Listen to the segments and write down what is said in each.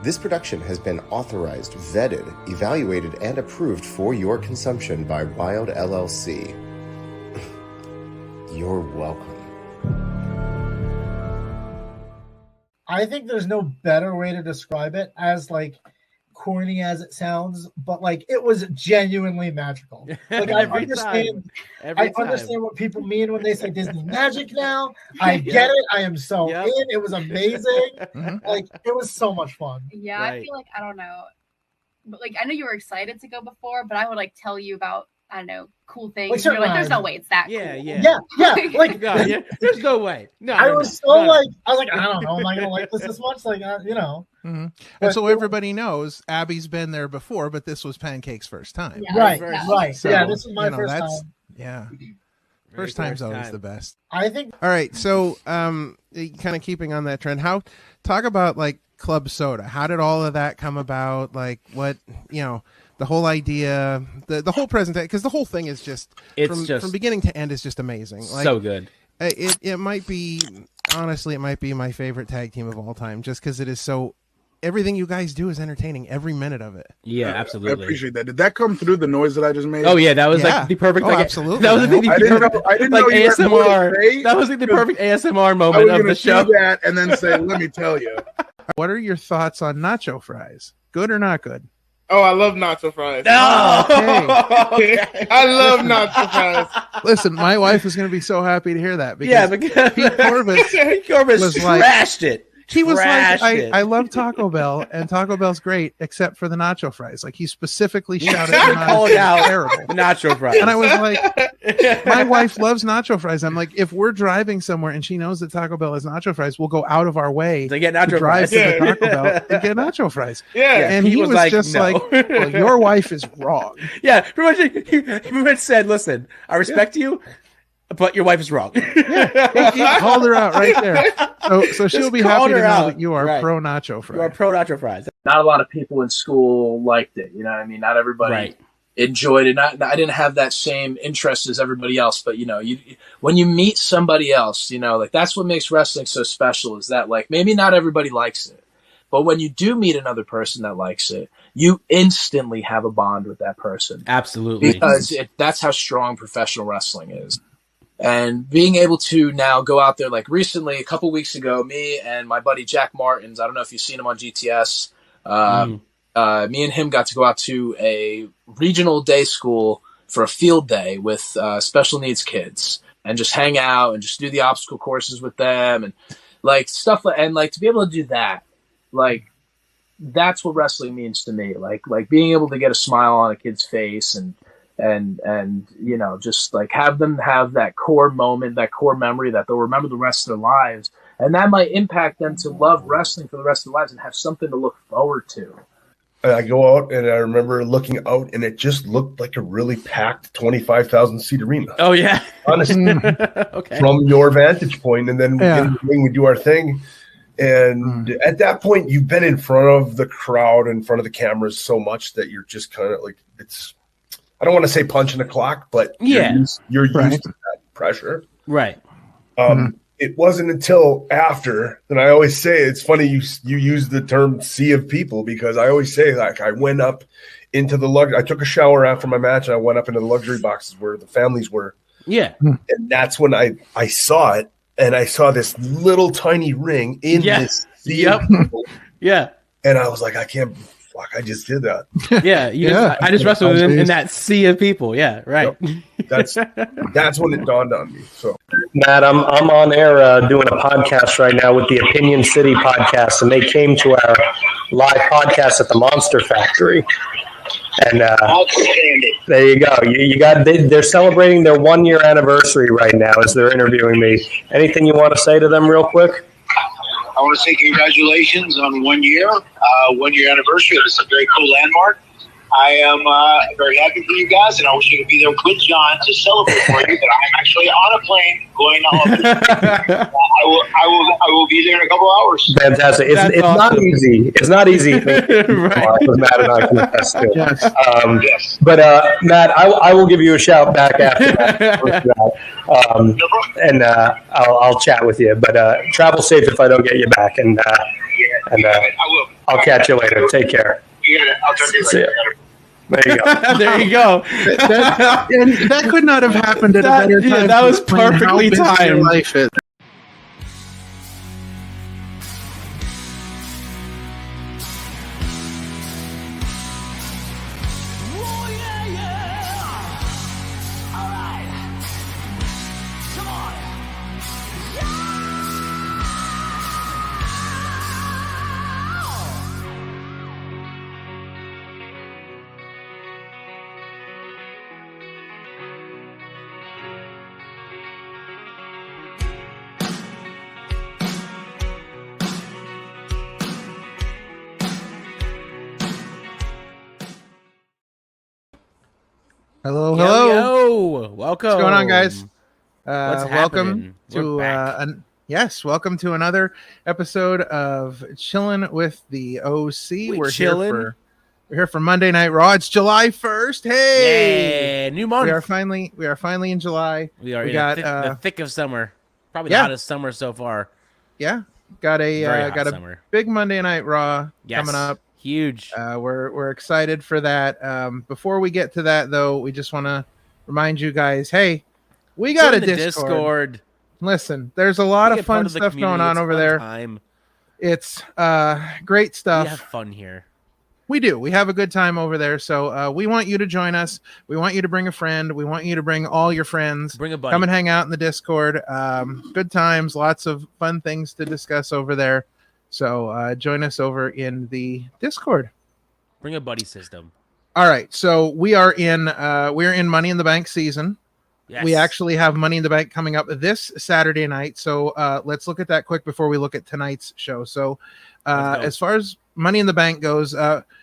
This production has been authorized, vetted, evaluated, and approved for your consumption by Wild LLC. You're welcome. I think there's no better way to describe it, as like corny as it sounds, but like it was genuinely magical. Like I understand what people mean when they say Disney magic now. I get it. I am so in. It was amazing. Like it was so much fun. Yeah, right. I feel like I don't know. But like I know you were excited to go before, but I would like tell you about cool things. You're like, there's no way it's that cool. Yeah. Like, there's no way. No, I was I was like, I don't know, am I gonna like this much? Like, Mm-hmm. And so everybody knows Abby's been there before, but this was Pancake's first time. Yeah, right. So, this is my first time. Yeah. First time's always the best. I think. All right, so kind of keeping on that trend, talk about like club soda. How did all of that come about? Like what, the whole idea, the whole presentation, because the whole thing is from beginning to end is just amazing. Like, so good. It might be, honestly, it might be my favorite tag team of all time, just because it is so. Everything you guys do is entertaining, every minute of it. Yeah, absolutely. I appreciate that. Did that come through the noise that I just made? Oh yeah, that was like the perfect. Absolutely. That was the perfect. I didn't like know you ASMR. That was like the perfect ASMR moment of the show. Do that and then say, "Let me tell you." What are your thoughts on nacho fries? Good or not good? Oh, I love nacho fries. Oh, okay. I love nacho fries. Listen, my wife is going to be so happy to hear that because Pete Corbett was trashed it. He was like, I love Taco Bell, and Taco Bell's great, except for the nacho fries. Like, he specifically shouted called out terrible nacho fries. And I was like, my wife loves nacho fries. I'm like, if we're driving somewhere and she knows that Taco Bell has nacho fries, we'll go out of our way to get nacho to drive fries. to the Taco Bell and get nacho fries. Yeah. And he was just no. like, well, your wife is wrong. Yeah, pretty much said, listen, I respect you, but your wife is wrong. He called her out right there. So she'll be happy to know that you are pro nacho fries. You are pro nacho fries. Not a lot of people in school liked it. You know what I mean? Not everybody enjoyed it. I didn't have that same interest as everybody else. But, when you meet somebody else, like that's what makes wrestling so special, is that like maybe not everybody likes it. But when you do meet another person that likes it, you instantly have a bond with that person. Absolutely. Because that's how strong professional wrestling is. And being able to now go out there, like recently, a couple weeks ago, me and my buddy Jack Martins, I don't know if you've seen him on GTS, me and him got to go out to a regional day school for a field day with special needs kids and just hang out and just do the obstacle courses with them and like stuff. And like to be able to do that, like that's what wrestling means to me. Like being able to get a smile on a kid's face and just like have them have that core moment, that core memory that they'll remember the rest of their lives, and that might impact them to love wrestling for the rest of their lives and have something to look forward to. I go out and I remember looking out and it just looked like a really packed 25,000 seat arena. Oh yeah, honestly, okay. From your vantage point, and then in the ring we do our thing. And at that point, you've been in front of the crowd, in front of the cameras so much that you're just kind of like, I don't want to say punching the clock, but you're used to that pressure. Right. It wasn't until after, and I always say, it's funny you use the term sea of people, because I always say, like, I went up into the I took a shower after my match and I went up into the luxury boxes where the families were. Yeah. And that's when I saw it, and I saw this little tiny ring in this sea of people. Yeah. And I was like, I just did that. Yeah, I just wrestled with him in that sea of people. Yeah, right. Yep. That's when it dawned on me. So, Matt, I'm on air doing a podcast right now with the Opinion City podcast, and they came to our live podcast at the Monster Factory. And there you go. They're celebrating their 1-year anniversary right now as they're interviewing me. Anything you want to say to them real quick? I want to say congratulations on 1 year, 1 year anniversary. It's a very cool landmark. I am very happy for you guys, and I wish I could be there with John to celebrate for you. But I'm actually on a plane going to home. I will be there in a couple hours. Fantastic! It's awesome. Not easy. It's not easy. Right. Matt and I can attest to. Yes. But Matt, I will give you a shout back after that. And I'll chat with you. But travel safe if I don't get you back. And I will. I'll catch you later. Take care. You got it. I'll talk to you See later. ya. There you go. There you go. that could not have happened at a better time. That was Explain how perfectly busy your timed. life is. Hello. Yo, welcome. What's going on, guys? Welcome to welcome to another episode of Chillin with the OC. We're here for Monday Night Raw. It's July 1st. Hey, yeah, new month. We are finally in July. We got the thick of summer. Probably the hottest summer so far. Yeah, got a big Monday Night Raw coming up. Huge. We're excited for that. Before we get to that, though, we just want to remind you guys, hey, we got a Discord. Listen, there's a lot of fun stuff going on over there. It's great stuff. We have fun here. We do. We have a good time over there. So we want you to join us. We want you to bring a friend. We want you to bring all your friends. Bring a buddy. Come and hang out in the Discord. Good times. Lots of fun things to discuss over there. So join us over in the Discord. Bring a buddy system. All right. So we are in Money in the Bank season. Yes. We actually have Money in the Bank coming up this Saturday night. So let's look at that quick before we look at tonight's show. So as far as Money in the Bank goes,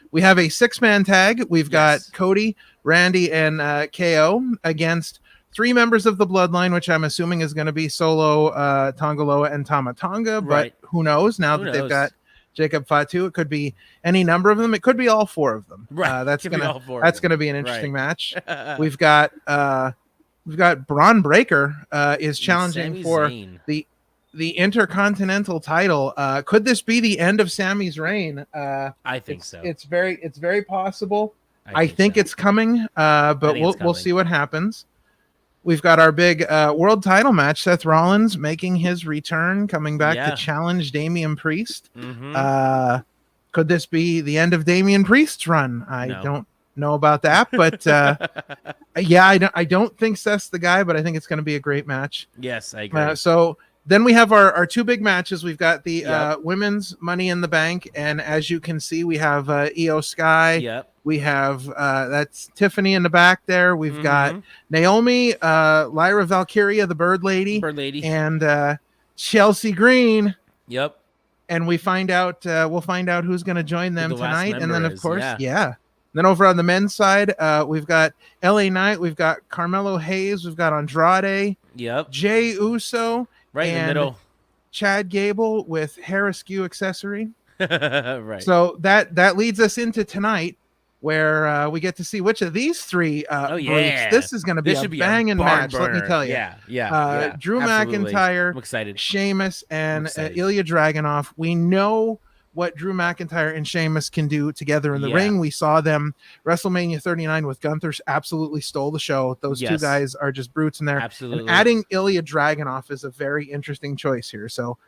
we have a 6-man tag. We've got Cody, Randy, and KO against 3 members of the Bloodline, which I'm assuming is going to be Solo, Tongaloa, and Tama Tonga. But who knows? Now that they've got Jacob Fatu, it could be any number of them. It could be all 4 of them. Right. That's gonna be an interesting match. We've got Braun Breaker is challenging for the Intercontinental title. Could this be the end of Sammy's reign? I think so. It's very possible. I think it's coming, but we'll see what happens. We've got our big world title match. Seth Rollins making his return, coming back to challenge Damian Priest. Mm-hmm. Could this be the end of Damian Priest's run? I don't know about that, but I don't think Seth's the guy, but I think it's going to be a great match. Yes, I agree. So then we have our 2 big matches. We've got the women's Money in the Bank, and as you can see, we have Io Sky. Yep. We have that's Tiffany in the back there. We've got Naomi, Lyra Valkyria, the Bird Lady, and Chelsea Green. Yep. And we find out we'll find out who's going to join them tonight, and then of course, Then over on the men's side, we've got LA Knight, we've got Carmelo Hayes, we've got Andrade, Jey Uso, right in the middle, Chad Gable with Harrisque accessory. Right. So that leads us into tonight, where we get to see which of these 3 groups. This is going to be a banging match. Let me tell you. Yeah. Drew McIntyre, I'm excited. Sheamus, and Ilya Dragunov. We know what Drew McIntyre and Sheamus can do together in the ring. We saw them WrestleMania 39 with Gunther. Absolutely stole the show. Those 2 guys are just brutes in there. Absolutely. And adding Ilya Dragunov is a very interesting choice here. So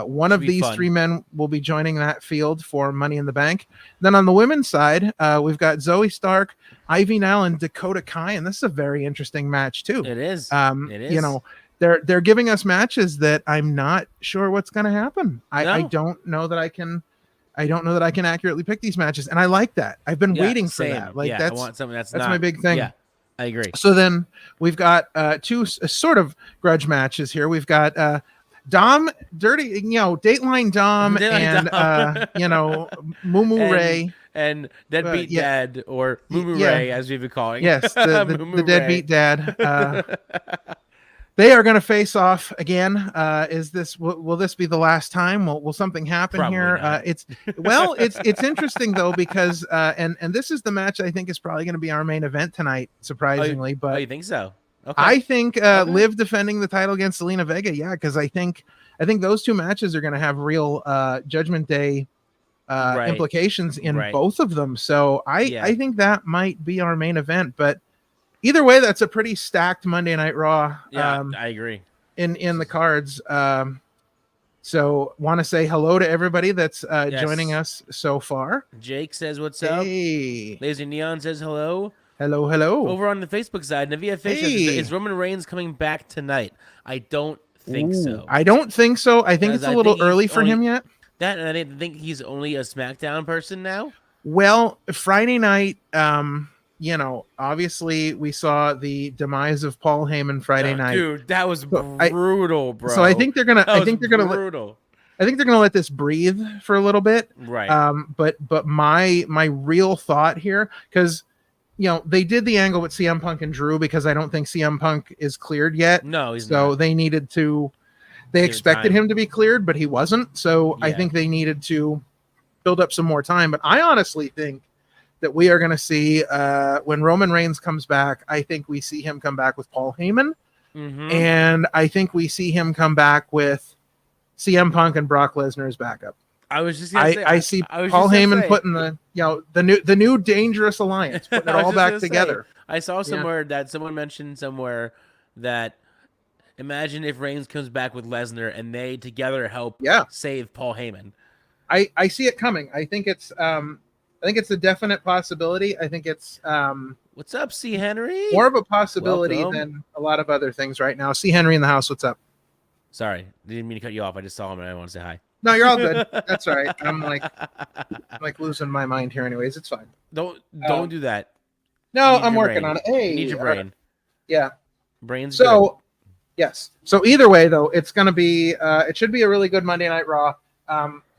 one of these 3 men will be joining that field for Money in the Bank. Then on the women's side, we've got Zoe Stark, Ivy Nile, and Dakota Kai, and this is a very interesting match too. It is. It is. You know, they're giving us matches that I'm not sure what's going to happen. I don't know that I can accurately pick these matches, and I like that. I've been waiting for that. Like I want something that's my big thing. Yeah, I agree. So then we've got 2 sort of grudge matches here. We've got Dom, Dateline Dom, Mumu Ray. And Deadbeat Dad, or Mumu Ray, as we've been calling. Yes, the Deadbeat Dad. They are going to face off again. Will this be the last time? Will something happen Probably here? not. It's interesting though, because and this is the match I think is probably going to be our main event tonight, surprisingly. But you think so? Okay. I think Liv defending the title against Zelina Vega, because I think those 2 matches are going to have real Judgment Day implications in both of them. So I think that might be our main event. But either way, that's a pretty stacked Monday Night Raw. Yeah, I agree. In the cards. So want to say hello to everybody that's joining us so far. Jake says, what's up? Hey. Lazy Neon says hello. Hello, hello. Over on the Facebook side, Navia Fish says, is Roman Reigns coming back tonight? I don't think so. I don't think so. I think it's a little early for him yet. That, and I think he's only a SmackDown person now. Well, Friday night, obviously we saw the demise of Paul Heyman Friday night. Dude, that was brutal, bro. So I think they're gonna. I think they're gonna let this breathe for a little bit. Right. But my real thought here, because they did the angle with CM Punk and Drew because I don't think CM Punk is cleared yet. No, he's not. So they needed to. They expected him to be cleared, but he wasn't. So I think they needed to build up some more time. But I honestly think that we are going to see when Roman Reigns comes back, I think we see him come back with Paul Heyman. Mm-hmm. And I think we see him come back with CM Punk and Brock Lesnar as backup. I was just gonna say, I see Paul Heyman putting the new dangerous alliance, putting it all back together. I saw somewhere that someone mentioned somewhere that imagine if Reigns comes back with Lesnar and they together help save Paul Heyman. I see it coming. I think it's a definite possibility. I think it's what's up, C. Henry? More of a possibility than a lot of other things right now. C. Henry in the house. What's up? Sorry, didn't mean to cut you off. I just saw him and I want to say hi. No, you're all good. That's all right. I'm like losing my mind here. Anyways, it's fine. Don't do that. No, I'm working on it. Hey, you need your brain. Yeah, brain's so. Good. Yes. So either way, though, it's going to be. It should be a really good Monday Night Raw.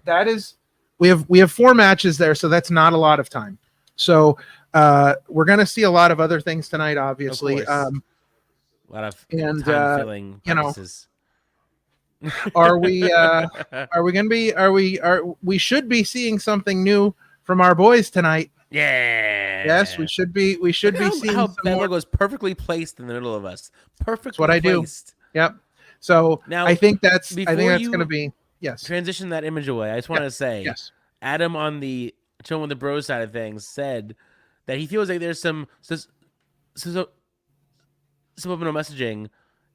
That is, we have 4 matches there, so that's not a lot of time. So we're going to see a lot of other things tonight. Obviously, a lot of time filling purposes. Are we going to be? We should be seeing something new from our boys tonight. Yeah. Yes, we should be. We should be seeing how some that more. logo is perfectly placed in the middle of us. Perfectly. That's what I do. Placed. Yep. So now I think that's going to be Transition that image away. I just want to say, Adam on the Chillin with the Bros side of things said that he feels like there's some subliminal messaging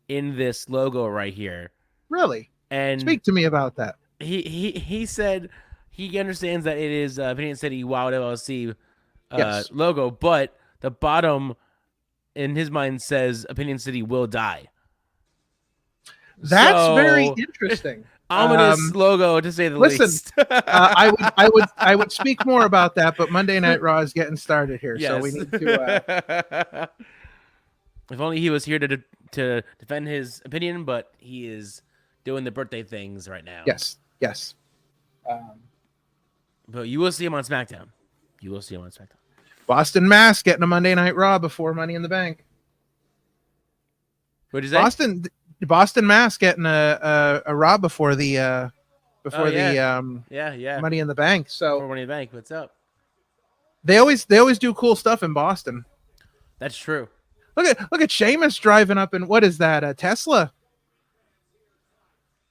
in this logo right here. Really? And speak to me about that. He said he understands that it is Opinion City Wild LLC logo, but the bottom in his mind says Opinion City will die. That's very interesting. Ominous logo, to say the least. I would speak more about that, but Monday Night Raw is getting started here, so we need to. If only he was here to defend his opinion, but he is doing the birthday things right now. Yes. But you will see him on SmackDown. Boston Mass getting a Monday Night Raw before Money in the Bank. What did you say? Boston Mass getting a Raw before the Money in the Bank. So before Money in the Bank, what's up? They always do cool stuff in Boston. That's true. Look at Sheamus driving up in, what is that? A Tesla?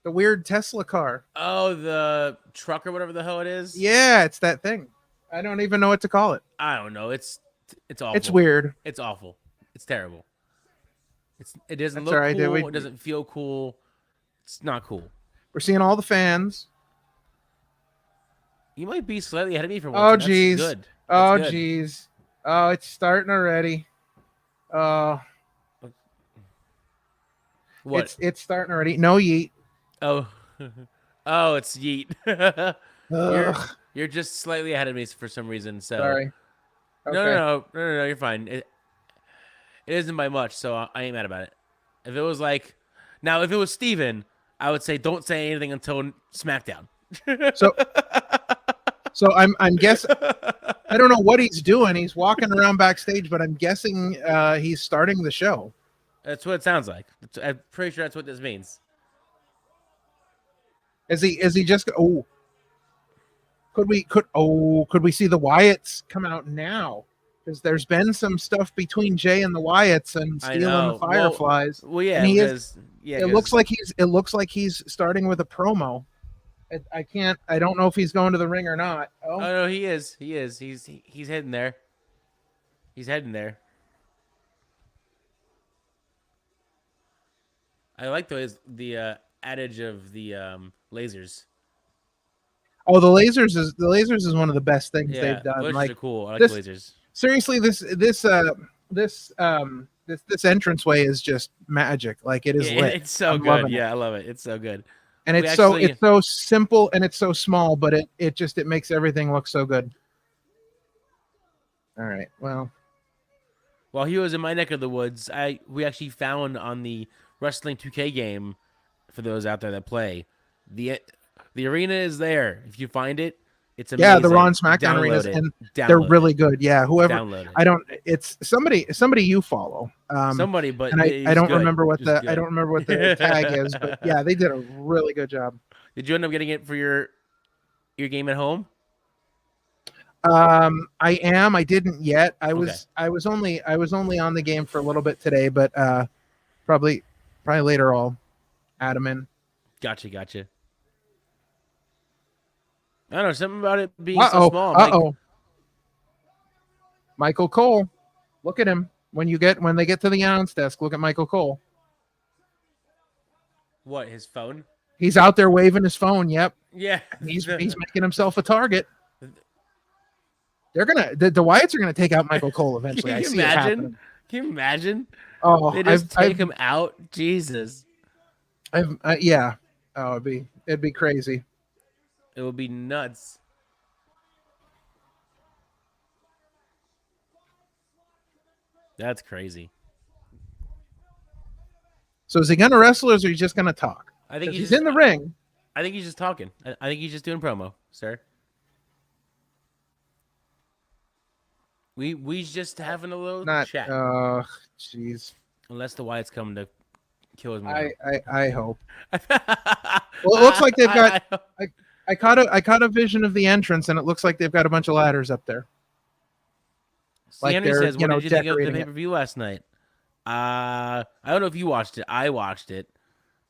The weird Tesla car. Oh, the truck or whatever the hell it is. Yeah, it's that thing. I don't even know what to call it. I don't know. It's awful. It's weird. It's awful. It's terrible. It doesn't look cool. It doesn't feel cool. It's not cool. We're seeing all the fans. You might be slightly ahead of me for once. Oh, geez. Good. Oh, geez. Oh, it's starting already. What? It's starting already. No yeet. Oh, it's yeet. You're just slightly ahead of me for some reason. So sorry. Okay. No, you're fine. It isn't by much, so I ain't mad about it. If it was if it was Steven, I would say don't say anything until SmackDown. So I'm guessing. I don't know what he's doing. He's walking around backstage, but I'm guessing he's starting the show. That's what it sounds like. I'm pretty sure that's what this means. Is he just? Oh, could we see the Wyatts come out now? Because there's been some stuff between Jay and the Wyatts and stealing the Fireflies. Well, yeah, and it looks like he's starting with a promo. I can't. I don't know if he's going to the ring or not. Oh no, he is. He is. He's heading there. He's heading there. I like the adage of the lasers. Oh, the lasers is one of the best things they've done. Lasers like are cool. I like this, lasers. Seriously, this entranceway is just magic. Like it is lit. It's so good. Yeah, I love it. It's so good. And it's so simple and it's so small, but it makes everything look so good. All right. Well, while he was in my neck of the woods, we actually found on the Wrestling 2K game, for those out there that play, the arena is there. If you find it, it's amazing. Yeah, the Raw and SmackDown arenas, and they're really good. Yeah, whoever it's somebody you follow. Somebody, but and I don't remember what the tag is, but yeah, they did a really good job. Did you end up getting it for your game at home? I am. I didn't yet. I was only on the game for a little bit today, but probably later I'll add them in. Gotcha. I don't know, something about it being so small. Michael Cole. Look at him. When they get to the announce desk, look at Michael Cole. What, his phone? He's out there waving his phone. Yep. Yeah. He's making himself a target. They're the Wyatts are gonna take out Michael Cole eventually. I see it happening. Can you imagine? Oh, they just take him out. Jesus. Yeah. Oh, it'd be crazy. It would be nuts. That's crazy. So is he gonna wrestle or is he just gonna talk? I think he's in the ring. I think he's just talking. I think he's just doing promo, sir. We just having a little chat. Jeez. Unless the Wyatts come to kill his mom. I hope. Well, it looks like they've got. I caught a vision of the entrance, and it looks like they've got a bunch of ladders up there. Like Henry says, what did you think of the pay-per-view last night? I don't know if you watched it. I watched it.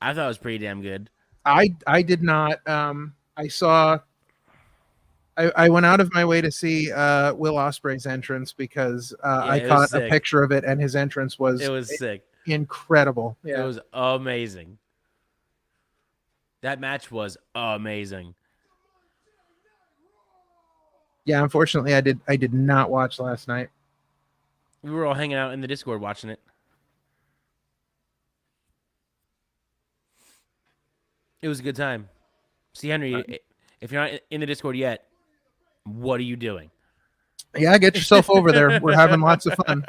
I thought it was pretty damn good. I did not. I saw. I went out of my way to see Will Ospreay's entrance because I caught a picture of it, and his entrance was sick, incredible. Yeah. It was amazing. That match was amazing. Yeah, unfortunately, I did not watch last night. We were all hanging out in the Discord watching it. It was a good time. See, Henry, if you're not in the Discord yet, what are you doing? Yeah, get yourself over there. We're having lots of fun.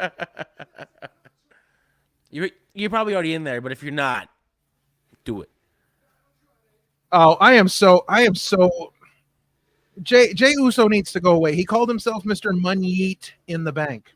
You're probably already in there, but if you're not, do it. Oh, I am so. Jay Uso needs to go away. He called himself Mr. Money in the Bank.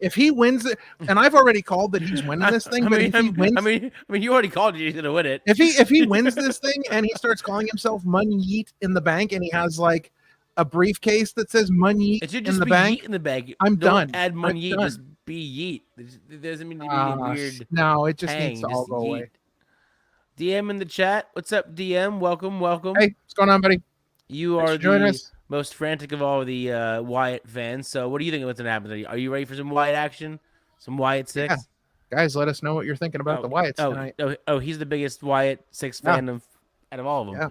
If he wins it, and I've already called that he's winning this thing, but if he wins, I mean, you already called he's gonna win it. If he wins this thing and he starts calling himself Money in the Bank, and he has like a briefcase that says Money in the Bank, in the bank. I'm Don't done. Add Money, just be Yeet. It doesn't mean to be weird. No, it just needs to all go away. DM in the chat. What's up, DM? Welcome. Hey, what's going on, buddy? You are the most frantic of all the Wyatt fans. So what do you think of what's going to happen? Are you ready for some Wyatt action? Some Wyatt 6? Yeah. Guys, let us know what you're thinking about the Wyatts tonight. He's the biggest Wyatt 6 fan out of all of them.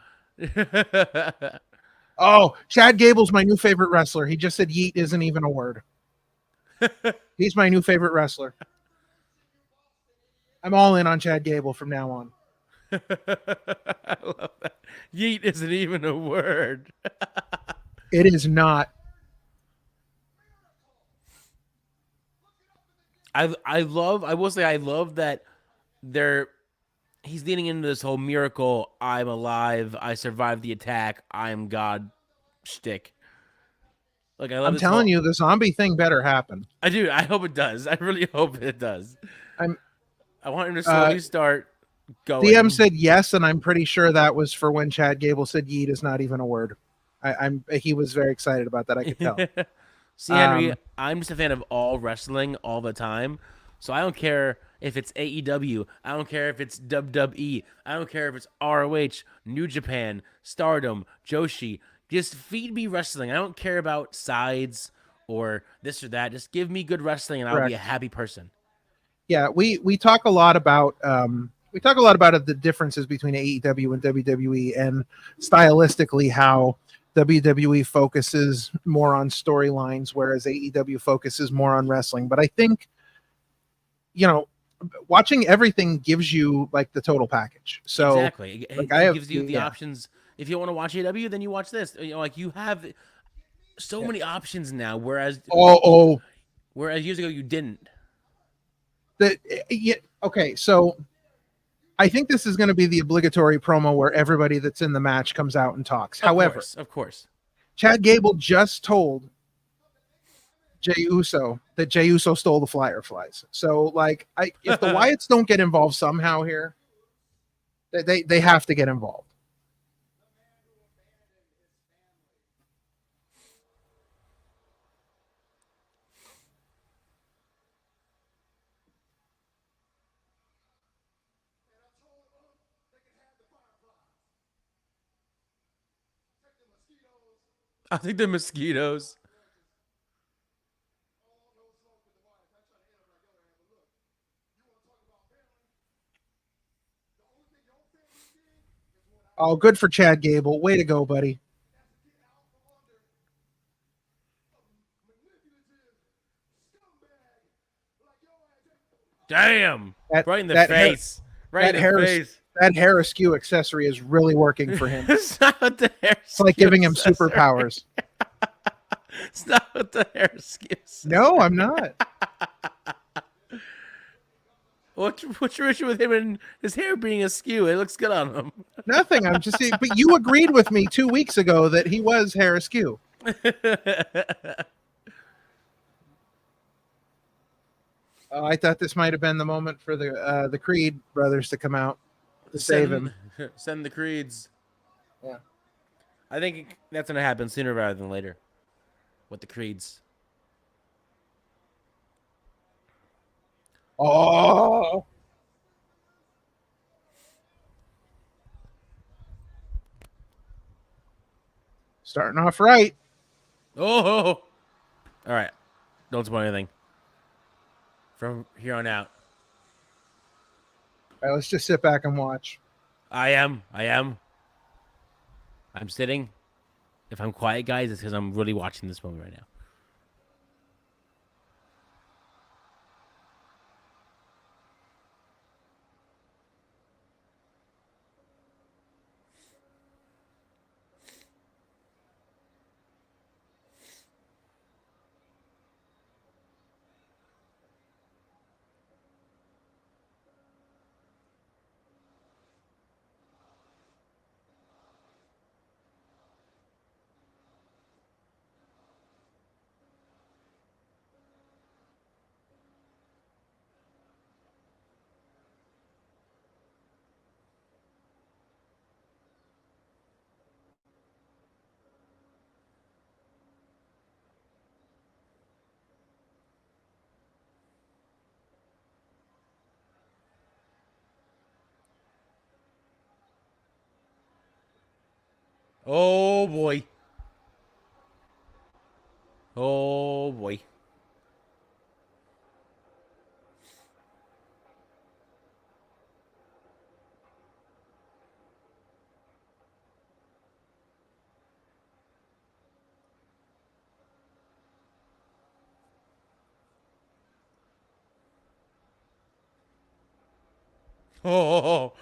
Yeah. Oh, Chad Gable's my new favorite wrestler. He just said yeet isn't even a word. He's my new favorite wrestler. I'm all in on Chad Gable from now on. I love that. Yeet isn't even a word. It is not. I will say I love that he's leaning into this whole miracle, I'm alive, I survived the attack, I'm God shtick. Like I'm telling you, the zombie thing better happen. I do. I hope it does. I really hope it does. I want him to slowly start going. DM said yes, and I'm pretty sure that was for when Chad Gable said yeet is not even a word. He was very excited about that. I could tell. See, Henry, I'm just a fan of all wrestling all the time. So I don't care if it's AEW. I don't care if it's WWE. I don't care if it's ROH, New Japan, Stardom, Joshi. Just feed me wrestling. I don't care about sides or this or that. Just give me good wrestling, and I'll be a happy person. Yeah, we talk a lot about the differences between AEW and WWE, and stylistically how WWE focuses more on storylines, whereas AEW focuses more on wrestling. But I think, watching everything gives you like the total package. So exactly, it gives you the options. If you want to watch AEW, then you watch this. Like you have so many options now, whereas years ago you didn't. Okay, so I think this is going to be the obligatory promo where everybody that's in the match comes out and talks. However, of course, Chad Gable just told Jey Uso that Jey Uso stole the Fireflies. So, like, if the Wyatts don't get involved somehow here, they have to get involved. I think the mosquitoes. Oh, good for Chad Gable. Way to go, buddy. Damn. Right in the face. Right in the face. That hair askew accessory is really working for him. It's not what the hair It's like giving him superpowers. It's not what the hair askew. No, I'm not. What's your issue with him and his hair being askew? It looks good on him. Nothing. I'm just saying. But you agreed with me 2 weeks ago that he was hair askew. I thought this might have been the moment for the Creed brothers to come out to save him. Send the Creeds. Yeah. I think that's going to happen sooner rather than later with the Creeds. Oh. Starting off right. Oh. All right. Don't spoil anything. From here on out. All right, let's just sit back and watch. I am. I'm sitting. If I'm quiet, guys, it's because I'm really watching this moment right now. Oh, boy. Oh, boy. Oh.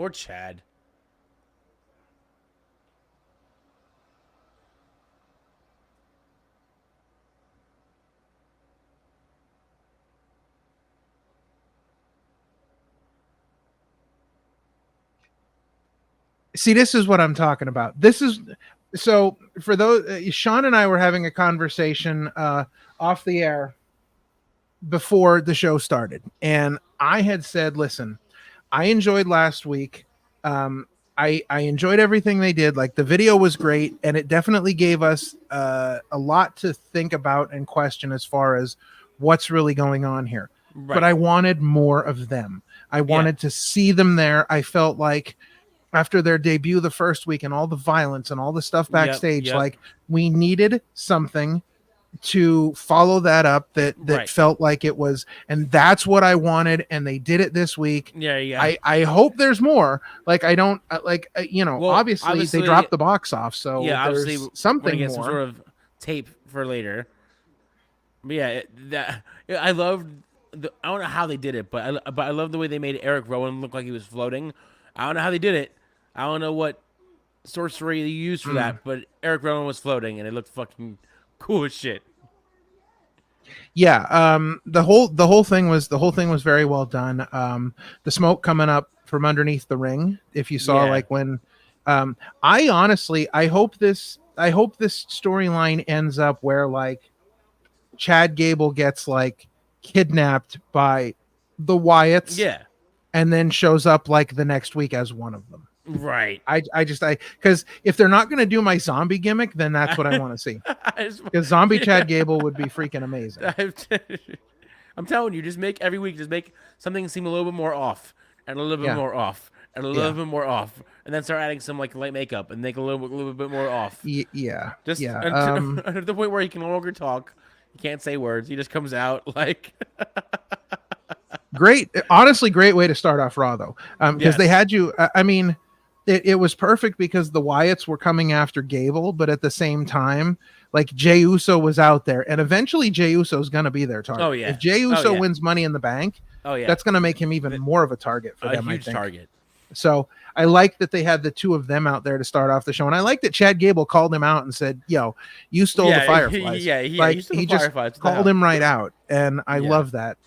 Poor Chad. See, this is what I'm talking about. This is so for those. Sean and I were having a conversation off the air before the show started, and I had said, "Listen, I enjoyed last week. I enjoyed everything they did. Like the video was great, and it definitely gave us a lot to think about and question as far as what's really going on here. Right. But I wanted more of them. I wanted to see them there. I felt like." After their debut the first week and all the violence and all the stuff backstage, like we needed something to follow that up that felt like it was, and that's what I wanted, and they did it this week. I hope there's more. Like I don't obviously they dropped the box off, so obviously something get more. Some sort of tape for later. But I loved. I don't know how they did it, but I love the way they made Eric Rowan look like he was floating. I don't know how they did it. I don't know what sorcery they used for that, but Eric Rowan was floating, and it looked fucking cool as shit. Yeah, the whole thing was very well done. The smoke coming up from underneath the ring, if you saw, like when, I hope this storyline ends up where like Chad Gable gets like kidnapped by the Wyatts, and then shows up like the next week as one of them. Right. I because if they're not going to do my zombie gimmick, then that's what I want to see. Because zombie Chad Gable would be freaking amazing. I'm telling you, just make something seem a little bit more off, and a little bit more off, and a little bit more off, and then start adding some like light makeup and make a little bit more off. To the point where he can no longer talk, he can't say words. He just comes out like. Great way to start off Raw though, because they had you. I mean. It was perfect because the Wyatts were coming after Gable, but at the same time, like Jey Uso was out there, and eventually Jey Uso is going to be their target. Oh yeah, if Jey Uso wins Money in the Bank, that's going to make him even more of a target for them. Huge target. So I like that they had the two of them out there to start off the show, and I like that Chad Gable called him out and said, "Yo, you stole the Fireflies." He just called him right out, and I love that.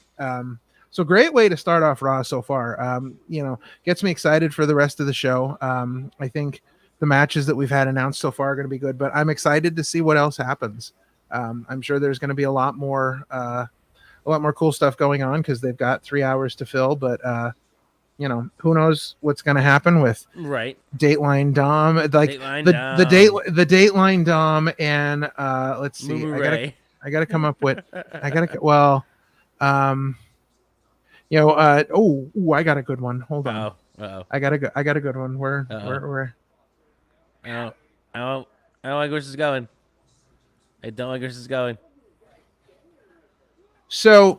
So great way to start off Raw so far. Gets me excited for the rest of the show. I think the matches that we've had announced so far are going to be good, but I'm excited to see what else happens. I'm sure there's going to be a lot more cool stuff going on because they've got 3 hours to fill. But who knows what's going to happen with Dateline Dom, like the Dateline Dom, and let's see. I gotta come up with. I got a good one. Hold on. I got a good one. Where? I don't like where this is going. I don't like where this is going. So,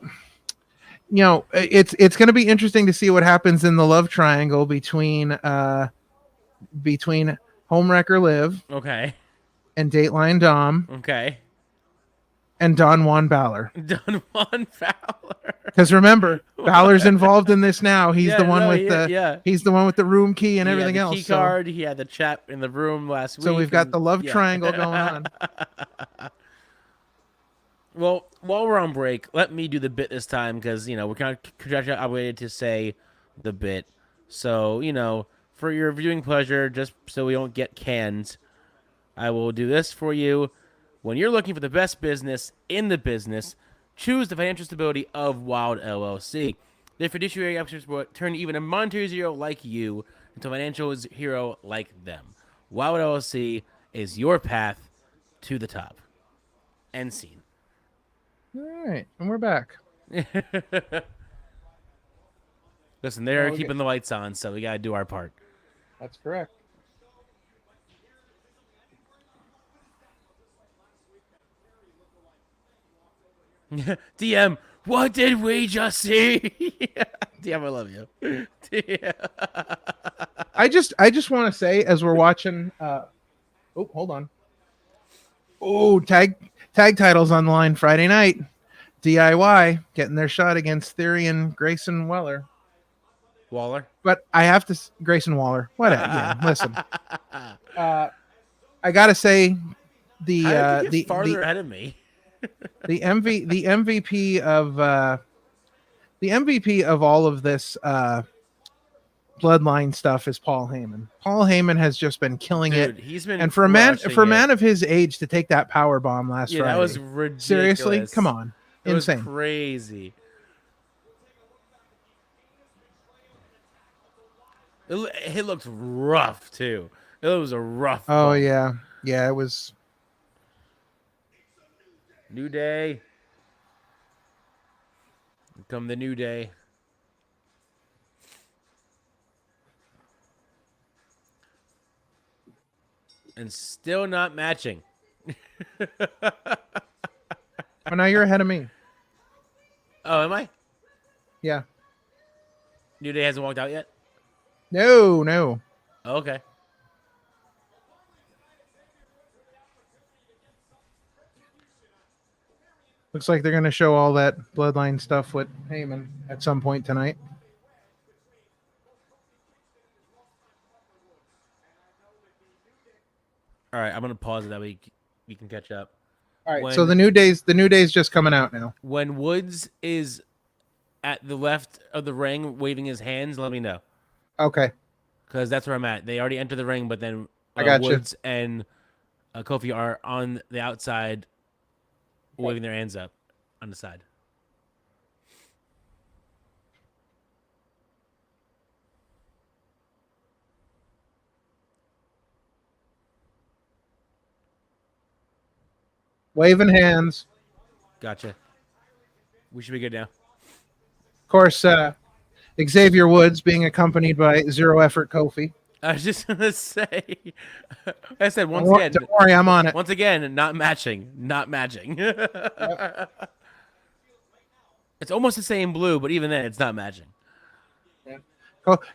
it's going to be interesting to see what happens in the love triangle between Homewrecker Liv, and Dateline Dom, and Don Juan Balor. Don Juan Balor. Because remember, Balor's involved in this now. He's the one he's the one with the room key and everything else. Key card. He had the chat in the room last week. So we've got the love triangle going on. Well, while we're on break, let me do the bit this time because we're kind of contractually obligated to say the bit. So for your viewing pleasure, just so we don't get canned, I will do this for you. When you're looking for the best business in the business, choose the financial stability of Wild LLC. Their fiduciary officers will turn even a monetary zero like you into a financial hero like them. Wild LLC is your path to the top. End scene. All right, and we're back. Listen, they're keeping the lights on, so we got to do our part. That's correct. DM, what did we just see? DM, I love you. I just want to say, as we're watching, hold on. Oh, tag titles on the line Friday night. DIY getting their shot against Theory and Grayson Weller. Waller. But I have to Grayson Waller. What? Yeah, listen. I gotta say, the farther ahead of me. the MVP of all of this bloodline stuff is Paul Heyman. Paul Heyman has just been killing it. He's been, and for a man of his age to take that power bomb last Friday, that was ridiculous. Seriously, come on, it insane, was crazy. It looked rough too. It was a rough. Oh bump. yeah, it was. New Day. Come the New Day. And still not matching. Oh, now you're ahead of me. Oh, am I? Yeah. New Day hasn't walked out yet? No. Okay. Looks like they're going to show all that bloodline stuff with Heyman at some point tonight. All right, I'm going to pause it that we can catch up. All right, so the New Day's just coming out now. When Woods is at the left of the ring waving his hands, let me know. Okay. Because that's where I'm at. They already entered the ring, but then I got Woods and Kofi are on the outside waving their hands up on the side. Waving hands. Gotcha. We should be good now. Of course, Xavier Woods being accompanied by Zero Effort Kofi. I was just going to say, I said once Don't again. Don't worry, I'm on it. Once again, not matching. Yep. It's almost the same blue, but even then, it's not matching. Yeah.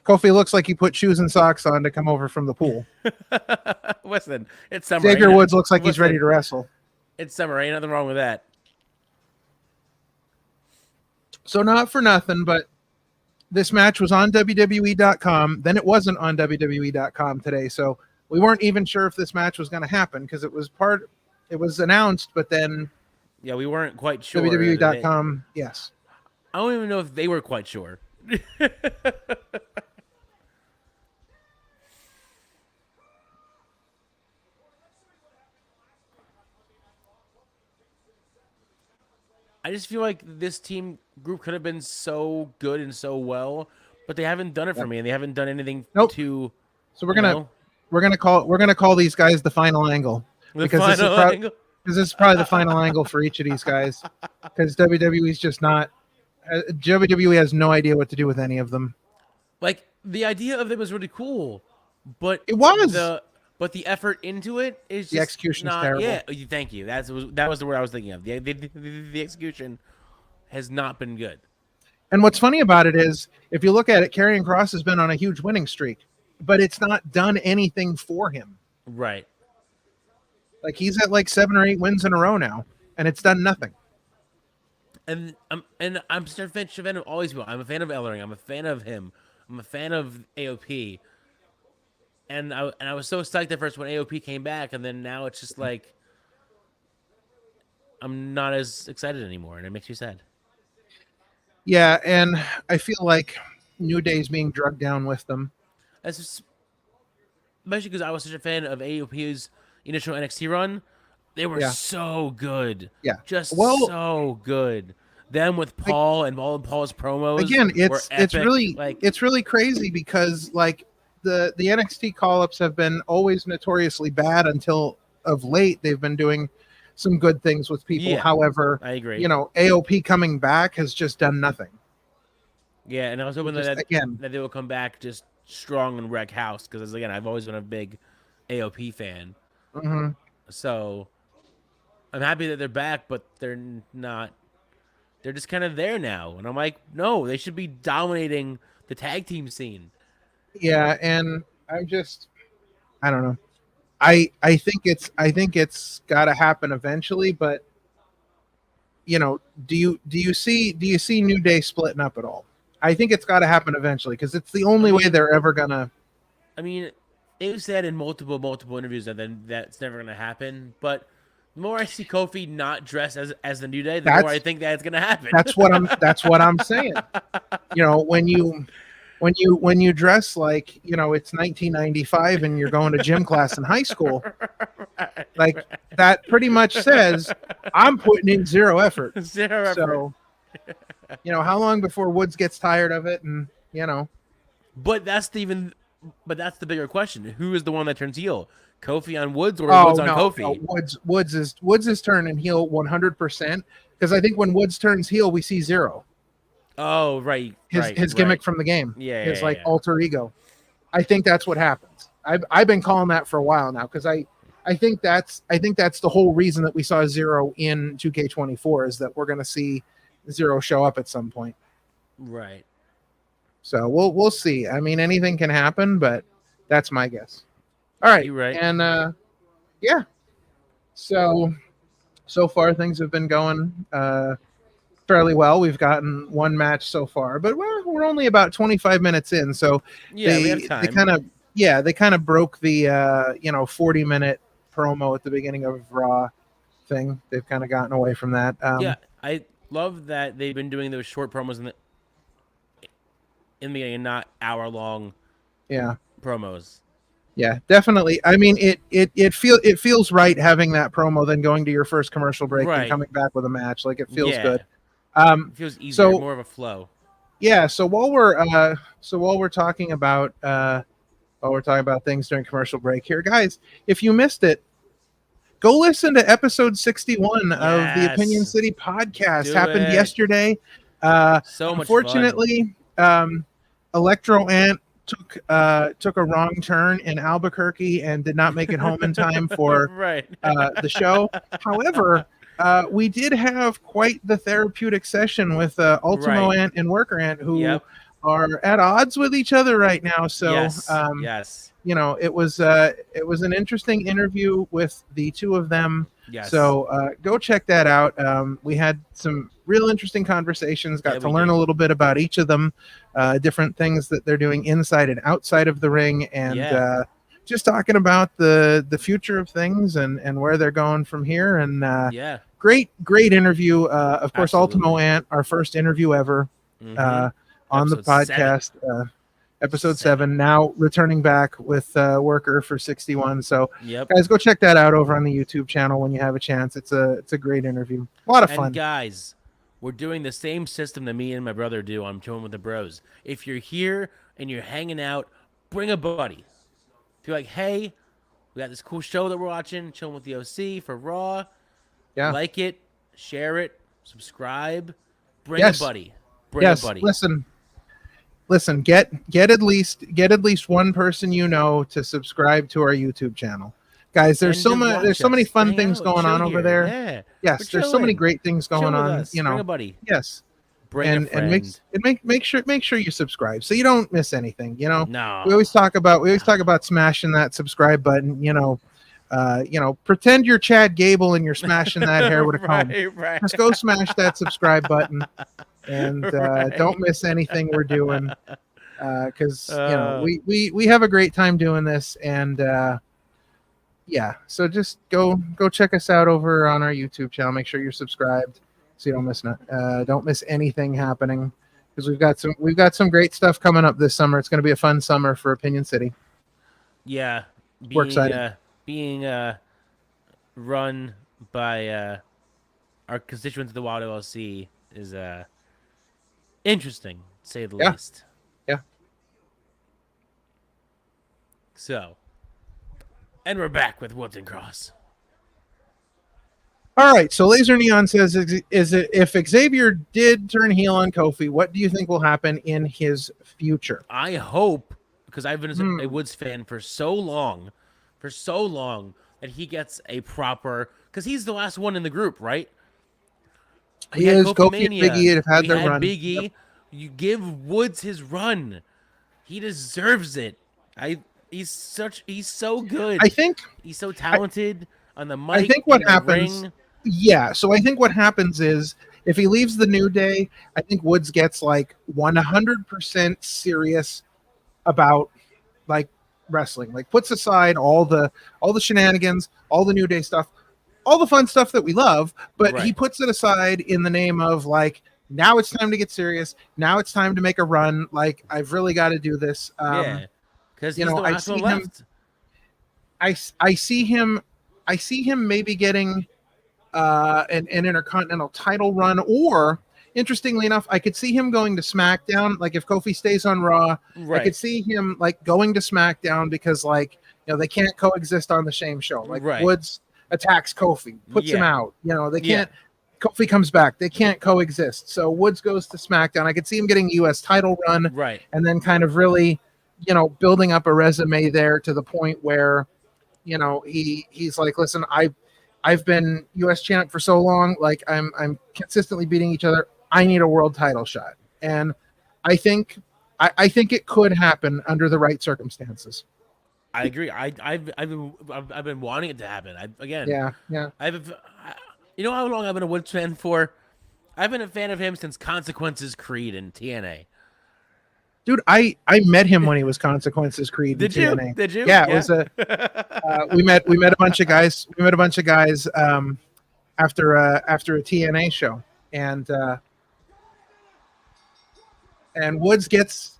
Kofi looks like he put shoes and socks on to come over from the pool. Listen, it's summer. Xavier Woods looks like he's ready to wrestle. It's summer. Ain't nothing wrong with that. So not for nothing, but this match was on WWE.com. Then it wasn't on WWE.com today. So we weren't even sure if this match was going to happen because it was announced, but then yeah, we weren't quite sure. WWE.com, yes. I don't even know if they were quite sure. I just feel like this team group could have been so good and so well, but they haven't done it for me, and they haven't done anything to. So we're gonna call these guys the final angle because this is probably the final angle for each of these guys because WWE's just not. WWE has no idea what to do with any of them. Like the idea of them was really cool, but it was. But the effort into it is just the execution not, is terrible. Yeah, thank you. That was the word I was thinking of. The execution has not been good. And what's funny about it is, if you look at it, Karrion Kross has been on a huge winning streak, but it's not done anything for him. Right. Like he's at like 7 or 8 wins in a row now, and it's done nothing. And I'm such a fan of all these people. I'm a fan of Ellering. I'm a fan of him. I'm a fan of AOP. And I was so psyched at first when AOP came back, and then now it's just like I'm not as excited anymore, and it makes me sad. Yeah, and I feel like New Day's being drugged down with them. Especially because I was such a fan of AOP's initial NXT run. They were so good. Yeah. Just so good. Them with Paul and all of Paul's promos. Again, it's really crazy because like the NXT call-ups have been always notoriously bad until of late they've been doing some good things with people. Yeah, however, I agree. AOP coming back has just done nothing. Yeah, and I was hoping that they will come back just strong and wreck house because again, I've always been a big AOP fan. Mm-hmm. So I'm happy that they're back, but they're not. They're just kind of there now, and I'm like, no, they should be dominating the tag team scene. Yeah, and I don't know. I think it's got to happen eventually, but do you see New Day splitting up at all? I think it's got to happen eventually because it's the only way they're ever gonna. I mean, they've said in multiple interviews that that's never gonna happen. But the more I see Kofi not dressed as the New Day, the more I think that's gonna happen. That's what I'm saying. You know, when you dress like, you know, it's 1995 and you're going to gym class in high school, like that pretty much says I'm putting in zero effort. So, you know, how long before Woods gets tired of it, and you know. But that's the bigger question: who is the one that turns heel? Kofi on Woods or Woods on Kofi? No. Woods is turning heel 100% because I think when Woods turns heel, we see Zero. Oh, right. His gimmick from the game. His alter ego. I think that's what happens. I've been calling that for a while now because I think that's the whole reason that we saw Zero in 2K24 is that we're going to see Zero show up at some point. Right. So we'll see. I mean, anything can happen, but that's my guess. All right. You're right. And yeah. So far things have been going fairly well. We've gotten one match so far, but we're only about 25 minutes in. So yeah, we have time. They kind of broke the 40-minute promo at the beginning of Raw thing. They've kind of gotten away from that. Yeah, I love that they've been doing those short promos in the beginning, and not hour-long promos. Yeah, definitely. I mean, it feels right having that promo, then going to your first commercial break and coming back with a match. Like it feels good. It feels easier, more of a flow. Yeah. So while we're talking about things during commercial break here, guys, if you missed it, go listen to episode 61 of the Opinion City podcast. Happened yesterday. So much unfortunately, Electro Ant took a wrong turn in Albuquerque and did not make it home in time for the show. However, we did have quite the therapeutic session with Ultimo Ant and Worker Ant, who are at odds with each other right now. So, you know, it was an interesting interview with the two of them. Yes. So go check that out. We had some real interesting conversations, got to learn a little bit about each of them, different things that they're doing inside and outside of the ring, and just talking about the future of things and where they're going from here. And great interview. Of course, Ultimo Ant, our first interview ever on the podcast. Episode 7, now returning back with Worker for 61. So, guys, go check that out over on the YouTube channel when you have a chance. It's a great interview. A lot of fun. And guys, we're doing the same system that me and my brother do on Chillin with the Bros. If you're here and you're hanging out, bring a buddy. If you're like, hey, we got this cool show that we're watching, Chillin with the OC for Raw. Yeah. Like it, share it, subscribe. Bring a buddy. Bring a buddy. Listen, get at least one person you know to subscribe to our YouTube channel. Guys, there's so many fun things going on over there. Yeah. Yes, there's so many great things going on. You know, bring a buddy. Yes. Bring a friend. Make sure you subscribe so you don't miss anything. You know, no. We always talk about smashing that subscribe button. You know, pretend you're Chad Gable and you're smashing that hair with a comb. Right. Just go smash that subscribe button. And don't miss anything we're doing, because you know we have a great time doing this, and so just go check us out over on our YouTube channel. Make sure you're subscribed so you don't miss anything happening, because we've got some great stuff coming up this summer. It's going to be a fun summer for Opinion City. Yeah, we're excited. Being run by our constituents of the Wild LLC is interesting, to say the least. Yeah. So, and we're back with Woods and Cross. All right. So Laser Neon says, if Xavier did turn heel on Kofi, what do you think will happen in his future? I hope, because I've been a Woods fan for so long, that he gets a proper, because he's the last one in the group, right? He is. Kofi and Big E have had their run. Big E. Yep. You give Woods his run. He deserves it. He's so good. I think he's so talented on the mic. I think what happens. Yeah. So I think what happens is if he leaves the New Day, I think Woods gets like 100% serious about like wrestling, like puts aside all the shenanigans, all the New Day stuff, all the fun stuff that we love, but he puts it aside in the name of like, now it's time to get serious. Now it's time to make a run. Like, I've really got to do this. Yeah, because he's the last one left. I see him maybe getting an intercontinental title run, or interestingly enough, I could see him going to SmackDown. Like if Kofi stays on Raw, I could see him like going to SmackDown because like, you know, they can't coexist on the same show. Like Woods attacks Kofi, puts him out. You know, they can't. Kofi comes back. They can't coexist. So Woods goes to SmackDown. I could see him getting a U.S. title run, and then kind of really, you know, building up a resume there to the point where, you know, he's like, listen, I've been U.S. champ for so long. Like I'm consistently beating each other. I need a world title shot, and I think it could happen under the right circumstances. I agree. I've been wanting it to happen. You know how long I've been a Woods fan for? I've been a fan of him since Consequences Creed in TNA. Dude, I met him when he was Consequences Creed. Did in you? TNA. Did you? Yeah, it was we met a bunch of guys. We met a bunch of guys after a TNA show, and Woods gets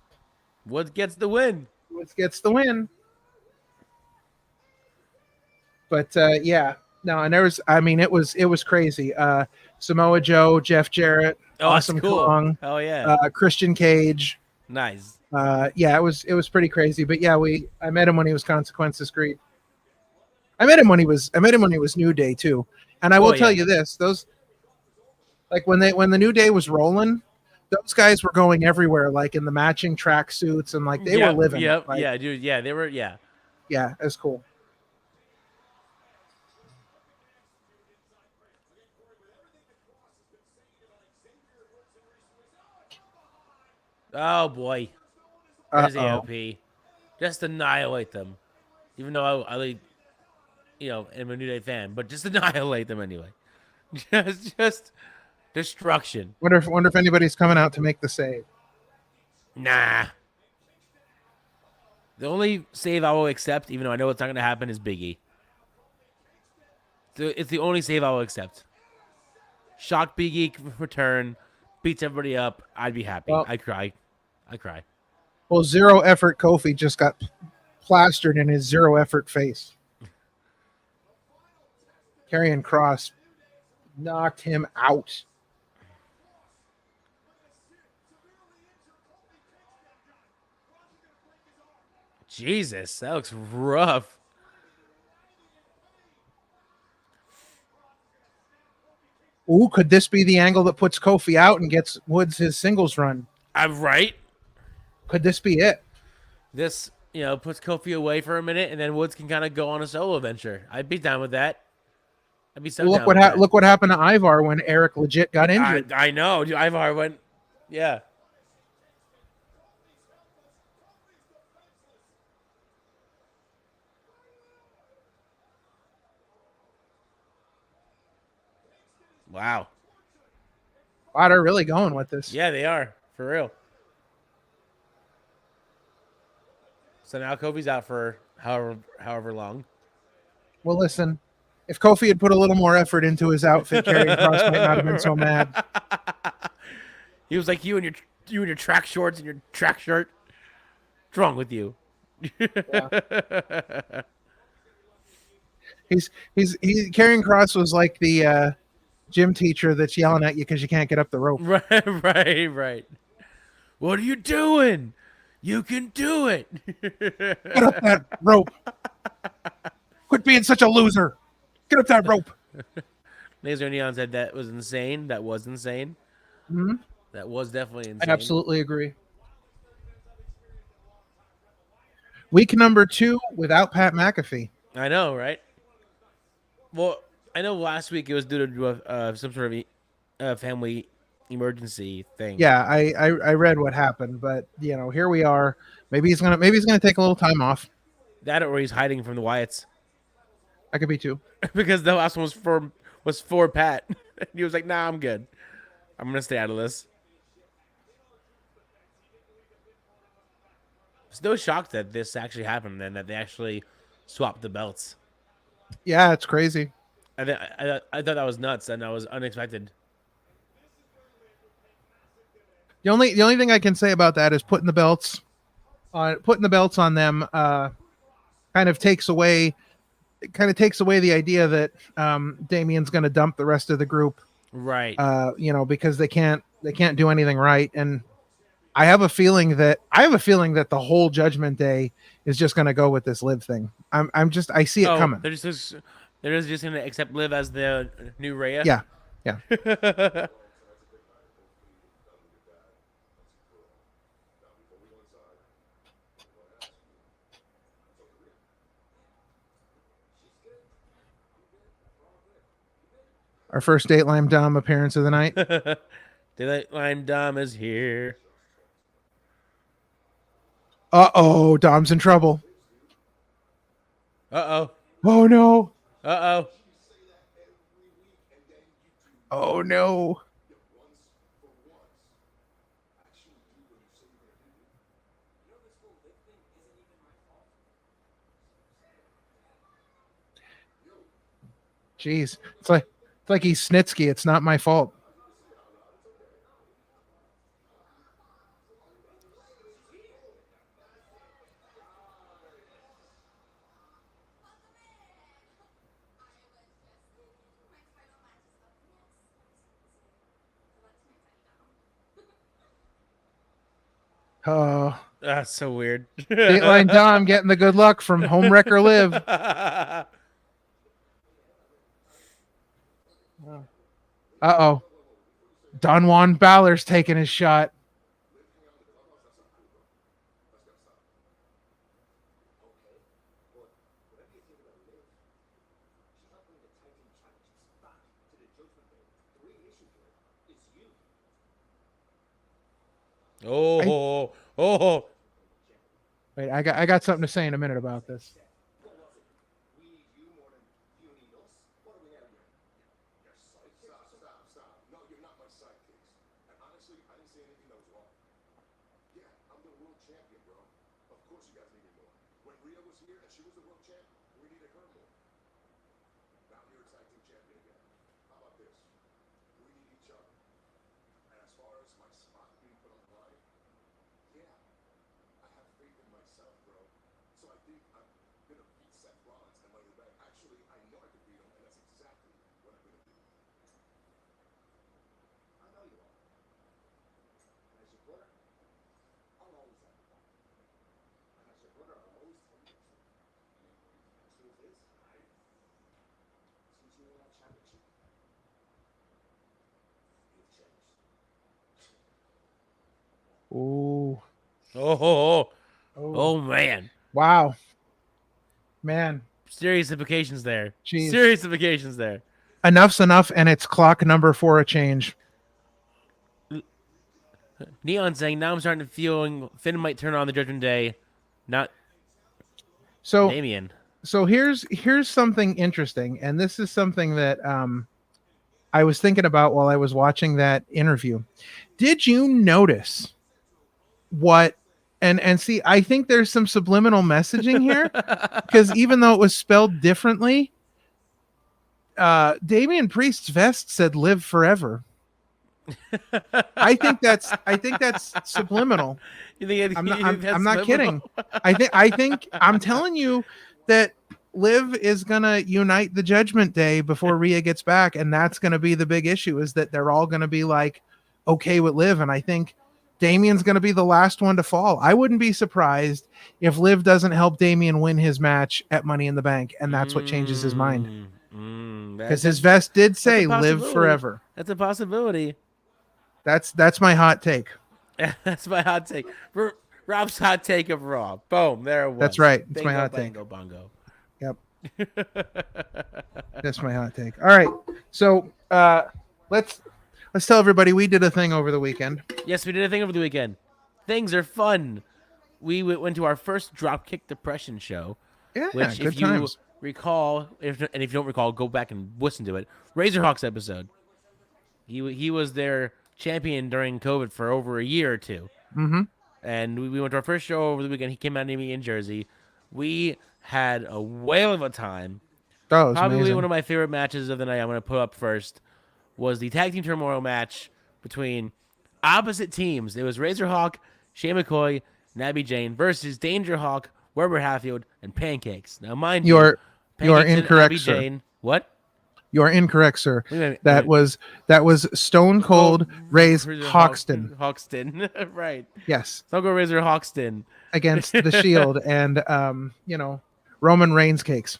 the win. Woods gets the win. But yeah. No, and there was, I mean, it was crazy. Samoa Joe, Jeff Jarrett, Awesome cool. Kong, oh yeah, Christian Cage. Nice. Yeah, it was pretty crazy. But yeah, I met him when he was Consequences Creed. I met him when he was New Day too. And I will tell you this: those, like when the New Day was rolling, those guys were going everywhere, like in the matching track suits, and like they were living. Yep. Like, yeah, dude. Yeah, they were. Yeah. Yeah, it was cool. Oh boy, there's AOP. Just annihilate them. Even though I like, you know, am a New Day fan, but just annihilate them anyway. just destruction. Wonder if anybody's coming out to make the save. Nah. The only save I will accept, even though I know it's not going to happen, is Big E. So it's the only save I will accept. Shock Big E return, beats everybody up. I'd be happy. Well, I cry. Well, zero effort Kofi just got plastered in his zero effort face. Karrion Kross knocked him out. Jesus, that looks rough. Ooh, could this be the angle that puts Kofi out and gets Woods his singles run? I'm right. Could this be it? This, you know, puts Kofi away for a minute, and then Woods can kind of go on a solo venture. I'd be down with that. I'd be so down with that. Look what happened to Ivar when Eric legit got injured. I know. Dude, Ivar went, yeah. Wow. Wow, they're really going with this. Yeah, they are. For real. So now Kofi's out for however long. Well, listen, if Kofi had put a little more effort into his outfit, Karrion Kross might not have been so mad. He was like you and your track shorts and your track shirt. What's wrong with you? Yeah. He's Karrion Kross was like the gym teacher that's yelling at you because you can't get up the rope. Right. What are you doing? You can do it. Get up that rope. Quit being such a loser. Get up that rope. Laser Neon said that was insane. That was insane. Mm-hmm. That was definitely insane. I absolutely agree. Week number 2 without Pat McAfee. I know, right? Well, I know last week it was due to some sort of family emergency thing. Yeah, I read what happened, but you know, here we are. Maybe he's gonna take a little time off. That or he's hiding from the Wyatts. That could be too. Because the last one was for Pat. He was like, "Nah, I'm good." I'm gonna stay out of this. It's no shock that this actually happened and that they actually swapped the belts. Yeah, it's crazy. I thought that was nuts and that was unexpected. The only thing I can say about that is putting the belts on them kind of takes away the idea that Damien's going to dump the rest of the group, right? Because they can't do anything right, and I have a feeling that the whole Judgment Day is just going to go with this Liv thing. I see it coming. They're just going to accept Liv as the new Rhea. Yeah. Our first Dateline Dom appearance of the night. Dateline Dom is here. Uh-oh, Dom's in trouble. Uh-oh. Oh, no. Uh-oh. Oh, no. Jeez. It's like he's Snitsky. It's not my fault. Oh, that's so weird. Dateline Dom getting the good luck from Homewrecker Liv. Uh-oh. Don Juan Balor's taking his shot. Oh. Wait, I got something to say in a minute about this. Ooh. Oh, man. Wow. Man. Serious implications there. Jeez. Serious implications there. Enough's enough, and it's clock number 4 a change. Neon saying, now I'm starting to feel Finn might turn on the Judgment Day. Not Damien. So here's something interesting, and this is something that I was thinking about while I was watching that interview. Did you notice what and see, I think there's some subliminal messaging here, because even though it was spelled differently, Damian Priest's vest said "Live Forever." I think that's subliminal. I'm not kidding. I think I'm telling you that Liv is gonna unite the Judgment Day before Rhea gets back, and that's gonna be the big issue, is that they're all gonna be like okay with Liv, and I think Damien's gonna be the last one to fall. I wouldn't be surprised if Liv doesn't help Damien win his match at Money in the Bank, and that's what changes his mind. Because his vest did say "Live Forever." That's a possibility. That's my hot take. That's my hot take. Rob's hot take of Raw. Boom, there it was. That's right. It's Bingo, my hot bango, take. Bongo. Yep. That's my hot take. All right. So let's tell everybody we did a thing over the weekend. Yes, we did a thing over the weekend. Things are fun. We went to our first Dropkick Depression show. Yeah, which, good if you times. recall, if you don't recall, go back and listen to it. Razorhawks episode. He was there champion during COVID for over a year or two. Mm-hmm. And we went to our first show over the weekend. He came out to me in Jersey. We had a whale of a time. That was Probably amazing. one of my favorite matches of the night I'm going to put up first was the Tag Team Turmoil match between opposite teams. It was Razorhawk, Shane McCoy, Nabby Jane versus Danger Hawk, Weber Hatfield, and Pancakes. Now, mind you, You are Pancakes and incorrect, Nabby sir. Jane. What? You are incorrect, sir. Wait. That was Stone Cold Raise Hawkston. Hawkston, right? Yes. Stone Cold Razor Hawkston against the Shield and Roman Reigns cakes.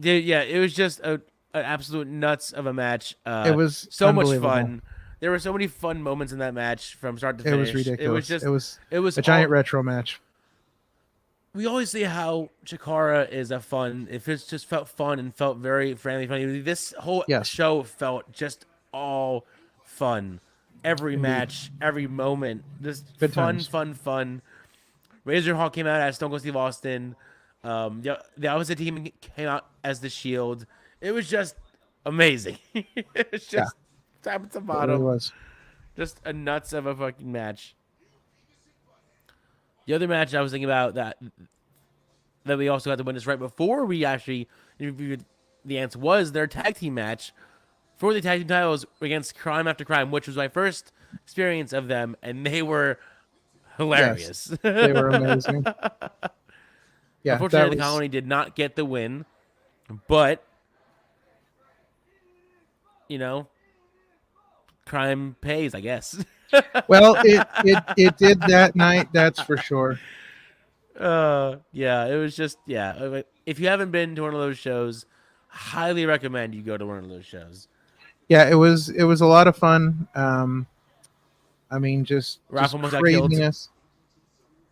Yeah, it was just an absolute nuts of a match. It was so much fun. There were so many fun moments in that match from start to finish. It was ridiculous. It was a giant retro match. We always see how Chikara is a fun. If it's just felt fun and felt very friendly, funny. This whole show felt just all fun. Every match, every moment, just Good fun, times. fun. Razorhawk came out as Stone Cold Steve Austin. The opposite team came out as the Shield. It was just amazing. It's just top to bottom. It really was. Just a nuts of a fucking match. The other match I was thinking about that we also got to witness right before we actually interviewed the Ants was their tag team match for the tag team titles against Crime After Crime, which was my first experience of them, and they were hilarious. Yes, they were amazing. Yeah, unfortunately, the Colony did not get the win, but crime pays, I guess. Well, it did that night, that's for sure. Yeah, it was just if you haven't been to one of those shows, highly recommend you go to one of those shows. Yeah, it was a lot of fun. I mean, just craziness.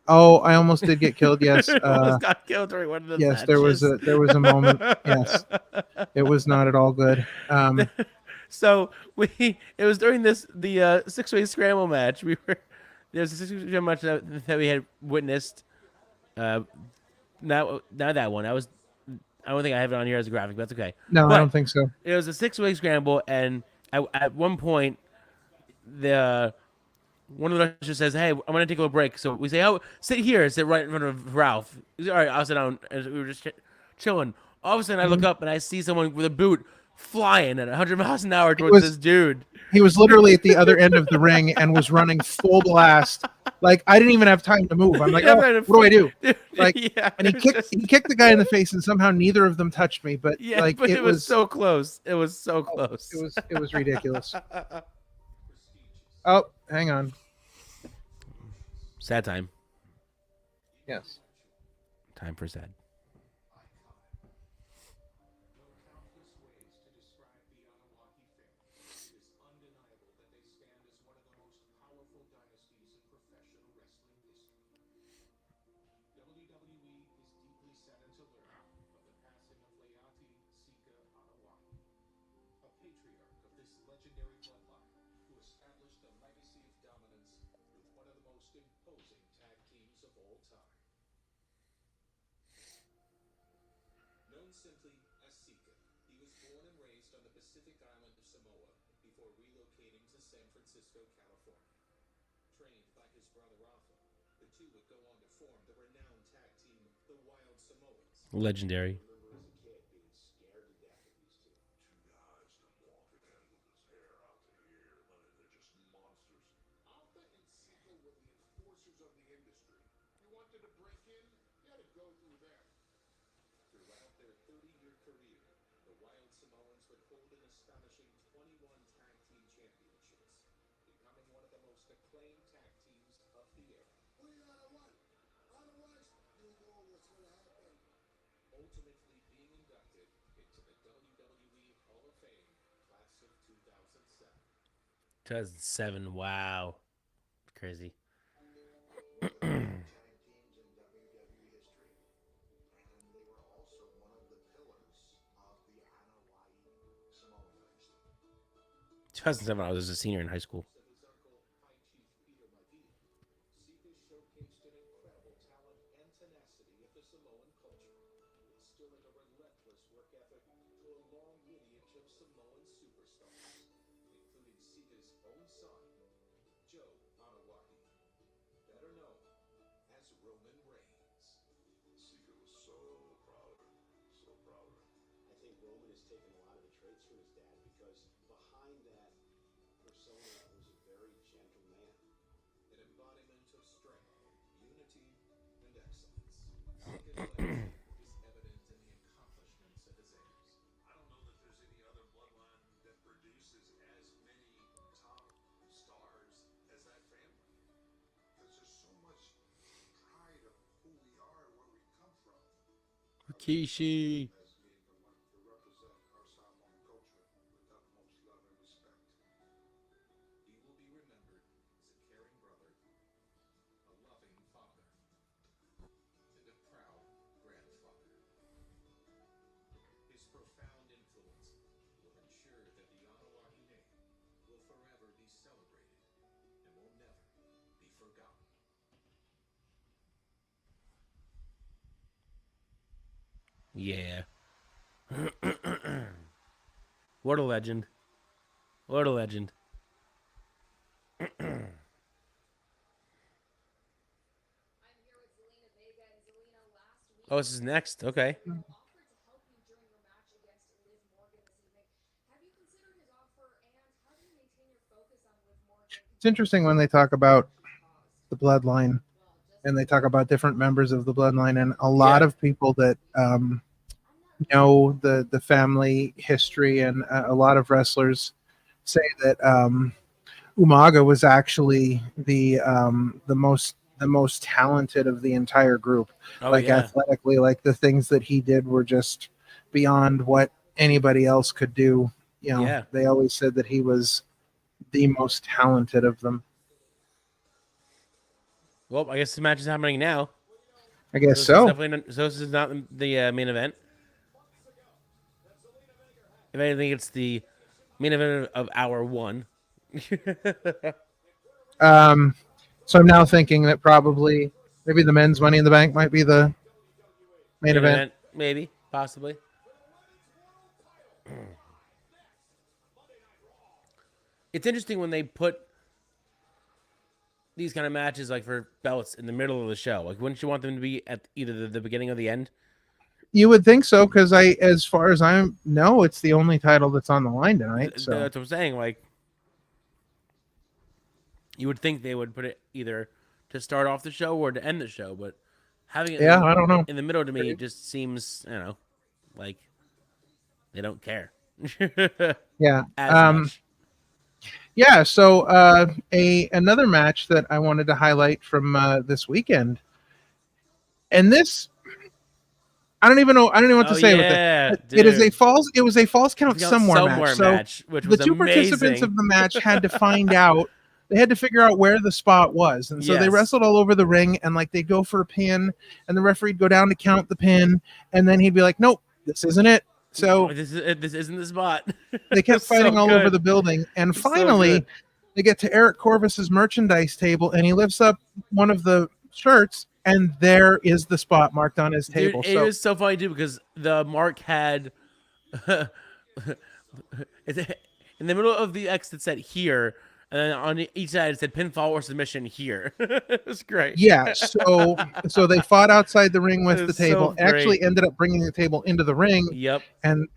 Oh, I almost did get killed. Yes, almost got killed during one of those yes, matches. there was a moment. Yes, it was not at all good. So it was during the 6-way scramble match. There's a 6-way scramble match that we had witnessed. Not that one. I don't think I have it on here as a graphic, but that's okay. No, I don't think so. It was a 6-way scramble, and at one point, one of the rushers says, "Hey, I'm gonna take a little break." So we say, "Oh, sit here, sit right in front of Ralph." All right, I'll sit down. And we were just chilling. All of a sudden, I look up and I see someone with a boot flying at 100 miles an hour towards this dude. He was literally at the other end of the ring and was running full blast. Like, I didn't even have time to move. I'm like, what do I do? Like, and he kicked the guy in the face, and somehow neither of them touched me. But but it was so close. It was so close. It was ridiculous. Oh, hang on. Sad time. Yes. Time for sad. Simply as Sika. He was born and raised on the Pacific island of Samoa before relocating to San Francisco, California. Trained by his brother Rafa, the two would go on to form the renowned tag team, the Wild Samoans. Legendary. Throughout their 30-year career, the Wild Samoans would hold an astonishing 21 tag team championships, becoming one of the most acclaimed tag teams of the era. Ultimately being inducted into the WWE Hall of Fame class of 2007. 2007, wow. Crazy. I was a senior in high school. better known as Roman Reigns. Secret was so proud of her. So proud of her. I think Roman has taken a lot of the traits from his dad because behind that persona was a very gentle man. An embodiment of strength, unity, and excellence. His legacy is evident in the accomplishments of his heirs. I don't know that there's any other bloodline that produces as many top stars as that family. There's just so much pride of who we are and where we come from. Rikishi. To represent our Samoan culture with utmost love and respect. He will be remembered as a caring brother, a loving father, and a proud grandfather. His profound influence will ensure that the Anuahi name will forever be celebrated and will never be forgotten. Yeah. What a legend. What a legend. Oh, this is next. Okay. It's interesting when they talk about the bloodline and they talk about different members of the bloodline, and a lot of people that know the family history, and a lot of wrestlers say that Umaga was actually the most talented of the entire group. Oh, like yeah. athletically, like the things that he did were just beyond what anybody else could do. You know, Yeah. they always said that he was the most talented of them. Well, I guess the match is happening now. I guess This is so. definitely not, so this is not the main event. If anything, it's the main event of hour one. So I'm now thinking that probably maybe the men's Money in the Bank might be the main event. Maybe, possibly. It's interesting when they put these kind of matches, like for belts, in the middle of the show. Like, wouldn't you want them to be at either the beginning or the end? You would think so, because as far as I know, it's the only title that's on the line tonight. So That's what I'm saying. Like, you would think they would put it either to start off the show or to end the show, but having it I don't know. in the middle to me just seems, like they don't care. Yeah. As much. Yeah, so another match that I wanted to highlight from this weekend, and this I don't even know what to say with it. It was a false count somewhere match. Which the was two participants of the match had to find out. They had to figure out where the spot was, and so they wrestled all over the ring. And like they go for a pin, and the referee'd go down to count the pin, and then he'd be like, "Nope, this isn't it." So this isn't the spot. They kept fighting all over the building, and finally they get to Eric Corvus's merchandise table, and he lifts up one of the shirts, and there is the spot marked on his table. Dude, it was so funny too, because the mark had in the middle of the X that said here, and then on each side it said pinfall or submission here. It was great. Yeah, so they fought outside the ring with the table. So Actually ended up bringing the table into the ring. Yep. And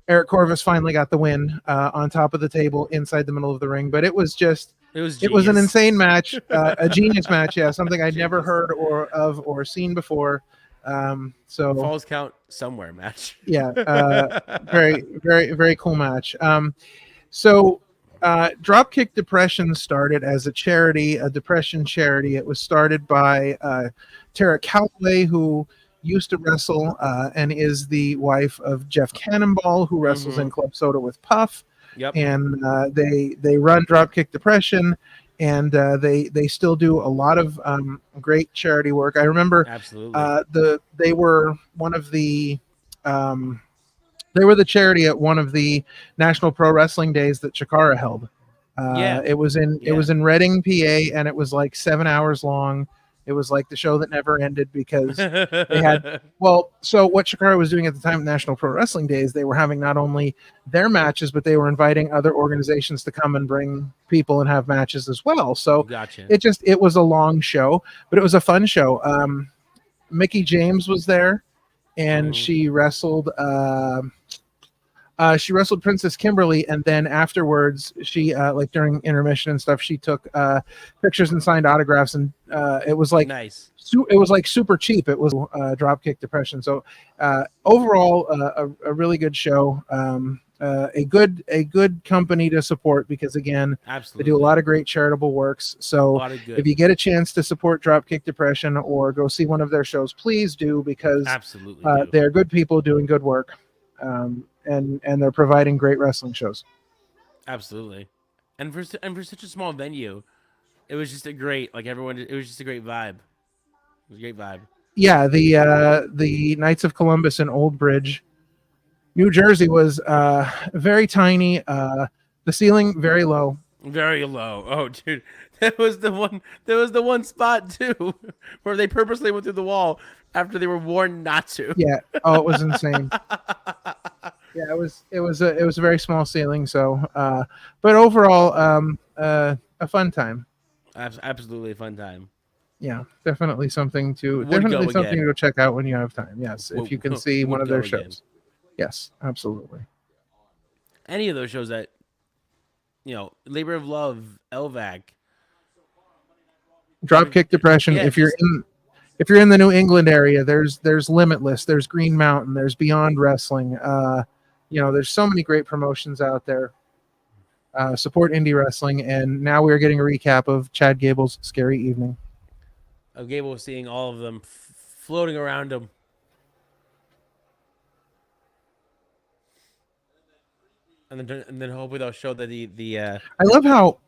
Eric Corvus finally got the win on top of the table inside the middle of the ring. But it was an insane match, a genius match. Yeah, something I'd never heard or seen before. So falls count somewhere match. Yeah, very, very, very cool match. So Dropkick Depression started as a charity, a depression charity. It was started by Tara Calloway, who used to wrestle and is the wife of Jeff Cannonball, who wrestles in Club Soda with Puff. Yep. And they run Dropkick Depression, and they still do a lot of great charity work. I remember they were one of the they were the charity at one of the National Pro Wrestling Days that Chikara held. It was in Reading, PA, and it was like 7 hours long. It was like the show that never ended because they had so what Shikara was doing at the time at National Pro Wrestling Days, they were having not only their matches, but they were inviting other organizations to come and bring people and have matches as well. So Gotcha. it was a long show, but it was a fun show. Mickey James was there, and she wrestled Princess Kimberly, and then afterwards she like during intermission and stuff, she took pictures and signed autographs, and it was like nice. It was like super cheap. It was Dropkick Depression. So overall, a really good show. A good company to support because again, absolutely, they do a lot of great charitable works. So if you get a chance to support Dropkick Depression or go see one of their shows, please do because they're good people doing good work, and they're providing great wrestling shows. Absolutely, and for such a small venue, it was just a great it was just a great vibe. It was a great vibe. Yeah, the Knights of Columbus in Old Bridge, New Jersey was very tiny. The ceiling very low. Very low. Oh, dude, that was the one. There was the one spot too where they purposely went through the wall after they were warned not to. Yeah. Oh, it was insane. Yeah, it was a very small ceiling. So, but overall, a fun time. Absolutely a fun time. Yeah, definitely something to go check out when you have time. Yes, if you can see one of their shows. Yes, absolutely. Any of those shows that, Labor of Love, LVAC, Dropkick Depression. Yeah, if you're in the New England area, there's Limitless, there's Green Mountain, there's Beyond Wrestling. There's so many great promotions out there. Support indie wrestling, and now we are getting a recap of Chad Gable's Scary Evening. Gable was seeing all of them floating around him. And then hopefully they'll show that the I love how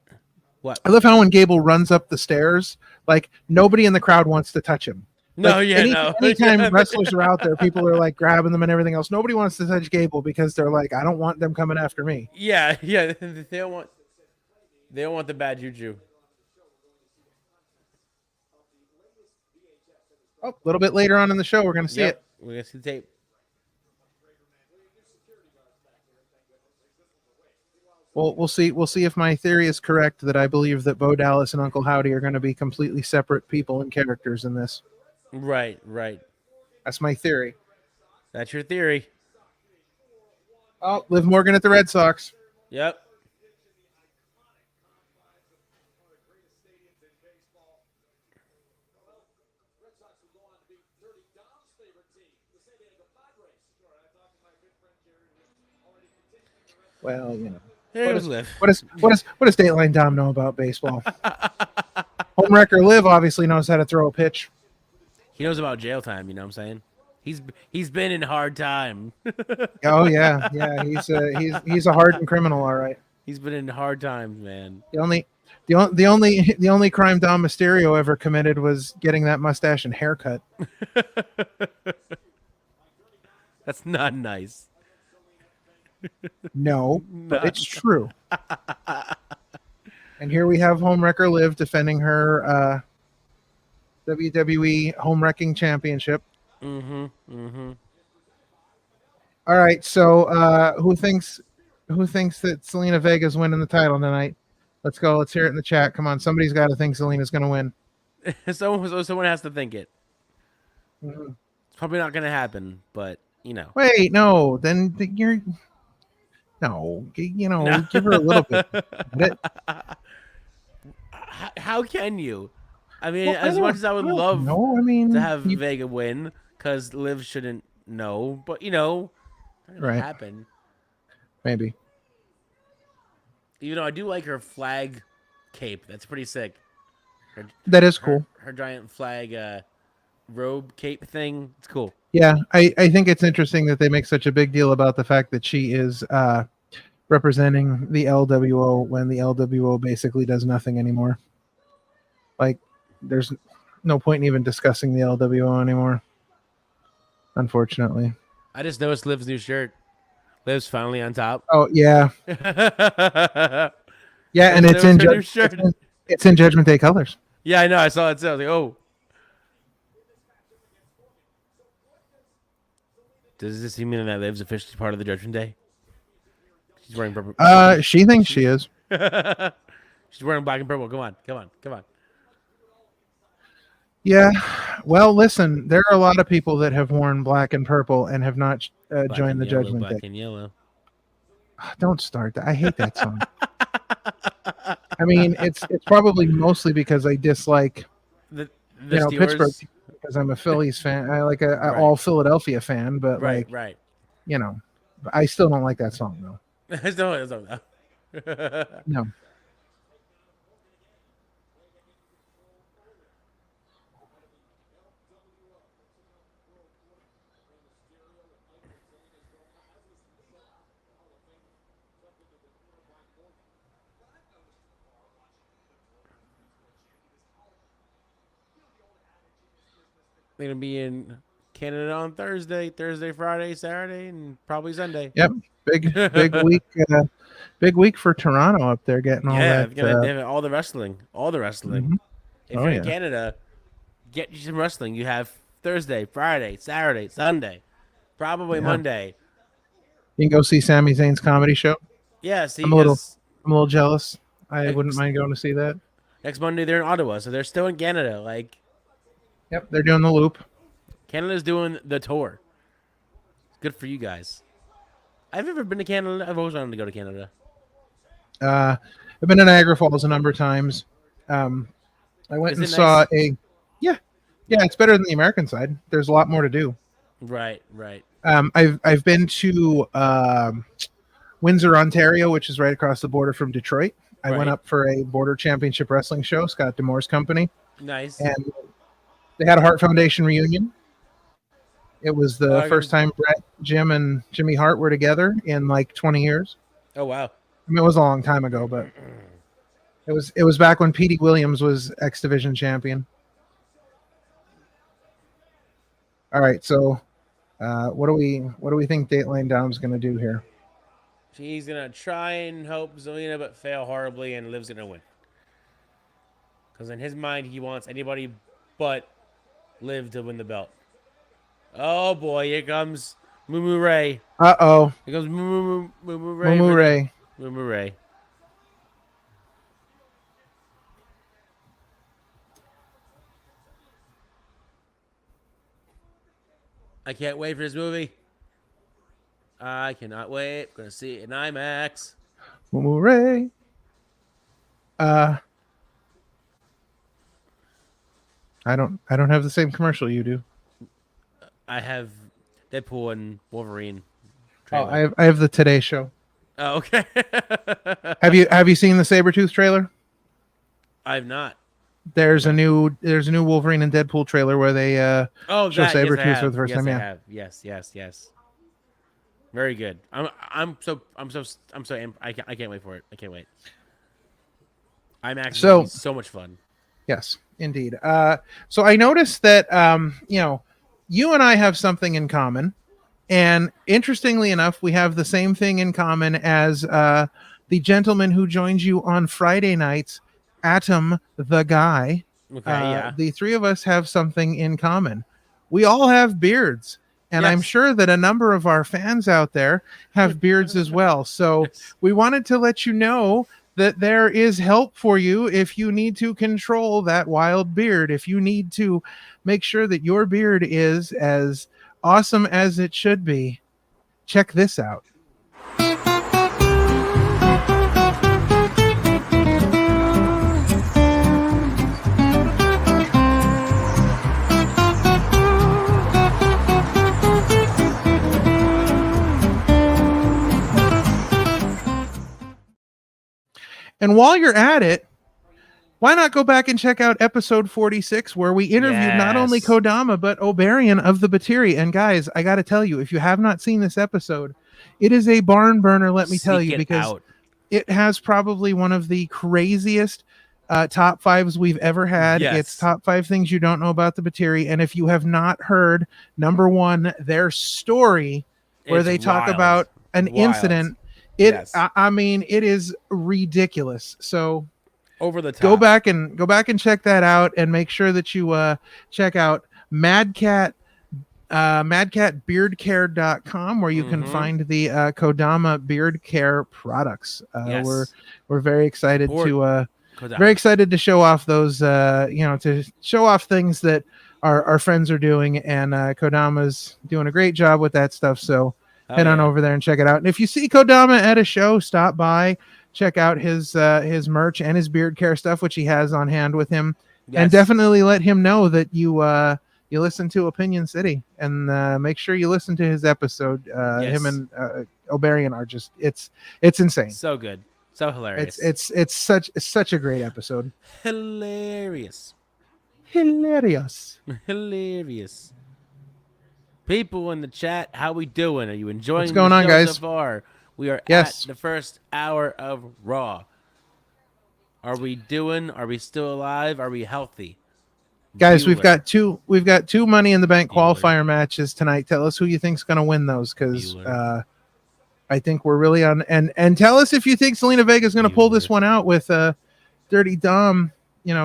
when Gable runs up the stairs, like nobody in the crowd wants to touch him. Anytime wrestlers are out there, people are like grabbing them and everything else. Nobody wants to touch Gable because they're like, I don't want them coming after me. Yeah, they don't want the bad juju. Oh, a little bit later on in the show, we're going to see it. We're going to see the tape. Well, we'll see. We'll see if my theory is correct that I believe that Bo Dallas and Uncle Howdy are going to be completely separate people and characters in this. Right. That's my theory. That's your theory. Oh, Liv Morgan at the Red Sox. Yep. Well, There goes Liv. What does Dateline Dom know about baseball? Homewrecker Liv obviously knows how to throw a pitch. He knows about jail time. You know what I'm saying? He's been in hard time. Oh yeah. He's a hardened criminal, all right. He's been in hard times, man. The only crime Dom Mysterio ever committed was getting that mustache and haircut. That's not nice. No, but it's true. And here we have Homewrecker Liv defending her WWE Home Wrecking Championship. Mm-hmm. All right, so who thinks that Selena Vega's winning the title tonight? Let's go. Let's hear it in the chat. Come on, somebody's got to think Selena's going to win. Someone has to think it. Mm-hmm. It's probably not going to happen, but Wait, no. Then you're. No, give her a little bit. How can you? I mean, as much as I would love to have Vega win, because Liv shouldn't know, but not gonna happen. Maybe. Even though I do like her flag cape, that's pretty sick. That is cool. Her giant flag robe cape thing, it's cool. Yeah, I think it's interesting that they make such a big deal about the fact that she is representing the LWO when the LWO basically does nothing anymore. Like, there's no point in even discussing the LWO anymore, unfortunately. I just noticed Liv's new shirt. Liv's finally on top. Oh, yeah. Yeah, and it's in Judgment Day colors. Yeah, I know. I saw it too. I was like, oh. Does this mean that Liv's officially part of the Judgment Day? She's wearing purple. She thinks she is. She's wearing black and purple. Come on. Yeah. Well, listen, there are a lot of people that have worn black and purple and have not joined the Judgment Black Day. and yellow. Don't start that. I hate that song. I mean, it's probably mostly because I dislike the Pittsburgh because I'm a Phillies fan. I like a all Philadelphia fan, but right. I still don't like that song though. I still don't know. No. They're gonna be in Canada on Thursday, Friday, Saturday, and probably Sunday. Yep, big week. Big week for Toronto up there, getting all that. They have all the wrestling. Mm-hmm. If you're in Canada, get you some wrestling. You have Thursday, Friday, Saturday, Sunday, probably Monday. You can go see Sami Zayn's comedy show. Yeah, see, I'm a little jealous. I wouldn't mind going to see that. Next Monday they're in Ottawa, so they're still in Canada. Yep, they're doing the loop. Canada's doing the tour. Good for you guys. I've never been to Canada. I've always wanted to go to Canada. I've been to Niagara Falls a number of times. I went and saw yeah, it's better than the American side. There's a lot more to do. Right. I've been to Windsor, Ontario, which is right across the border from Detroit. I went up for a Border Championship Wrestling show, Scott D'Amore's company. Nice. And they had a Hart Foundation reunion. It was the first time Brett, Jim, and Jimmy Hart were together in like 20 years. Oh, wow. I mean, it was a long time ago, but it was back when Petey Williams was X Division champion. All right, so what do we think Dateline Dom's going to do here? She's going to try and help Zelina, but fail horribly, and Liv's going to win. Because in his mind, he wants anybody but Liv to win the belt. Oh boy, here comes Moo Ray. Uh-oh. Here comes Moo Ray. Moo Ray. Moo Ray. I can't wait for this movie. I cannot wait. I'm gonna see it in IMAX. Moo Ray. I don't have the same commercial you do. I have Deadpool and Wolverine. Oh, I have the Today Show. Oh, okay. Have you seen the Sabretooth trailer? I've not. There's a new Wolverine and Deadpool trailer where they show Sabretooth for the first time. I have. Yes. Very good. I can't wait for it. I can't wait. I'm actually so much fun. Yes, indeed. So I noticed that you and I have something in common, and interestingly enough, we have the same thing in common as the gentleman who joins you on Friday nights, Atom the Guy. Okay, The three of us have something in common. We all have beards. And I'm sure that a number of our fans out there have beards as well. So we wanted to let you know that there is help for you if you need to control that wild beard. If you need to make sure that your beard is as awesome as it should be, check this out. And while you're at it, why not go back and check out episode 46, where we interviewed not only Kodama, but Obarian of the Batiri. And guys, I got to tell you, if you have not seen this episode, it is a barn burner, let me tell you, because it has probably one of the craziest top fives we've ever had. Yes. It's top 5 things you don't know about the Batiri. And if you have not heard, number 1, their story, where they talk about an incident. I mean, it is ridiculous. So over the top. Go back and check that out, and make sure that you check out Mad Cat madcatbeardcare.com, where you can find the Kodama beard care products. Yes. We're very excited Kodama. to show off those to show off things that our friends are doing, and Kodama's doing a great job with that stuff. So head on over there and check it out. And if you see Kodama at a show, stop by, check out his merch and his beard care stuff, which he has on hand with him. Yes. And definitely let him know that you listen to Opinion City, and make sure you listen to his episode. Him and O'Barian are just it's insane. So good. So hilarious. It's such a great episode. Hilarious. People in the chat, how we doing? Are you enjoying What's going the on, show guys? so far? We are at the first hour of Raw. Are we still alive? Are we healthy? Guys, we've got two Money in the Bank qualifier matches tonight. Tell us who you think's going to win those, because I think we're really on. And tell us if you think Zelina Vega is going to pull this one out with Dirty Dom,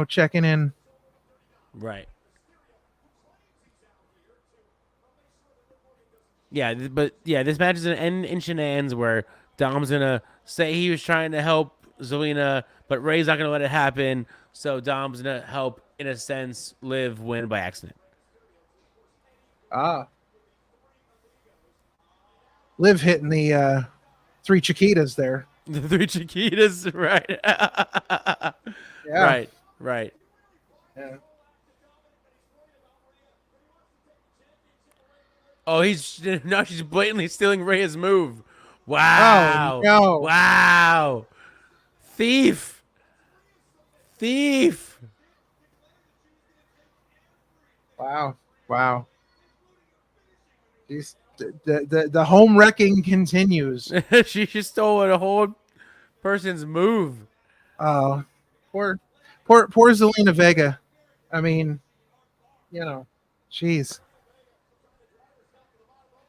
checking in. Right. Yeah, but this match is going to end in shenanigans where Dom's going to say he was trying to help Zelina, but Ray's not going to let it happen. So Dom's going to help, in a sense, Liv win by accident. Liv hitting the 3 Chiquitas there. The 3 Chiquitas, right? Yeah. Right. Yeah. Oh, she's blatantly stealing Rhea's move. Wow. Oh, no. Wow. Thief. Wow. The home wrecking continues. She just stole a whole person's move. Oh, poor Zelina Vega. I mean, jeez.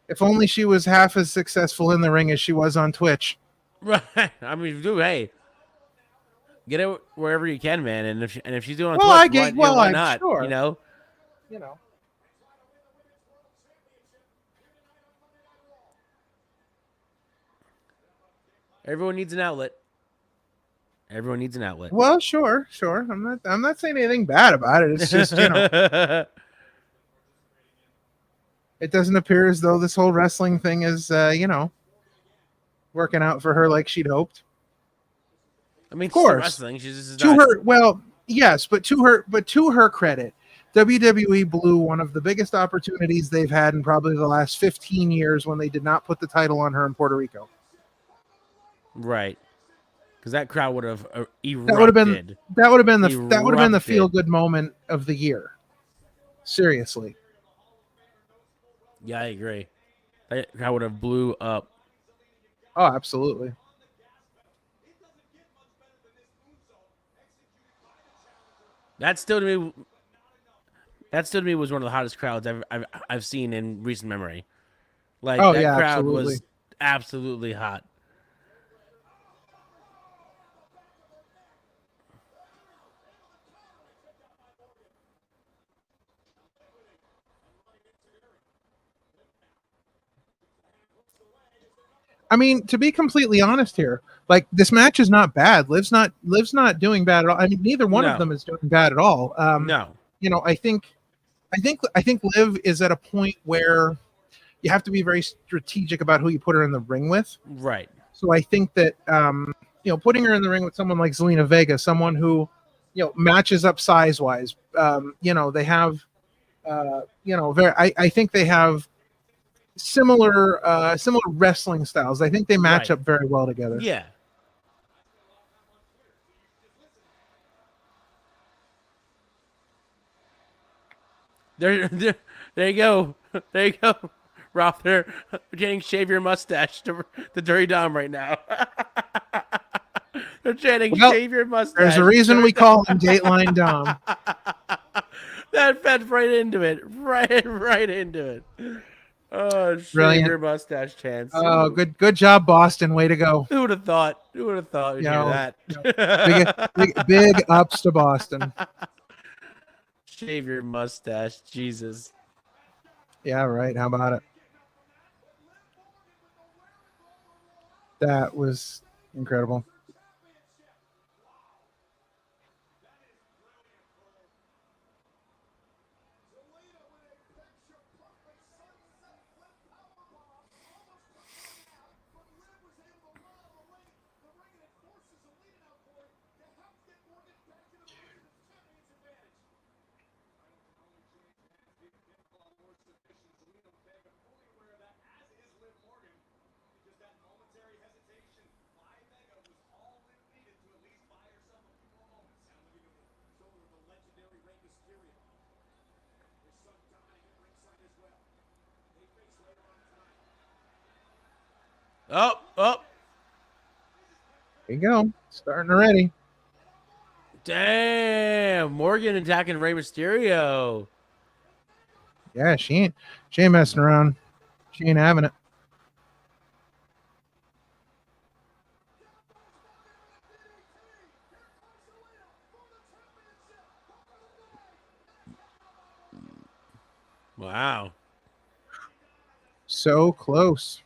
If only she was half as successful in the ring as she was on Twitch. Right. I mean, dude, hey, get it wherever you can, man. And if she's doing it on Twitch, why not? Sure. Everyone needs an outlet. Well, sure. I'm not saying anything bad about it. It's just, it doesn't appear as though this whole wrestling thing is, working out for her like she'd hoped. I mean, of course, wrestling. She's her. Well, yes, but to her credit, WWE blew one of the biggest opportunities they've had in probably the last 15 years when they did not put the title on her in Puerto Rico. Right, because that crowd would have erupted. That would have been the feel good moment of the year. Seriously. Yeah, I agree. That crowd would have blew up. Oh, absolutely. That still to me was one of the hottest crowds I've seen in recent memory. Like that crowd was absolutely hot. I mean, to be completely honest here, like this match is not bad. Liv's not doing bad at all. I mean, neither one of them is doing bad at all. No. I think Liv is at a point where you have to be very strategic about who you put her in the ring with. Right. So I think that putting her in the ring with someone like Zelina Vega, someone who matches up size wise, they have I think they have similar wrestling styles. I think they match up very well together. Yeah. There you go. There you go. Ralph, they're chanting "shave your mustache" to Dirty Dom right now. They're chanting "shave your mustache." There's a reason we call him Dateline Dom. That fed right into it. Right into it. Oh, shave your mustache chance. Oh, good job, Boston. Way to go. Who would have thought? Who would have thought we'd hear that? Big ups to Boston. Shave your mustache, Jesus. Yeah, right. How about it? That was incredible. Oh, oh. There you go. Starting already. Damn. Morgan attacking Rey Mysterio. Yeah, she ain't messing around. She ain't having it. Wow. So close.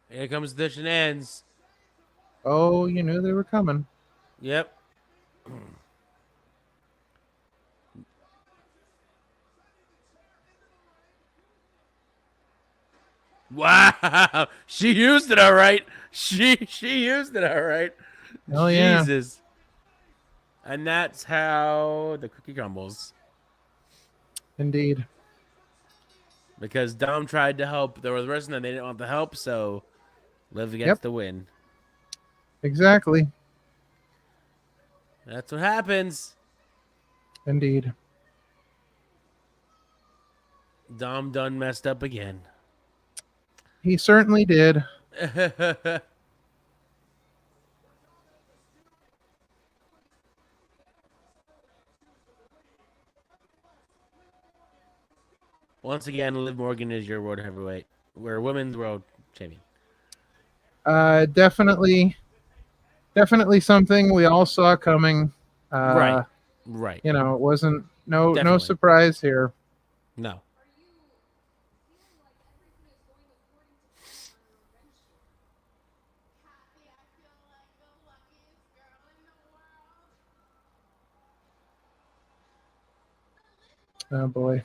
Here comes the shenanigans. Oh, you knew they were coming. Yep. Wow. She used it all right. She used it all right. Oh, yeah. Jesus. And that's how the cookie crumbles. Indeed. Because Dom tried to help. There was the rest of them. They didn't want the help, so Liv gets the win. Exactly. That's what happens. Indeed. Dom done messed up again. He certainly did. Once again, Liv Morgan is your world heavyweight. We're women's world champion. Definitely something we all saw coming. Right. You know, it wasn't no Definitely. surprise here. No. Oh boy.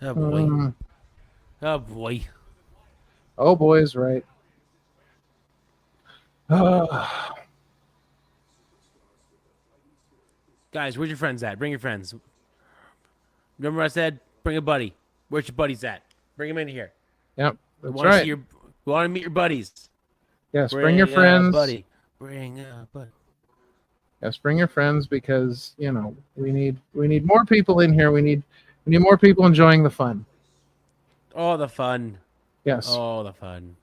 Oh boy. Oh boy. Oh boy is right. Guys, where's your friends at? Bring your friends. Remember what I said? Bring a buddy. Where's your buddies at? Bring them in here. Yep, We that's want to right. see we want to meet your buddies. Yes, bring your friends. Buddy. Bring a buddy. Yes, bring your friends because you know we need more people in here. We need more people enjoying the fun. All the fun. Yes. All the fun.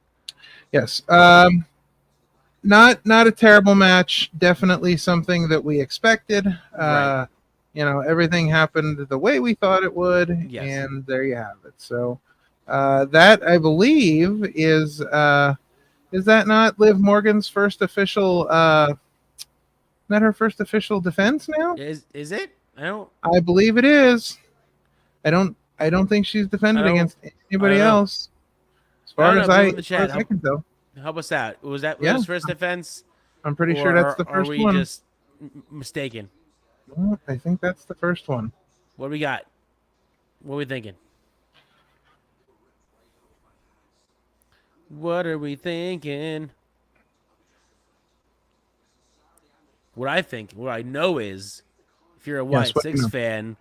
Yes. Not a terrible match. Definitely something that we expected. Right. You know, everything happened the way we thought it would, Yes. and there you have it. So that I believe is that not Liv Morgan's first official? Not her first official defense now? Is it? I believe it is. I don't think she's defended against anybody else. As far as I can tell. Help us out. Was that Yeah. Liv's first defense? I'm pretty sure that's the first one. Are we one. just mistaken? Well, I think that's the first one. What do we got? What are we thinking? What are we thinking? What I think, what I know is, if you're a Wyatt what do you Six know? fan,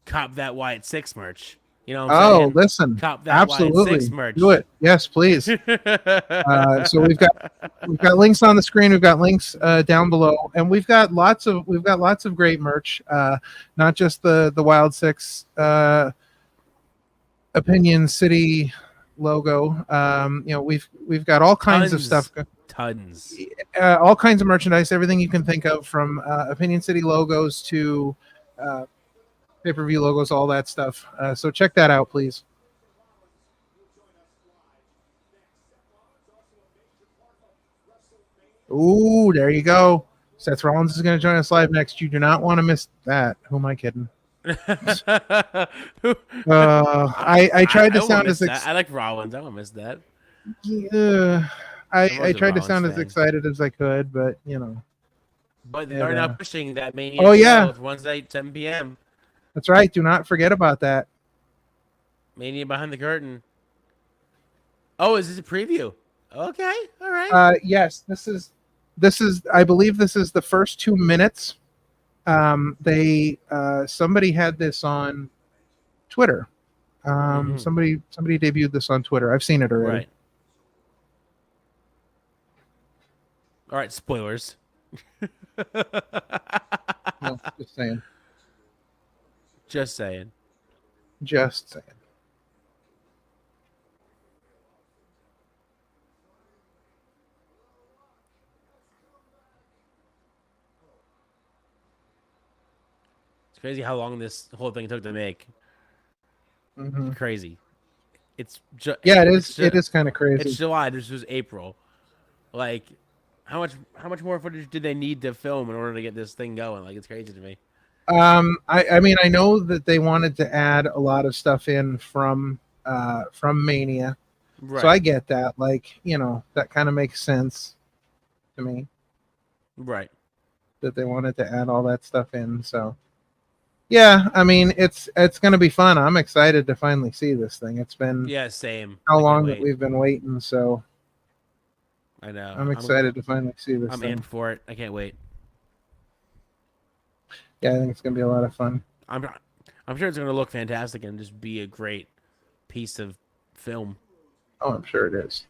cop that Wyatt Six merch. You know what I'm saying? Listen, Cop that Wyatt absolutely. Six merch. Do it. Yes, please. So we've got links on the screen. We've got links down below, and we've got lots of great merch. Not just the Wild Six Opinion City logo. We've got all kinds of stuff. Tons. All kinds of merchandise, everything you can think of, from Opinion City logos to pay-per-view logos, all that stuff. So check that out, please. Ooh, there you go. Seth Rollins is going to join us live next. You do not want to miss that. Who am I kidding? I tried to sound as I like Rollins. I won't miss that. I tried to sound as excited as I could, but But they are now pushing that Mania. Oh yeah, Wednesday, 7 p.m. That's right. Do not forget about that. Mania Behind the Curtain. Oh, is this a preview? Okay, all right. Yes, this is. I believe this is the first 2 minutes. Somebody had this on Twitter. Somebody debuted this on Twitter. I've seen it already. Right. All right, spoilers. No, just saying. Just saying. Just saying. It's crazy how long this whole thing took to make. Mm-hmm. Crazy. It is. It is kind of crazy. It's July. This was April. Like, how much more footage did they need to film in order to get this thing going? Like, it's crazy to me. I mean, I know that they wanted to add a lot of stuff in from Mania, right. So I get that. Like, that kind of makes sense to me. Right. That they wanted to add all that stuff in. So, yeah, I mean, it's going to be fun. I'm excited to finally see this thing. It's been same. How long that we've been waiting? So, I know. I'm excited to finally see this. I'm in for it. I can't wait. Yeah, I think it's gonna be a lot of fun. I'm sure it's gonna look fantastic and just be a great piece of film. Oh, I'm sure it is.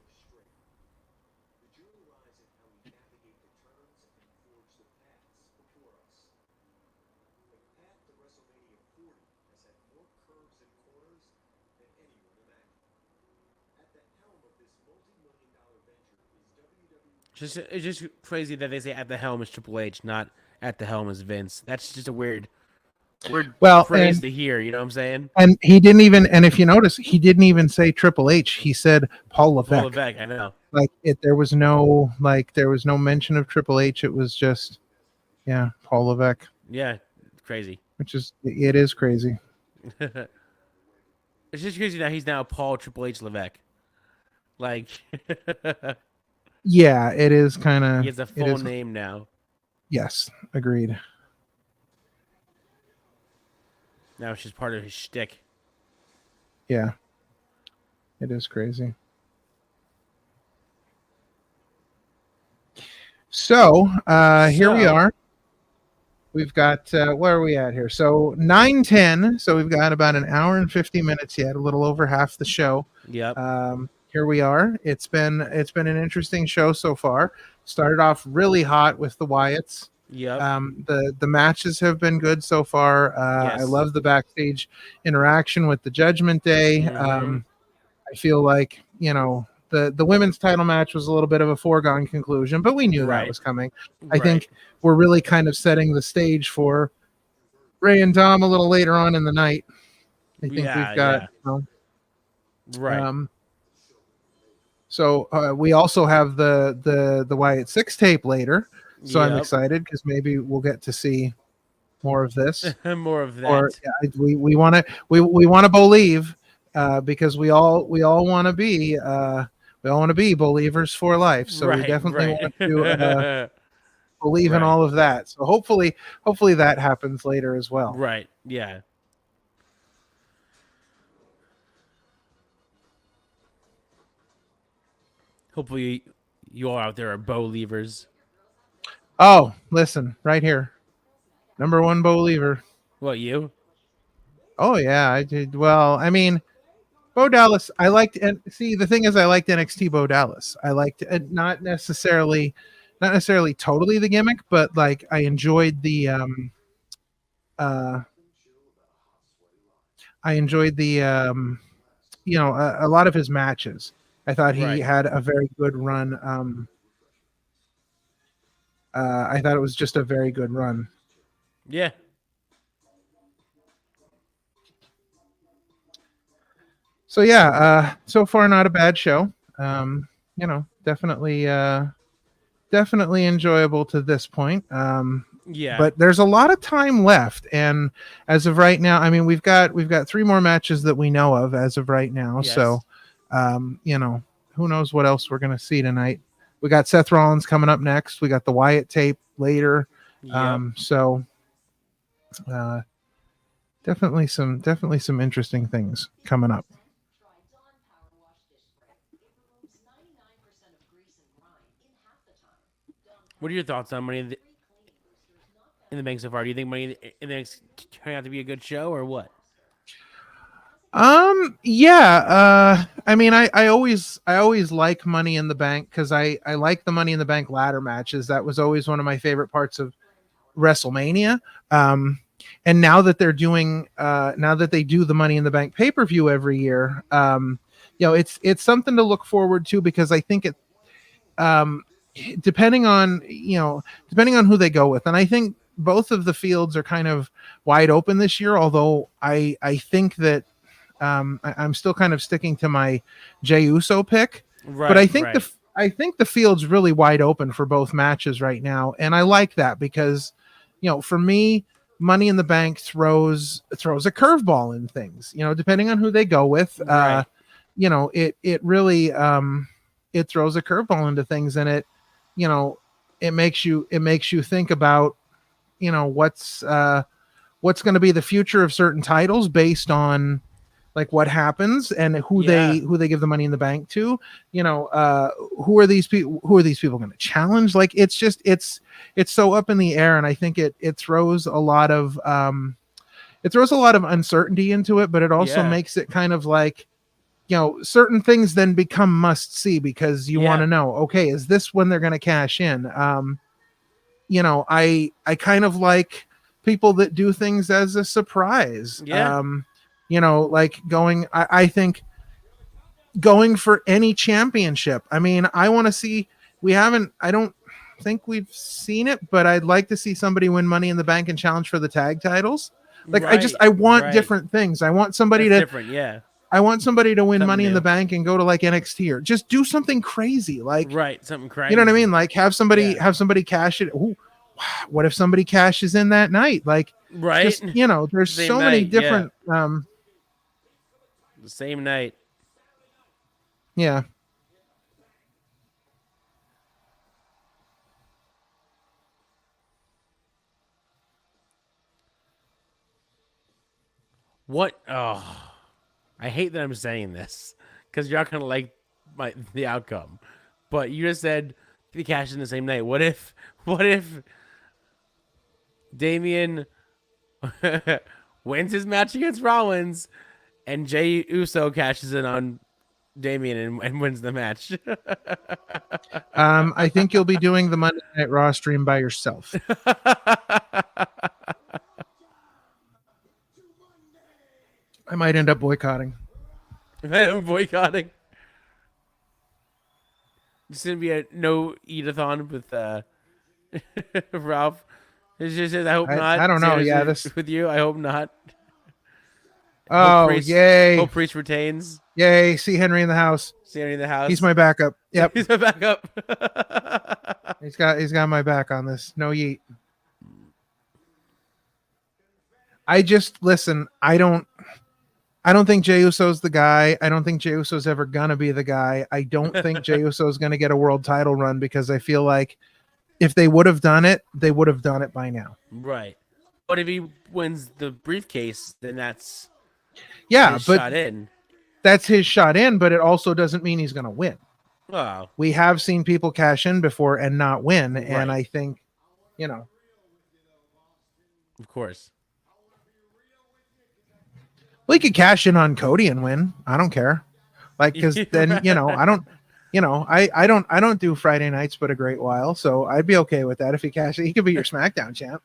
It's just crazy that they say at the helm is Triple H, not at the helm is Vince. That's just a weird phrase to hear. You know what I'm saying? And he didn't even. And if you notice, he didn't even say Triple H. He said Paul Levesque. Paul Levesque, I know. Like there was no mention of Triple H. It was just, Paul Levesque. Yeah, crazy. It is crazy. It's just crazy that he's now Paul Triple H Levesque. Like. Yeah, it is kind of. He has a full name now. Yes, agreed. Now it's just part of his shtick. Yeah, it is crazy. So here we are. We've got where are we at here? So 9:10. So we've got about an hour and 50 minutes yet. A little over half the show. Yep. Here we are. It's been an interesting show so far. Started off really hot with the Wyatts. Yep. The matches have been good so far. Yes. I love the backstage interaction with the Judgment Day. Mm-hmm. I feel like the women's title match was a little bit of a foregone conclusion, but we knew that was coming. I think we're really kind of setting the stage for Ray and Dom a little later on in the night. I think we've got right. So we also have the Wyatt 6 tape later. So I'm excited because maybe we'll get to see more of this. More of that. Or we want to believe because we all want to be believers for life. So we definitely want to believe in all of that. So hopefully that happens later as well. Right. Yeah. Hopefully you all out there are believers. Oh, listen, right here. Number one believer. What, you? Oh yeah, I did. Well, I mean, Bo Dallas, I liked, and see, the thing is, I liked NXT Bo Dallas. I liked not necessarily totally the gimmick, but like I enjoyed the a lot of his matches. I thought he Right. had a very good run. I thought it was just a very good run. Yeah. So yeah, so far not a bad show. Definitely enjoyable to this point. Yeah. But there's a lot of time left, and as of right now, I mean, we've got 3 more matches that we know of as of right now. Yes. So, who knows what else we're gonna see tonight? We got Seth Rollins coming up next. We got the Wyatt tape later. Yep. Definitely some interesting things coming up. What are your thoughts on Money in the Bank so far? Do you think Money in the Bank's turning out to be a good show or what? Yeah. I mean, I always like Money in the Bank because I like the Money in the Bank ladder matches. That was always one of my favorite parts of WrestleMania. And now that they do the Money in the Bank pay-per-view every year, it's something to look forward to because I think it, depending on who they go with, and I think both of the fields are kind of wide open this year. Although I think that I'm still kind of sticking to my Jey Uso pick, but I think the field's really wide open for both matches right now, and I like that because for me, Money in the Bank throws a curveball in things. Depending on who they go with, it really it throws a curveball into things, and it makes you think about what's going to be the future of certain titles based on like what happens and who they give the Money in the Bank to. Who are these people going to challenge? Like it's so up in the air, and I think it throws a lot of uncertainty into it, but it also makes it kind of like certain things then become must see because you want to know, okay, is this when they're going to cash in? I kind of like people that do things as a surprise. I think going for any championship. I mean, I want to see, I don't think we've seen it, but I'd like to see somebody win Money in the Bank and challenge for the tag titles. Like I want different things. I want somebody I want somebody to win Money in the Bank and go to like NXT or just do something crazy. Like something crazy. You know what I mean? Like have somebody cash it. Ooh, what if somebody cashes in that night? Like just, there's so many different the same night. Yeah. What? Oh, I hate that I'm saying this because you're not gonna like the outcome. But you just said the cash in the same night. What if Damian wins his match against Rollins and Jey Uso cashes in on Damian and wins the match? I think you'll be doing the Monday Night Raw stream by yourself. I might end up boycotting. Boycotting. It's gonna be a no eat-a-thon with Ralph. It's just, I hope not. I don't know. Yeah, this with you. I hope not. Oh, yay! Hope Priest retains. Yay! See Henry in the house. He's my backup. Yep. He's my backup. He's got my back on this. No yeet. I just listen. I don't think Jey Uso's the guy. I don't think Jey Uso's ever gonna be the guy. I don't think Jey Uso's gonna get a world title run because I feel like if they would have done it, they would have done it by now. Right. But if he wins the briefcase, then that's his shot in. That's his shot in, but it also doesn't mean he's gonna win. Wow. We have seen people cash in before and not win, and I think, Of course. We could cash in on Cody and win. I don't care. Like, because then, I don't do Friday nights but a great while, so I'd be okay with that if he cashed. He could be your SmackDown champ.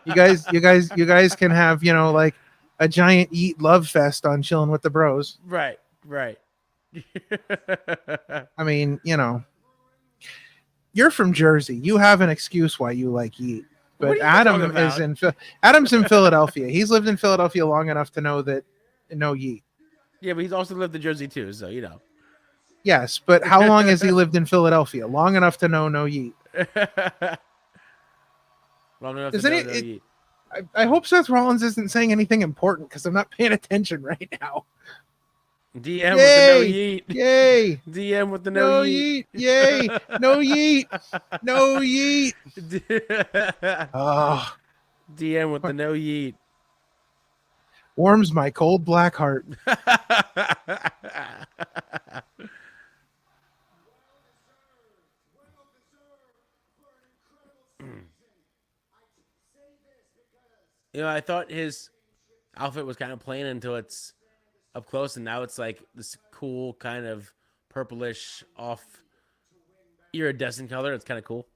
You guys can have, like a giant eat love fest on Chilling with the Bros. Right. I mean, you're from Jersey. You have an excuse why you like Yeet. But Adam's in Philadelphia. He's lived in Philadelphia long enough to know that no Yeet. Yeah, but he's also lived in Jersey too, so Yes, but how long has he lived in Philadelphia? Long enough to know no Yeet. Long enough to know no Yeet. I hope Seth Rollins isn't saying anything important because I'm not paying attention right now. DM with the no yeet. Yay! DM with the no yeet. Yay! No yeet. No yeet. Oh. DM with the no yeet. Warms my cold black heart. I thought his outfit was kind of plain until it's up close, and now it's like this cool kind of purplish off iridescent color. It's kind of cool.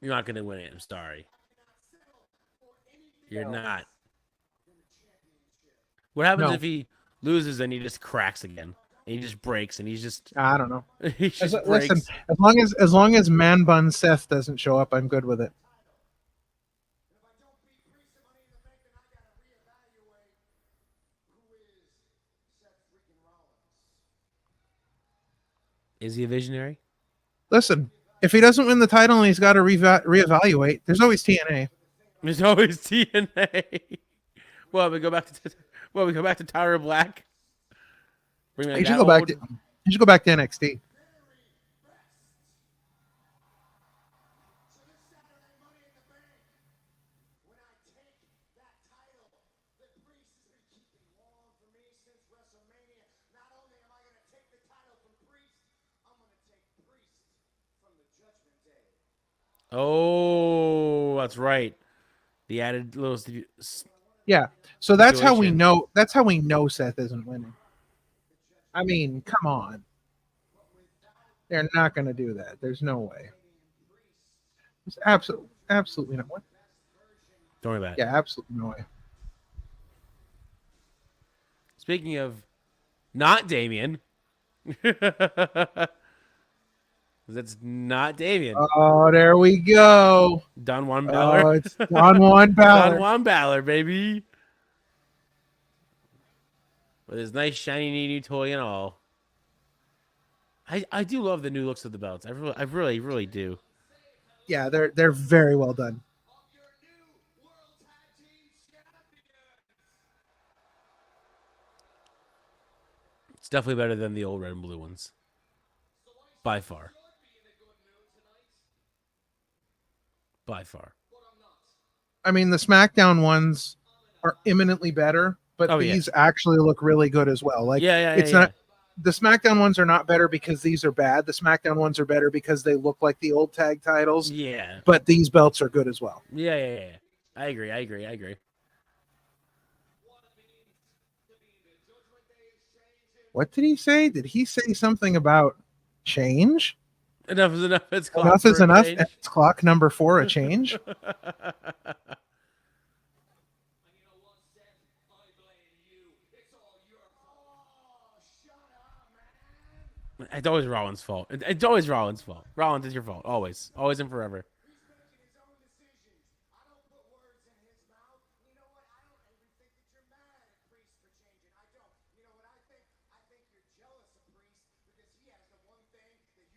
You're not going to win it. I'm sorry. You're not. What happens if he loses and he just cracks again? And he just breaks, and he's just... I don't know. He just breaks. Listen, as long as Man Bun Seth doesn't show up, I'm good with it. Is he a visionary? Listen, if he doesn't win the title and he's got to reevaluate, there's always TNA. There's always TNA. Well, we go back to Tyra Black. He should go back to NXT. Oh, that's right. The added little. Yeah. So that's how we know. That's how we know Seth isn't winning. I mean, come on. They're not going to do that. There's no way. There's absolutely no way. Don't worry about it. Yeah, absolutely no way. Speaking of not Damien. That's not Damien. Oh, there we go. Don Juan Balor. Oh, it's Don Juan Balor. Don Juan Balor, baby. With his nice shiny new toy and all. I do love the new looks of the belts. I really do. Yeah, they're very well done. It's definitely better than the old red and blue ones. By far. By far. I mean, the SmackDown ones are imminently better, but these actually look really good as well. Like, it's not. The SmackDown ones are not better because these are bad. The SmackDown ones are better because they look like the old tag titles. Yeah. But these belts are good as well. Yeah. I agree. What did he say? Did he say something about change? Enough is enough. Enough is enough. It's clock number 4, a change. It's always Rollins' fault. It's always Rollins' fault. Rollins is your fault. Always and forever.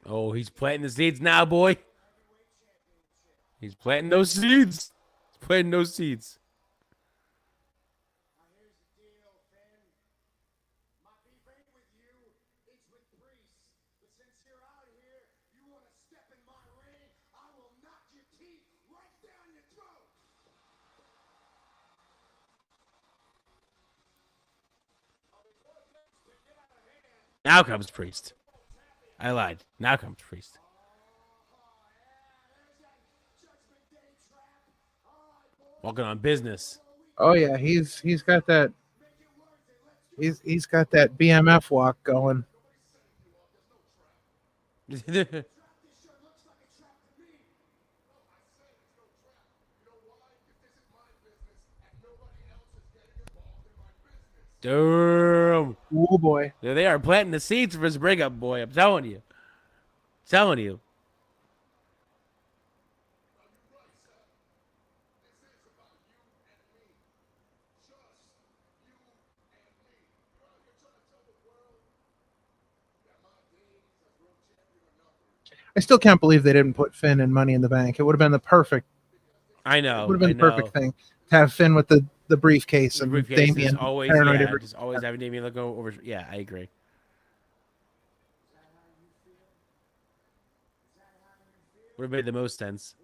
Oh, he's planting the seeds now, boy. He's planting those seeds. He's planting those seeds. Now comes Priest. I lied. Now comes Priest. Walking on business. Oh yeah, he's got that. He's got that BMF walk going. Damn. Oh boy. They are planting the seeds for his breakup, boy. I'm telling you. Telling you. I still can't believe they didn't put Finn in Money in the Bank. It would have been the perfect. I It know. would have been I the perfect know. thing to have Finn with the briefcase The and briefcase is Damien always, paranoid yeah, every- just always having Damien look over. Yeah, I agree. Would have made the most sense.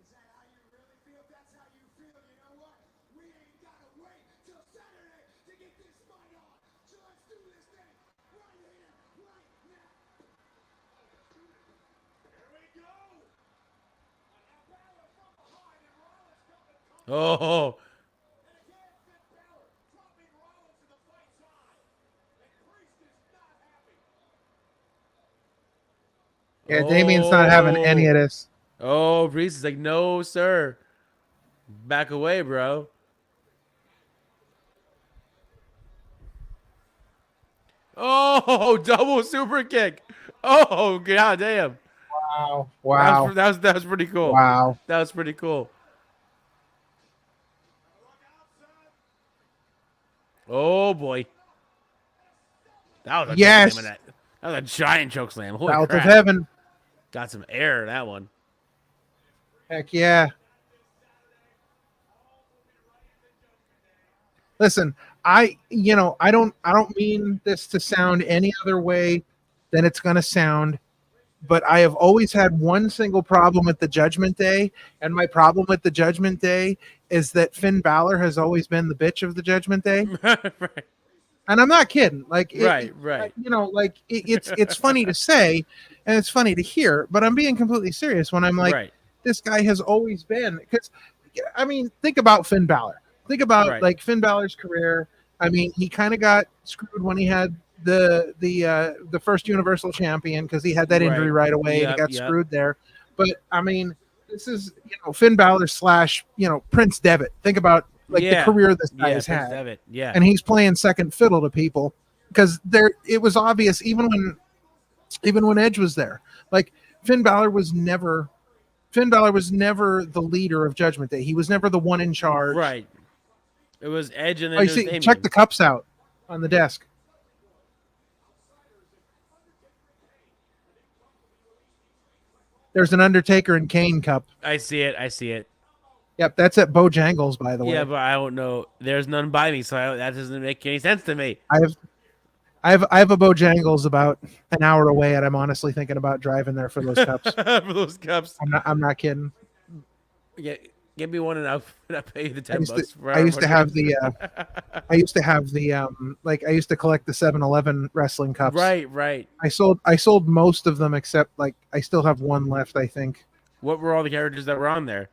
Oh, Yeah, Damien's not having any of this. Oh, Breeze is like, no, sir. Back away, bro. Oh, double super kick. Oh, god damn. Wow. That Wow. that was pretty cool. Wow. That was pretty cool. Oh boy. That was a Yes. chokeslam in that. That was a giant chokeslam. Holy Bout crap. of heaven. Got some air in that one. Heck yeah. Listen, I don't mean this to sound any other way than it's going to sound, but I have always had one single problem with the Judgment Day, and my problem with the Judgment Day is that Finn Balor has always been the bitch of the Judgment Day. Right. And I'm not kidding. Like, Right. it's funny to say, and it's funny to hear, but I'm being completely serious when I'm like, Right. this guy has always been. Because, I mean, think about Finn Balor. Think about Right. like Finn Balor's career. I mean, he kind of got screwed when he had the first Universal Champion because he had that injury right away and he Yep, got yep. screwed there. But I mean, this is Finn Balor / Prince Devitt. Think about like Yeah. the career this guy Yeah, has Prince had, Devitt, yeah. and he's playing second fiddle to people because it was obvious even when Edge was there. Like Finn Balor was never the leader of Judgment Day. He was never the one in charge. Right. It was Edge and then Oh, it you was see, Damien. check the cups out on the desk. There's an Undertaker and Kane cup. I see it. I see it. Yep, that's at Bojangles, by the way. Yeah, but I don't know. There's none by me, so that doesn't make any sense to me. I have a Bojangles about an hour away, and I'm honestly thinking about driving there for those cups. For those cups. I'm not kidding. Yeah, give me one and I'll pay you the $10 for I used to have the I used to collect the 7-Eleven wrestling cups. Right. I sold most of them except like I still have one left, I think. What were all the characters that were on there?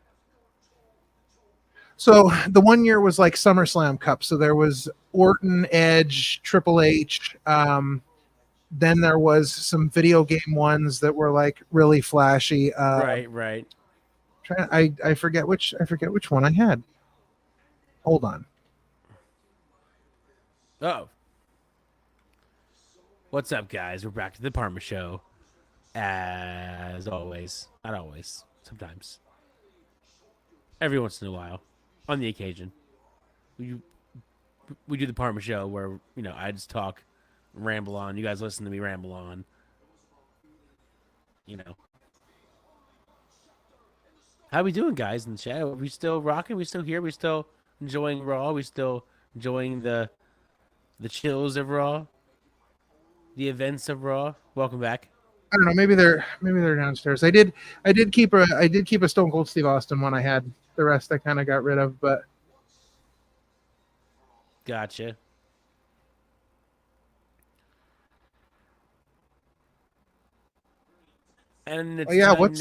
So the one year was like SummerSlam Cup. So there was Orton, Edge, Triple H. Then there was some video game ones that were like really flashy. Right. I forget which one I had. Hold on. Oh. What's up, guys? We're back to the Parma Show. As always. Not always. Sometimes. Every once in a while. On the occasion. We do the Parma Show where, I just talk, ramble on. You guys listen to me ramble on. How we doing, guys, in the chat? Are we still rocking? We still here? We still enjoying Raw? We still enjoying the chills of Raw? The events of Raw? Welcome back. I don't know. Maybe they're downstairs. I did keep a Stone Cold Steve Austin one I had. The rest I kind of got rid of, but Gotcha. And it's time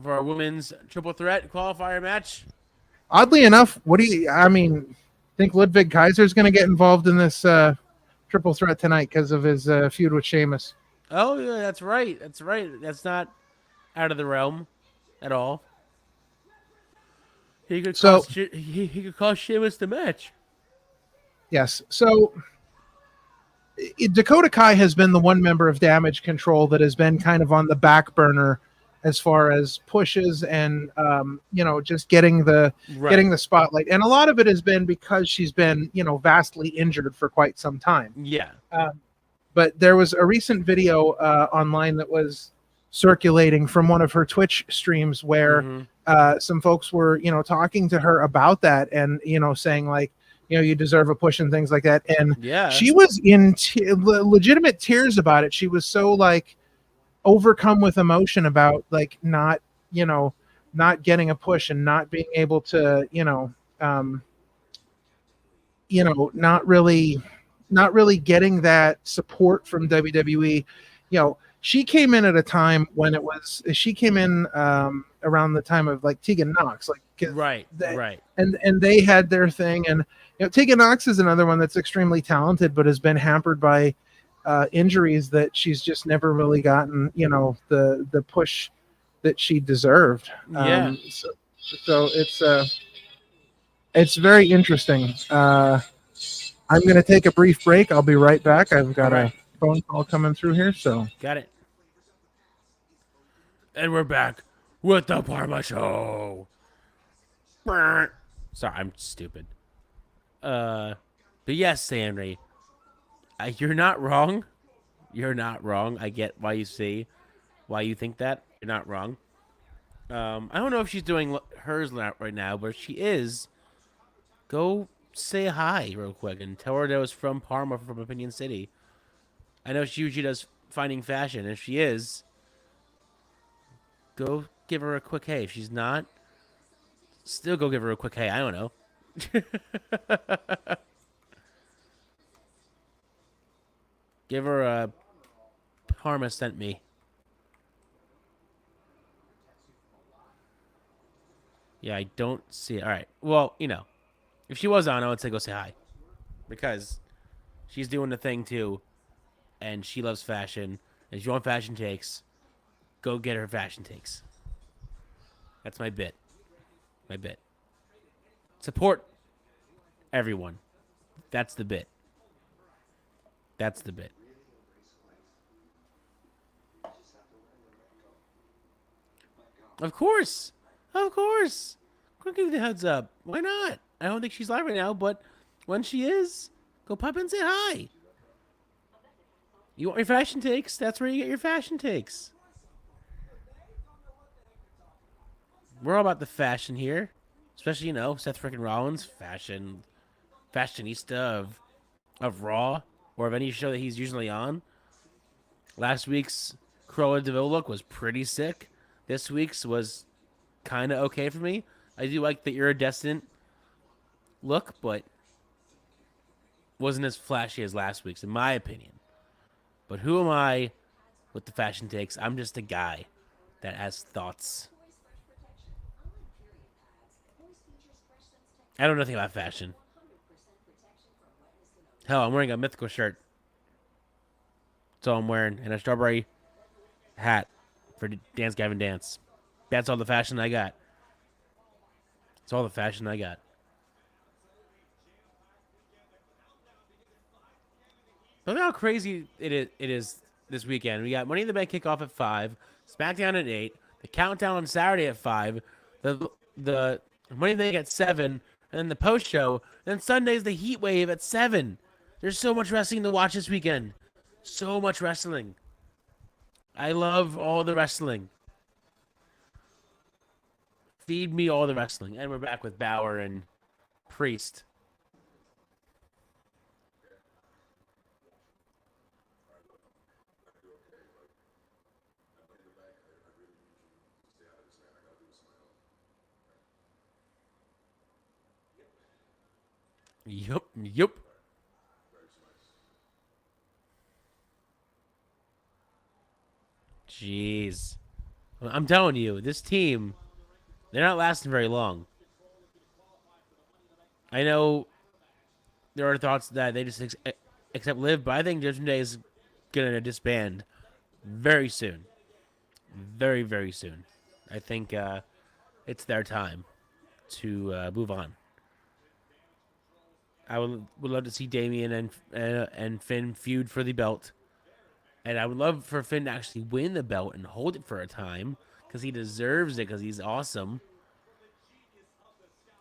for our women's triple threat qualifier match. Oddly enough, think Ludwig Kaiser's going to get involved in this triple threat tonight because of his feud with Sheamus? Oh yeah, that's right. That's right. That's not out of the realm at all. He could So cost he could cost Sheamus the match. yes, so Dakota Kai has been the one member of Damage Control that has been kind of on the back burner as far as pushes and just getting the spotlight, and a lot of it has been because she's been vastly injured for quite some time. Yeah. But there was a recent video online that was circulating from one of her Twitch streams where some folks were talking to her about that and saying like, you deserve a push and things like that. And she was in legitimate tears about it. She was so like overcome with emotion about like not getting a push and not being able to not really getting that support from WWE. She came in at a time when she came in around the time of like Tegan Knox, like right, and they had their thing, and Tegan Knox is another one that's extremely talented, but has been hampered by injuries that she's just never really gotten the push that she deserved. So it's very interesting. I'm going to take a brief break. I'll be right back. I've got a phone call coming through here, so got it. And we're back with the Parma Show. Sorry, I'm stupid. But yes, Henry, you're not wrong. You're not wrong. I get why you think that. You're not wrong. I don't know if she's doing hers right now, but if she is, go say hi real quick and tell her that it was from Parma, from Opinion City. I know she usually does Finding Fashion. If she is, go give her a quick hey. If she's not, still go give her a quick hey. I don't know. Give her a Parma sent me. Yeah, I don't see it. All right. Well, if she was on, I would say go say hi. Because she's doing the thing too. And she loves fashion. And if you want fashion takes, go get her fashion takes. That's my bit. Support everyone. That's the bit. Of course. Quick, give the heads up. Why not? I don't think she's live right now, but when she is, go pop in and say hi. You want your fashion takes? That's where you get your fashion takes. We're all about the fashion here. Especially, Seth freaking Rollins, fashionista of Raw, or of any show that he's usually on. Last week's Cruella de Vil look was pretty sick. This week's was kind of okay for me. I do like the iridescent look, but wasn't as flashy as last week's, in my opinion. But who am I with the fashion takes? I'm just a guy that has thoughts. I don't know nothing about fashion. Hell, I'm wearing a Mythical shirt. That's all I'm wearing. And a strawberry hat for Dance Gavin Dance. That's all the fashion I got. That's all the fashion I got. Look how crazy it is this weekend. We got Money in the Bank kickoff at 5, SmackDown at 8, the countdown on Saturday at 5, the Money in the Bank at 7, and then the post show. Then Sunday's the Heat Wave at 7. There's so much wrestling to watch this weekend. So much wrestling. I love all the wrestling. Feed me all the wrestling. And we're back with Bauer and Priest. Yup. Jeez. I'm telling you, this team, they're not lasting very long. I know there are thoughts that they just accept Liv, but I think Judgment Day is going to disband very soon. Very, very soon. I think it's their time to move on. I would love to see Damian and Finn feud for the belt. And I would love for Finn to actually win the belt and hold it for a time because he deserves it because he's awesome.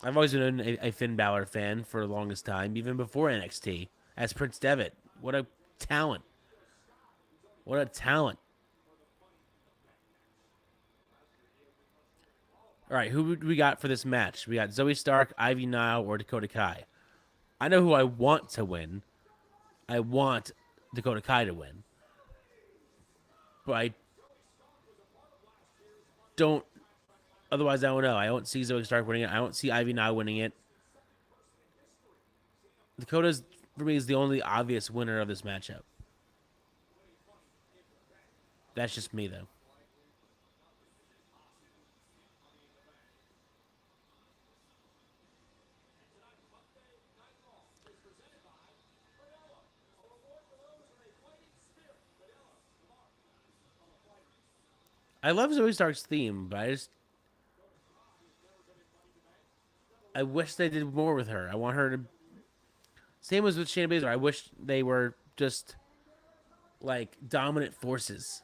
I've always been a Finn Balor fan for the longest time, even before NXT, as Prince Devitt. What a talent. What a talent. All right, who do we got for this match? We got Zoe Stark, Ivy Nile, or Dakota Kai. I know who I want to win. I want Dakota Kai to win. But I don't. Otherwise, I don't know. I don't see Zoe Stark winning it. I don't see Ivy Nile winning it. Dakota's, for me, is the only obvious winner of this matchup. That's just me, though. I love Zoe Stark's theme, but I wish they did more with her. I want her to... Same as with Shayna Baszler. I wish they were just, like, dominant forces.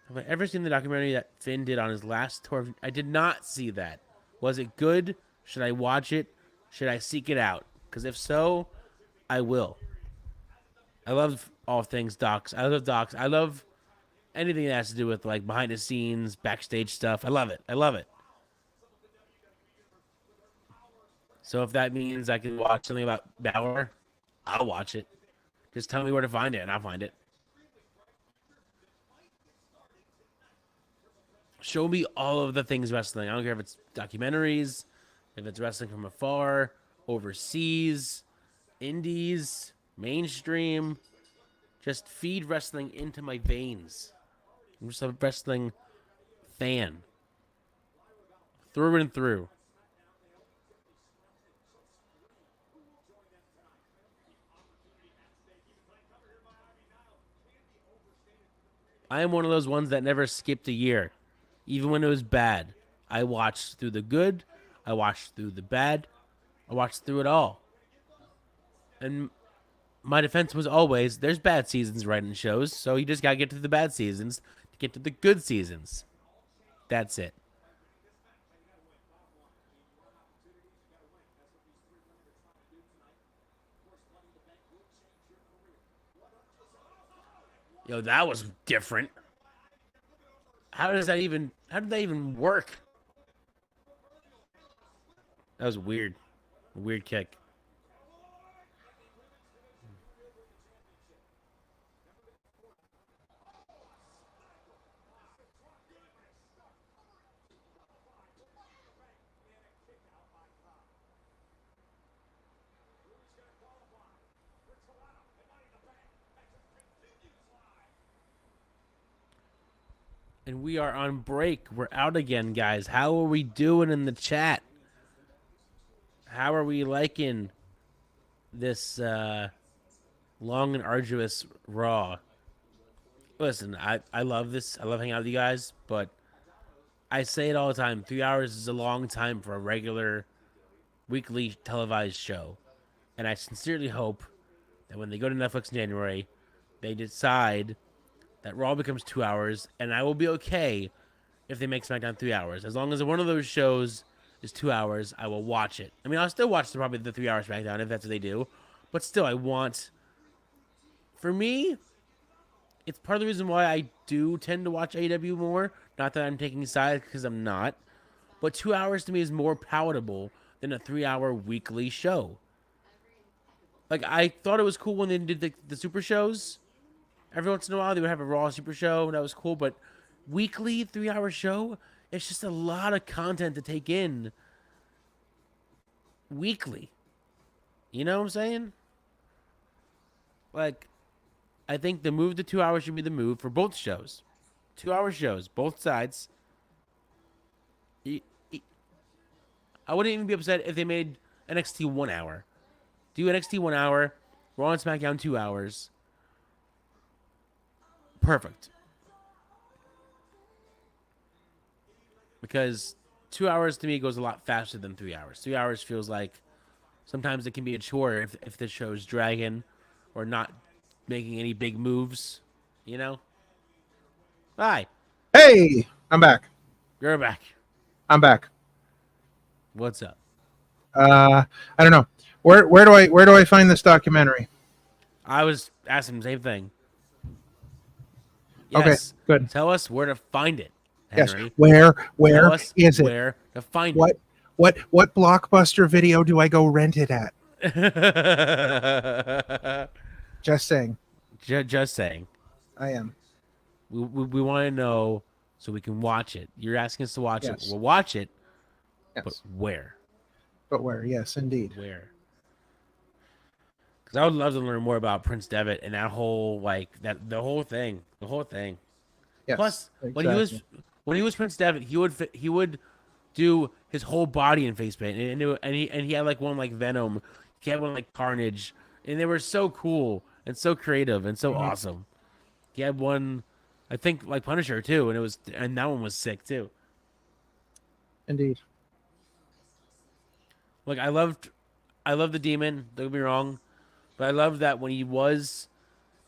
Have I ever seen the documentary that Finn did on his last tour? I did not see that. Was it good? Should I watch it? Should I seek it out? Because if so, I will. I love all things docs. I love docs. I love anything that has to do with, like, behind the scenes, backstage stuff. I love it. I love it. So if that means I can watch something about Balor, I'll watch it. Just tell me where to find it, and I'll find it. Show me all of the things wrestling. I don't care if it's documentaries, if it's wrestling from afar, overseas, indies, mainstream. Just feed wrestling into my veins. I'm just a wrestling fan. Through and through. I am one of those ones that never skipped a year. Even when it was bad. I watched through the good. I watched through the bad. I watched through it all. And my defense was always, there's bad seasons writing shows, so you just got to get to the bad seasons to get to the good seasons. That's it. Yo, that was different. How did that even work? That was weird. A weird kick. And we are on break. We're out again, guys. How are we doing in the chat? How are we liking this long and arduous Raw? Listen, I love this. I love hanging out with you guys, but I say it all the time. 3 hours is a long time for a regular weekly televised show. And I sincerely hope that when they go to Netflix in January, they decide that Raw becomes 2 hours, and I will be okay if they make SmackDown 3 hours. As long as one of those shows is 2 hours, I will watch it. I mean, I'll still watch probably the 3 hour SmackDown if that's what they do. But still, I want... For me, it's part of the reason why I do tend to watch AEW more. Not that I'm taking sides, because I'm not. But 2 hours to me is more palatable than a 3 hour weekly show. Like, I thought it was cool when they did the super shows. Every once in a while, they would have a Raw Super Show, and that was cool. But weekly, 3 hour show, it's just a lot of content to take in weekly. You know what I'm saying? Like, I think the move to 2 hours should be the move for both shows. 2 hour shows, both sides. I wouldn't even be upset if they made NXT 1 hour. Do NXT 1 hour, Raw and SmackDown 2 hours. perfect. Because 2 hours to me goes a lot faster than 3 hours. 3 hours feels like sometimes it can be a chore if the show's dragging or not making any big moves, you know? Hi. Hey, I'm back. You're back. I'm back. What's up? I don't know. Where do I find this documentary? I was asking the same thing. Okay, Yes. good. Tell us where to find it, Henry. Yes. Where Tell us is it? where to find What Blockbuster video do I go rent it at? it. Just saying. Just saying. I am. We want to know so we can watch it. You're asking us to watch it. Yes. We'll watch it. Yes. But where? But where? Yes, indeed. Where? Because I would love to learn more about Prince Devitt and that whole the whole thing. Yes, Plus, exactly. when he was Prince Devitt, he would do his whole body in face paint, and he had like one like Venom, he had one like Carnage, and they were so cool and so creative and so awesome. He had one, I think, like Punisher too, and that one was sick too. Indeed. Like I loved the Demon. Don't get me wrong, but I loved that when he was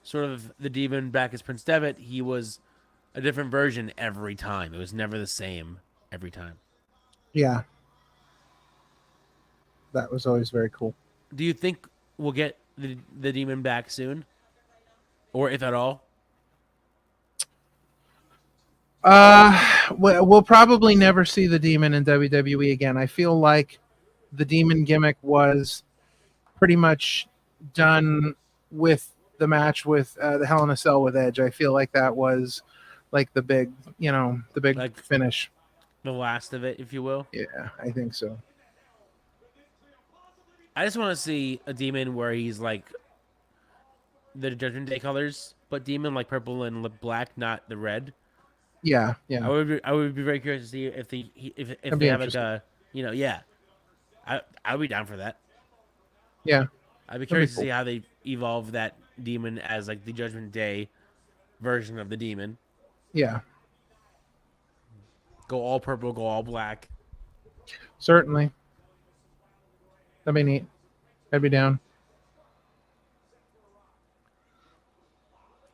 sort of the Demon back as Prince Devitt, he was a different version every time. It was never the same every time. Yeah. That was always very cool. Do you think we'll get the Demon back soon, or if at all? We'll probably never see the Demon in WWE again. I feel like the Demon gimmick was pretty much done with the match with the Hell in a Cell with Edge. I feel like that was like the big like finish. The last of it, if you will. Yeah, I think so. I just want to see a Demon where he's like the Judgment Day colors, but Demon like purple and black, not the red. Yeah. I would be very curious to see if That'd they be have like a I would be down for that. Yeah. I'd be curious to see how they evolve that Demon as like the Judgment Day version of the Demon. Yeah. Go all purple, go all black. Certainly. That'd be neat. I'd be down.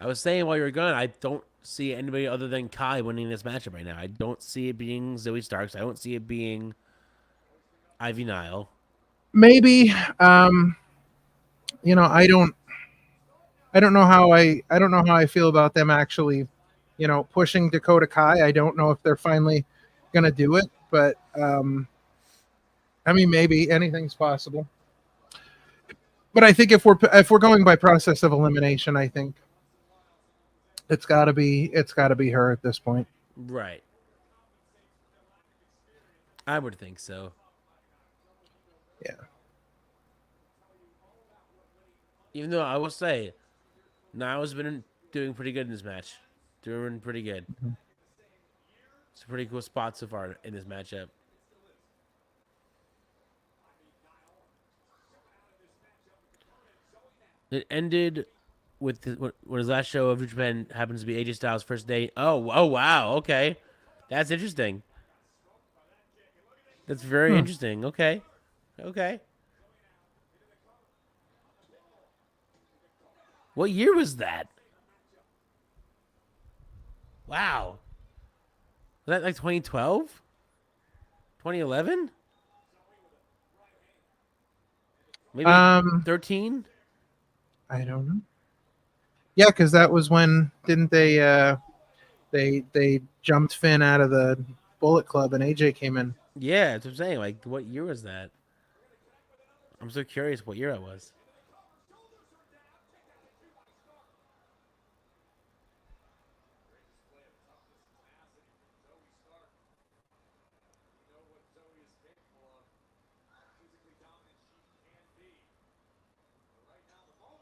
I was saying while you were gone, I don't see anybody other than Kai winning this matchup right now. I don't see it being Zoe Starks. I don't see it being Ivy Nile. Maybe. I don't know how I feel about them actually, pushing Dakota Kai. I don't know if they're finally gonna do it, but maybe anything's possible. But I think if we're going by process of elimination, I think it's gotta be her at this point. Right. I would think so. Yeah. Even though I will say, Niall's been doing pretty good in this match. Doing pretty good. Mm-hmm. It's a pretty cool spot so far in this matchup. It ended with when his last show of New Japan happens to be AJ Styles' first day. Oh wow, okay, that's interesting. That's very interesting. Okay. What year was that? Wow. Was that like 2012? 2011? Maybe 13? I don't know. Yeah, because that was when didn't they they jumped Finn out of the Bullet Club and AJ came in. Yeah, that's what I'm saying. Like, what year was that? I'm so curious what year it was.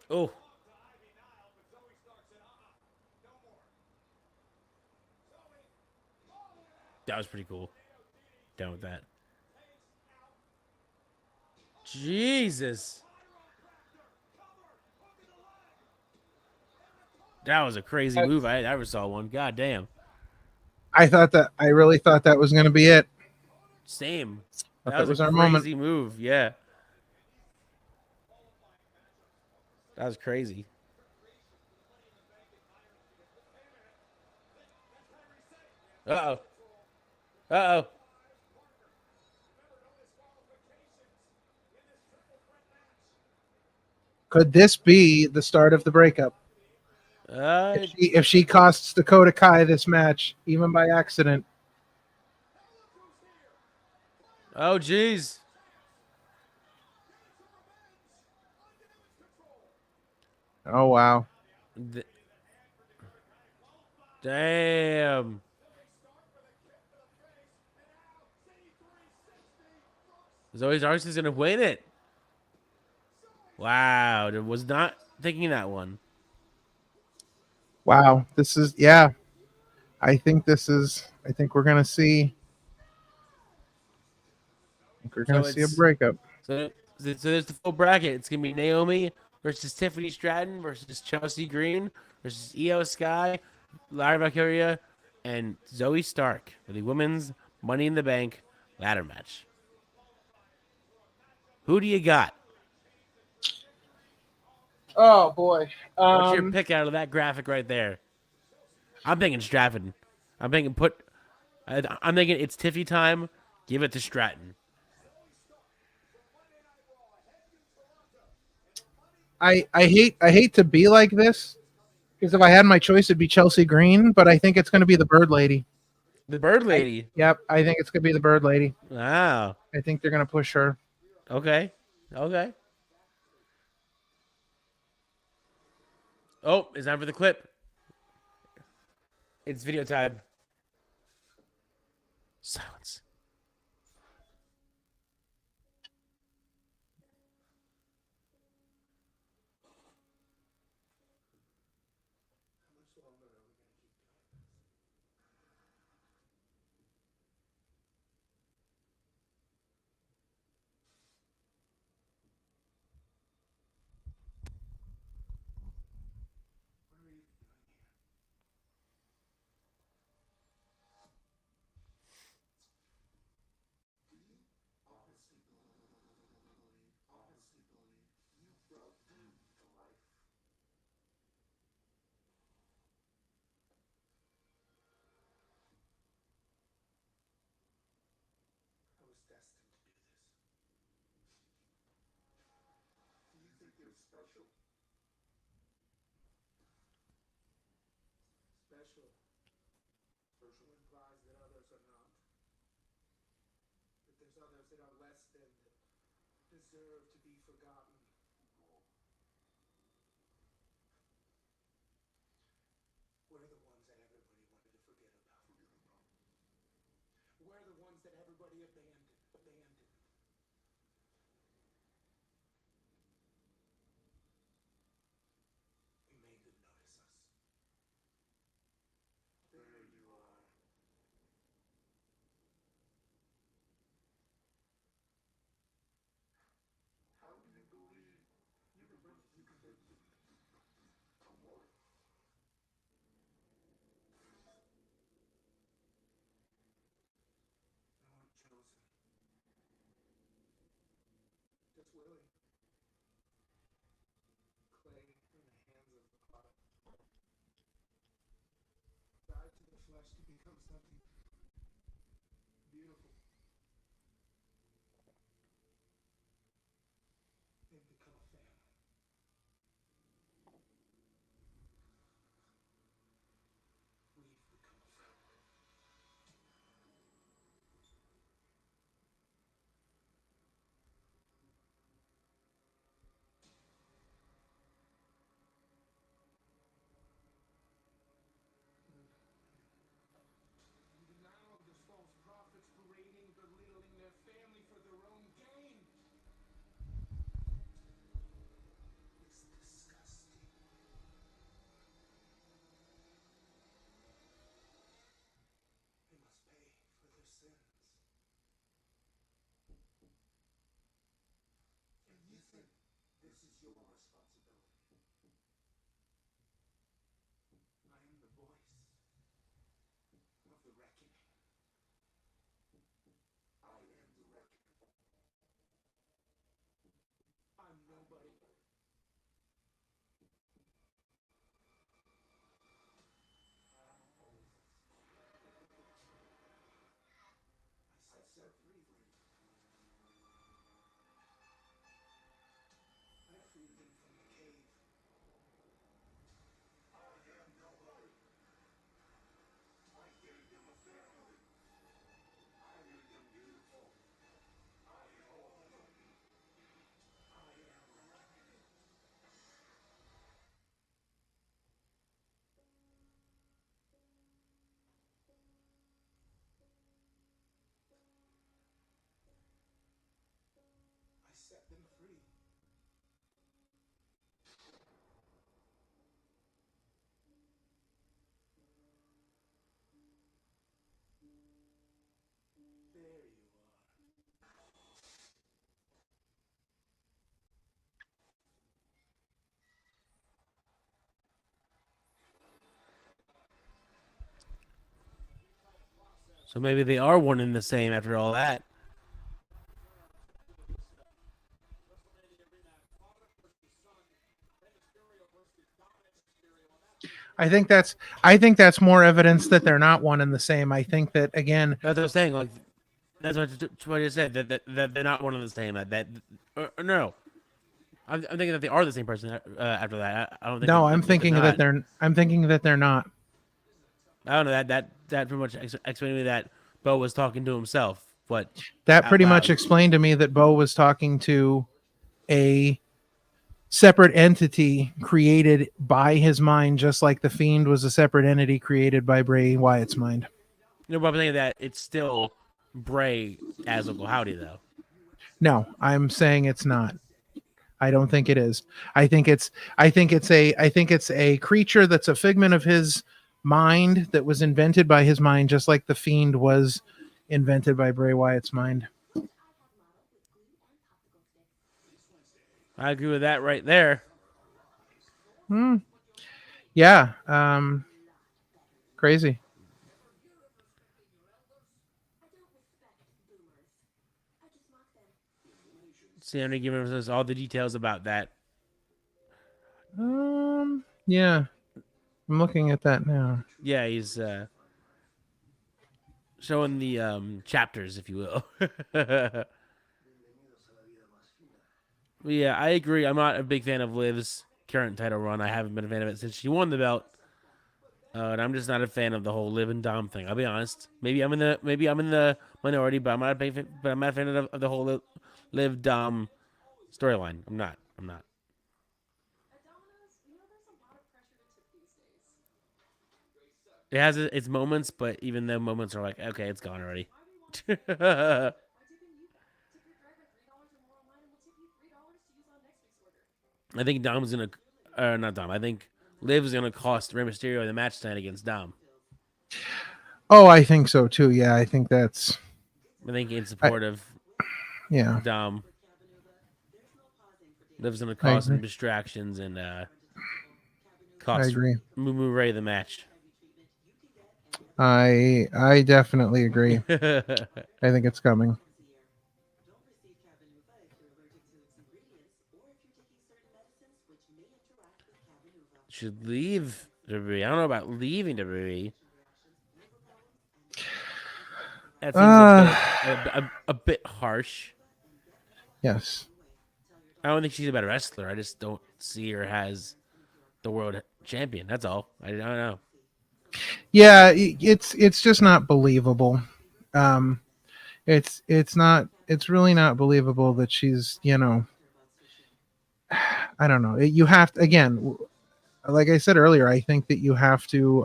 Oh. That was pretty cool. Down with that. Jesus. That was a crazy move. I never saw one. God damn. I really thought that was going to be it. Same. That was a our crazy moment. move. Yeah. That was crazy. Uh-oh. Uh-oh. Could this be the start of the breakup? If she costs Dakota Kai this match, even by accident. Oh, jeez. Oh, wow. Damn. Zoe Starks is going to win it. Wow. I was not thinking that one. Wow. This is, yeah. I think we're going to see. We're going to see a breakup. So there's the full bracket. It's going to be Naomi versus Tiffany Stratton versus Chelsea Green versus Io Sky, Lara Valkyria, and Zoe Stark for the women's Money in the Bank ladder match. Who do you got? Oh, boy. What's your pick out of that graphic right there? I'm thinking Stratton. I'm thinking it's Tiffy time. Give it to Stratton. I hate to be like this, because if I had my choice, it'd be Chelsea Green, but I think it's going to be the Bird Lady. The Bird Lady? Yep, I think it's going to be the Bird Lady. Wow. I think they're going to push her. Okay. Oh, it's time for the clip. It's video time. Silence. I was destined to do this. Do you think you're special? Special. Special implies that others are not. That there's others that are less than, that deserve to be forgotten. We're the ones that everybody wanted to forget about. We're the ones that everybody abandoned. We made them notice us. There you are. How do you believe you can break a war? They weren't chosen. Just willing. Clay in the hands of the potter. Died to the flesh to become something beautiful. They've become a family. We've become a family. And now there's false prophets parading, belittling their family for their own gain. It's disgusting. They must pay for their sins. And you think this is your responsibility? So maybe they are one and the same after all that. I think that's more evidence that they're not one and the same. I think that again. That's what I'm saying. Like that's what I said. That they're not one and the same. Or no. I'm thinking that they are the same person after that. I don't think. No, I'm thinking that they're not. I don't know that pretty much explained to me that Bo was talking to himself. But that pretty much explained to me that Bo was talking to a separate entity created by his mind, just like the Fiend was a separate entity created by Bray Wyatt's mind. No, but I'm saying that it's still Bray as Uncle Howdy, though. No, I'm saying it's not. I don't think it is. I think it's a creature that's a figment of his mind that was invented by his mind, just like the Fiend was invented by Bray Wyatt's mind. I agree with that right there. Yeah. Crazy. Sammy giving us all the details about that. Yeah. I'm looking at that now. Yeah, he's showing the chapters, if you will. Yeah, I agree. I'm not a big fan of Liv's current title run. I haven't been a fan of it since she won the belt. And I'm just not a fan of the whole Liv and Dom thing. I'll be honest. Maybe I'm in the minority, but I'm not a fan of the whole Liv Dom storyline. I'm not. It has its moments, but even the moments are like, okay, it's gone already. I think Dom's gonna, not Dom. I think Liv's gonna cost Rey Mysterio the match tonight against Dom. Oh, I think so too. Yeah, I think that's. I think in support of Dom. Liv's gonna cause some distractions and cost Moo Ray the match. I definitely agree. I think it's coming. Should leave WWE. I don't know about leaving WWE. That seems a bit harsh. Yes. I don't think she's a better wrestler. I just don't see her as the world champion. That's all. I don't know. Yeah, it's just not believable. It's really not believable that she's, I don't know. You have to, again, like I said earlier, I think that you have to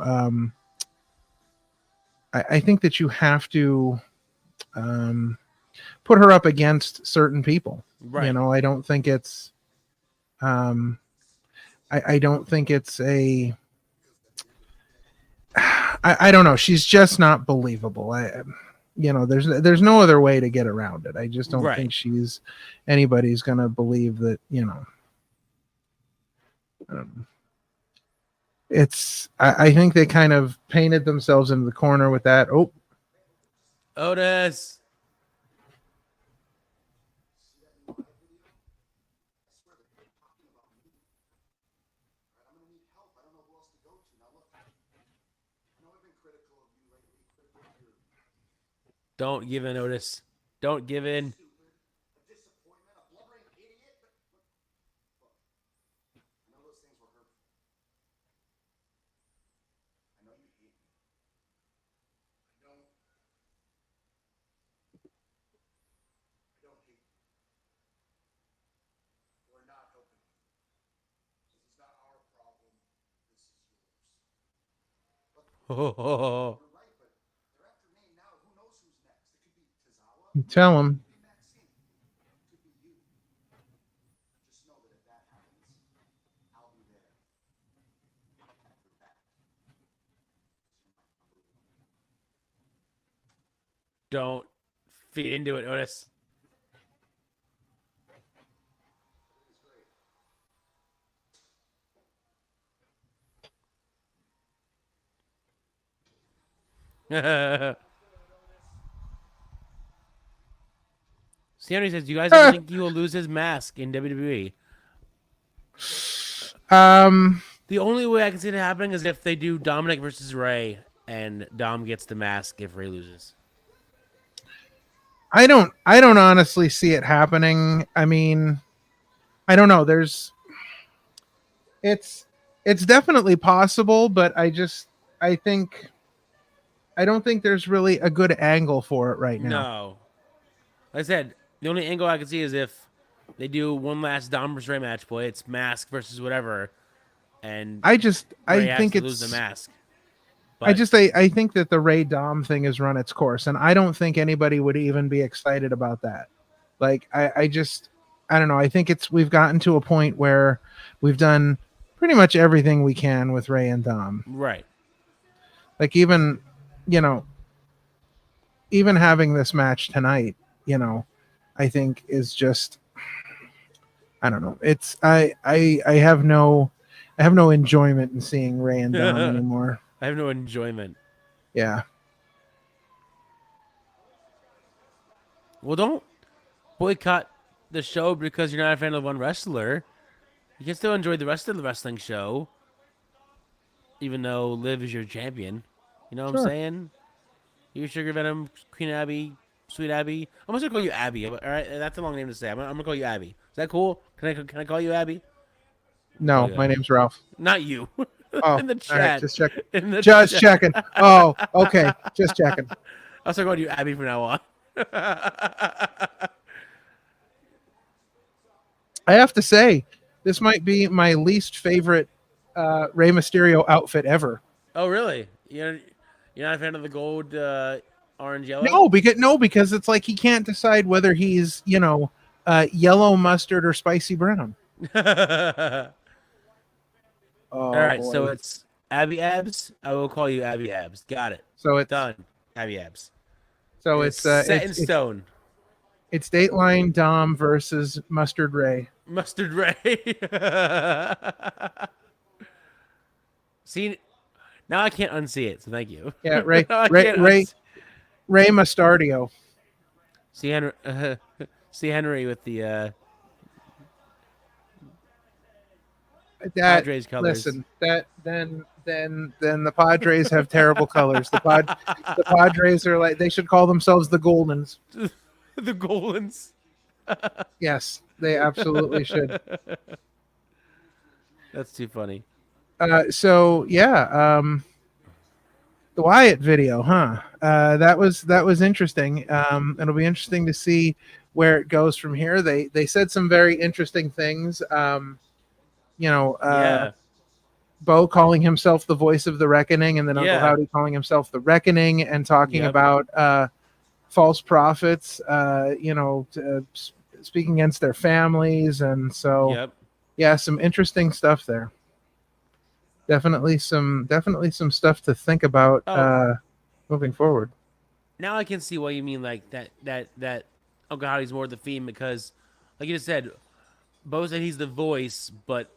I think that you have to put her up against certain people. Right. I don't think it's I don't think it's a I don't know. She's just not believable. There's no other way to get around it. I just don't think anybody's gonna believe that. I think they kind of painted themselves into the corner with that. Oh, Otis. Don't give in, Otis. Don't give in. Oh. Tell him. Don't feed into it, Otis. Henry says, "Do you guys ever think he will lose his mask in WWE?" The only way I can see it happening is if they do Dominic versus Ray, and Dom gets the mask if Ray loses. I don't honestly see it happening. I mean, I don't know. It's definitely possible, but I don't think there's really a good angle for it right now. No. Like I said, the only angle I can see is if they do one last Dom versus Ray match play. It's mask versus whatever, and Ray I think has to lose the mask. But I think that the Ray Dom thing has run its course, and I don't think anybody would even be excited about that. Like I don't know. I think we've gotten to a point where we've done pretty much everything we can with Ray and Dom. Right. Like even having this match tonight, I think is just, I don't know. It's I have no enjoyment in seeing Ray and Dom anymore. I have no enjoyment. Yeah. Well, don't boycott the show because you're not a fan of one wrestler. You can still enjoy the rest of the wrestling show, even though Liv is your champion. You know what I'm saying? You, Sugar Venom, Queen Abby, Sweet Abby. I'm just gonna call you Abby. All right, that's a long name to say. I'm gonna call you Abby. Is that cool? Can I call you Abby? No, my name's Ralph. Not you. Oh, in the chat. All right, just checking. Just checking. Oh, okay. Just checking. I'll start calling you Abby from now on. I have to say, this might be my least favorite Rey Mysterio outfit ever. Oh, really? You're not a fan of the gold, orange, yellow? No, because it's like he can't decide whether he's yellow, mustard, or spicy brown. All right, so it's Abby Abs. I will call you Abby Abs. Got it. So it's done. Abby Abs. So it's set in stone. It's Dateline Dom versus Mustard Ray. Mustard Ray. See, now I can't unsee it. So thank you. Yeah, Ray Mustardio. See Henry with the Padres colors. Listen, then the Padres have terrible colors. The Padres are like, they should call themselves the Goldens. The Goldens. Yes, they absolutely should. That's too funny. So yeah, the Wyatt video, huh? That was interesting. It'll be interesting to see where it goes from here. They said some very interesting things. Bo calling himself the voice of the reckoning, and then Uncle Howdy calling himself the reckoning, and talking about false prophets, speaking against their families. And so, yeah, some interesting stuff there. Definitely some stuff to think about moving forward. Now I can see what you mean, like that Uncle Howdy's more the theme, because, like you just said, Bo said he's the voice, but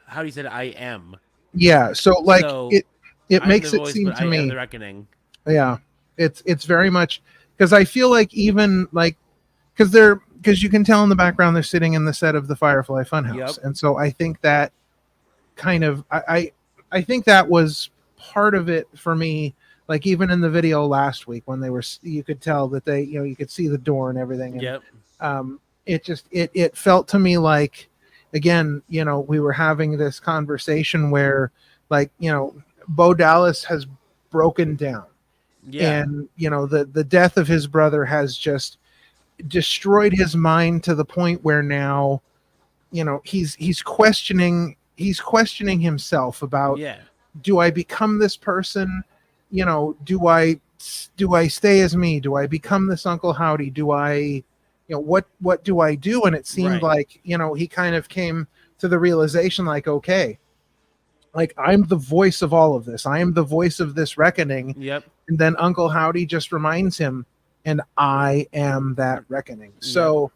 Howdy said I am. Yeah, so it makes it voice, seem to me the reckoning. Yeah, it's very much, because I feel like even because you can tell in the background they're sitting in the set of the Firefly Funhouse, and so I think that kind of I think that was part of it for me. Like even in the video last week when you could tell that they you could see the door and everything. And, it felt to me like, again, we were having this conversation where Bo Dallas has broken down. Yeah. And the death of his brother has just destroyed his mind to the point where now he's questioning himself about, do I become this person? Do I stay as me? Do I become this Uncle Howdy? Do I what do I do? And it seemed like he kind of came to the realization, like, okay, like I'm the voice of all of this. I am the voice of this reckoning. Yep. And then Uncle Howdy just reminds him, and I am that reckoning. So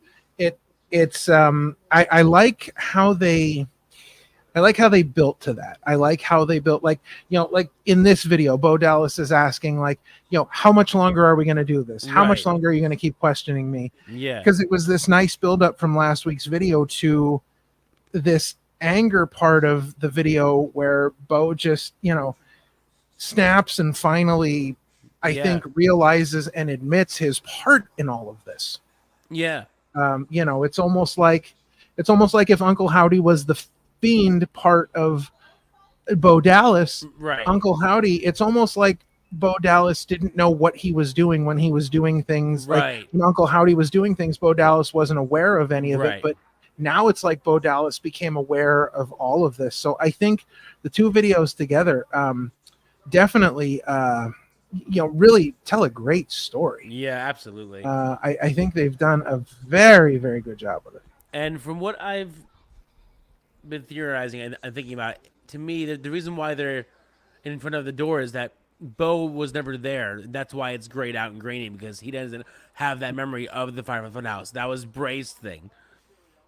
it's I like how they I like how they built to that. I like how they built, like, like in this video, Bo Dallas is asking, like, how much longer are we going to do this? How much longer are you going to keep questioning me? Yeah. Because it was this nice buildup from last week's video to this anger part of the video where Bo just, snaps and finally, I think, realizes and admits his part in all of this. Yeah. It's almost like if Uncle Howdy was the Fiend part of Bo Dallas, right? Uncle Howdy, it's almost like Bo Dallas didn't know what he was doing when he was doing things. Right. Like when Uncle Howdy was doing things, Bo Dallas wasn't aware of any of Right. it. But now it's like Bo Dallas became aware of all of this. So I think the two videos together definitely, really tell a great story. Yeah, absolutely. I think they've done a very, very good job with it. And from what I've been theorizing and thinking about, to me, the reason why they're in front of the door is that Bo was never there. That's why it's grayed out and grainy, because he doesn't have that memory of the Firefly Funhouse. That was Bray's thing.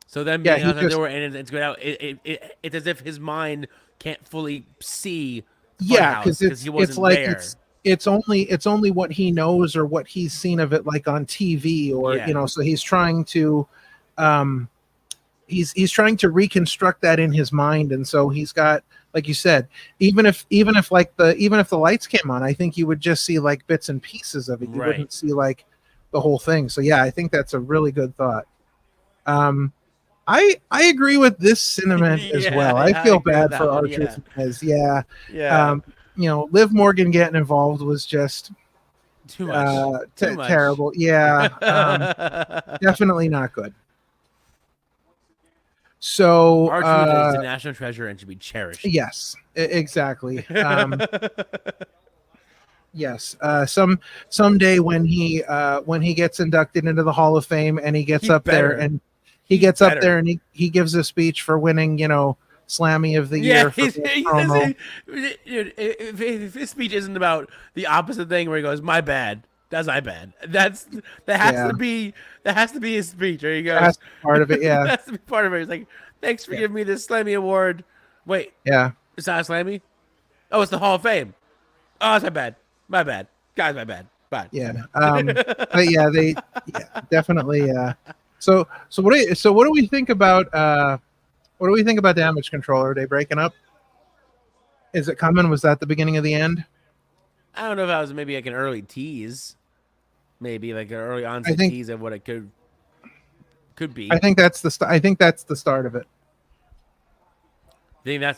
So then being out the door and it's grayed out, it's as if his mind can't fully see. Yeah, because he wasn't it's like there. it's only what he knows or what he's seen of it, like on TV, or so he's trying to he's trying to reconstruct that in his mind. And so he's got, like you said, even if the lights came on, I think you would just see like bits and pieces of it. You wouldn't see like the whole thing. So yeah, I think that's a really good thought. I agree with this sentiment as well. I feel bad for R-Truth as Liv Morgan getting involved was just too much. Terrible. Yeah. Definitely not good. So R-Truth is a national treasure and should be cherished. Yes, exactly. Yes. Someday when he gets inducted into the Hall of Fame and he gets up there and he gives a speech for winning, Slammy of the Year. If his speech isn't about the opposite thing where he goes, "My bad. That's my bad." That has to be his speech. There he goes. That's part of it. Yeah. That's the part of it. He's like, "Thanks for giving me this Slammy award." Wait. Yeah. It's not a Slammy. Oh, it's the Hall of Fame. Oh, it's my bad. My bad, guys. My bad. Bye. Yeah. But yeah, they definitely. So what do we think about Damage Control? Are they breaking up? Is it coming? Was that the beginning of the end? I don't know if that was maybe like an early tease, maybe like an early onset tease of what it could be. I think that's the start of it. I think that's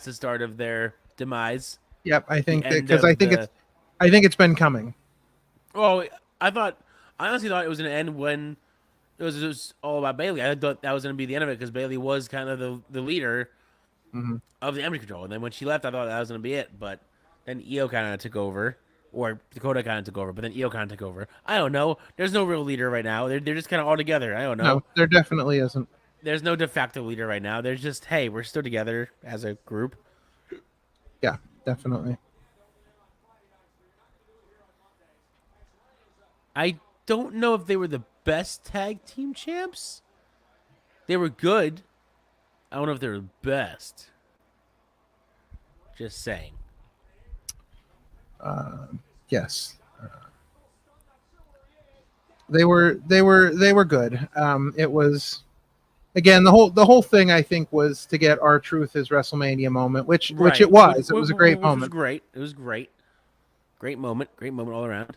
the start of their demise. Yep, I think because I think it's been coming. Well, I honestly thought it was going to end when it was all about Bailey. I thought that was going to be the end of it because Bailey was kind of the leader of the Damage Control. And then when she left, I thought that was going to be it. But then Io kind of took over, or Dakota kind of took over. But then Io kind of took over. I don't know. There's no real leader right now. They're just kind of all together. I don't know. No, there definitely isn't. There's no de facto leader right now. There's just, hey, we're still together as a group. Yeah, definitely. I don't know if they were the best tag team champs. They were good. I don't know if they were the best. Just saying. Yes. They were good. It was, again, the whole thing I think was to get R-Truth his WrestleMania moment, which it was. It was a great moment. It was great. Great moment all around.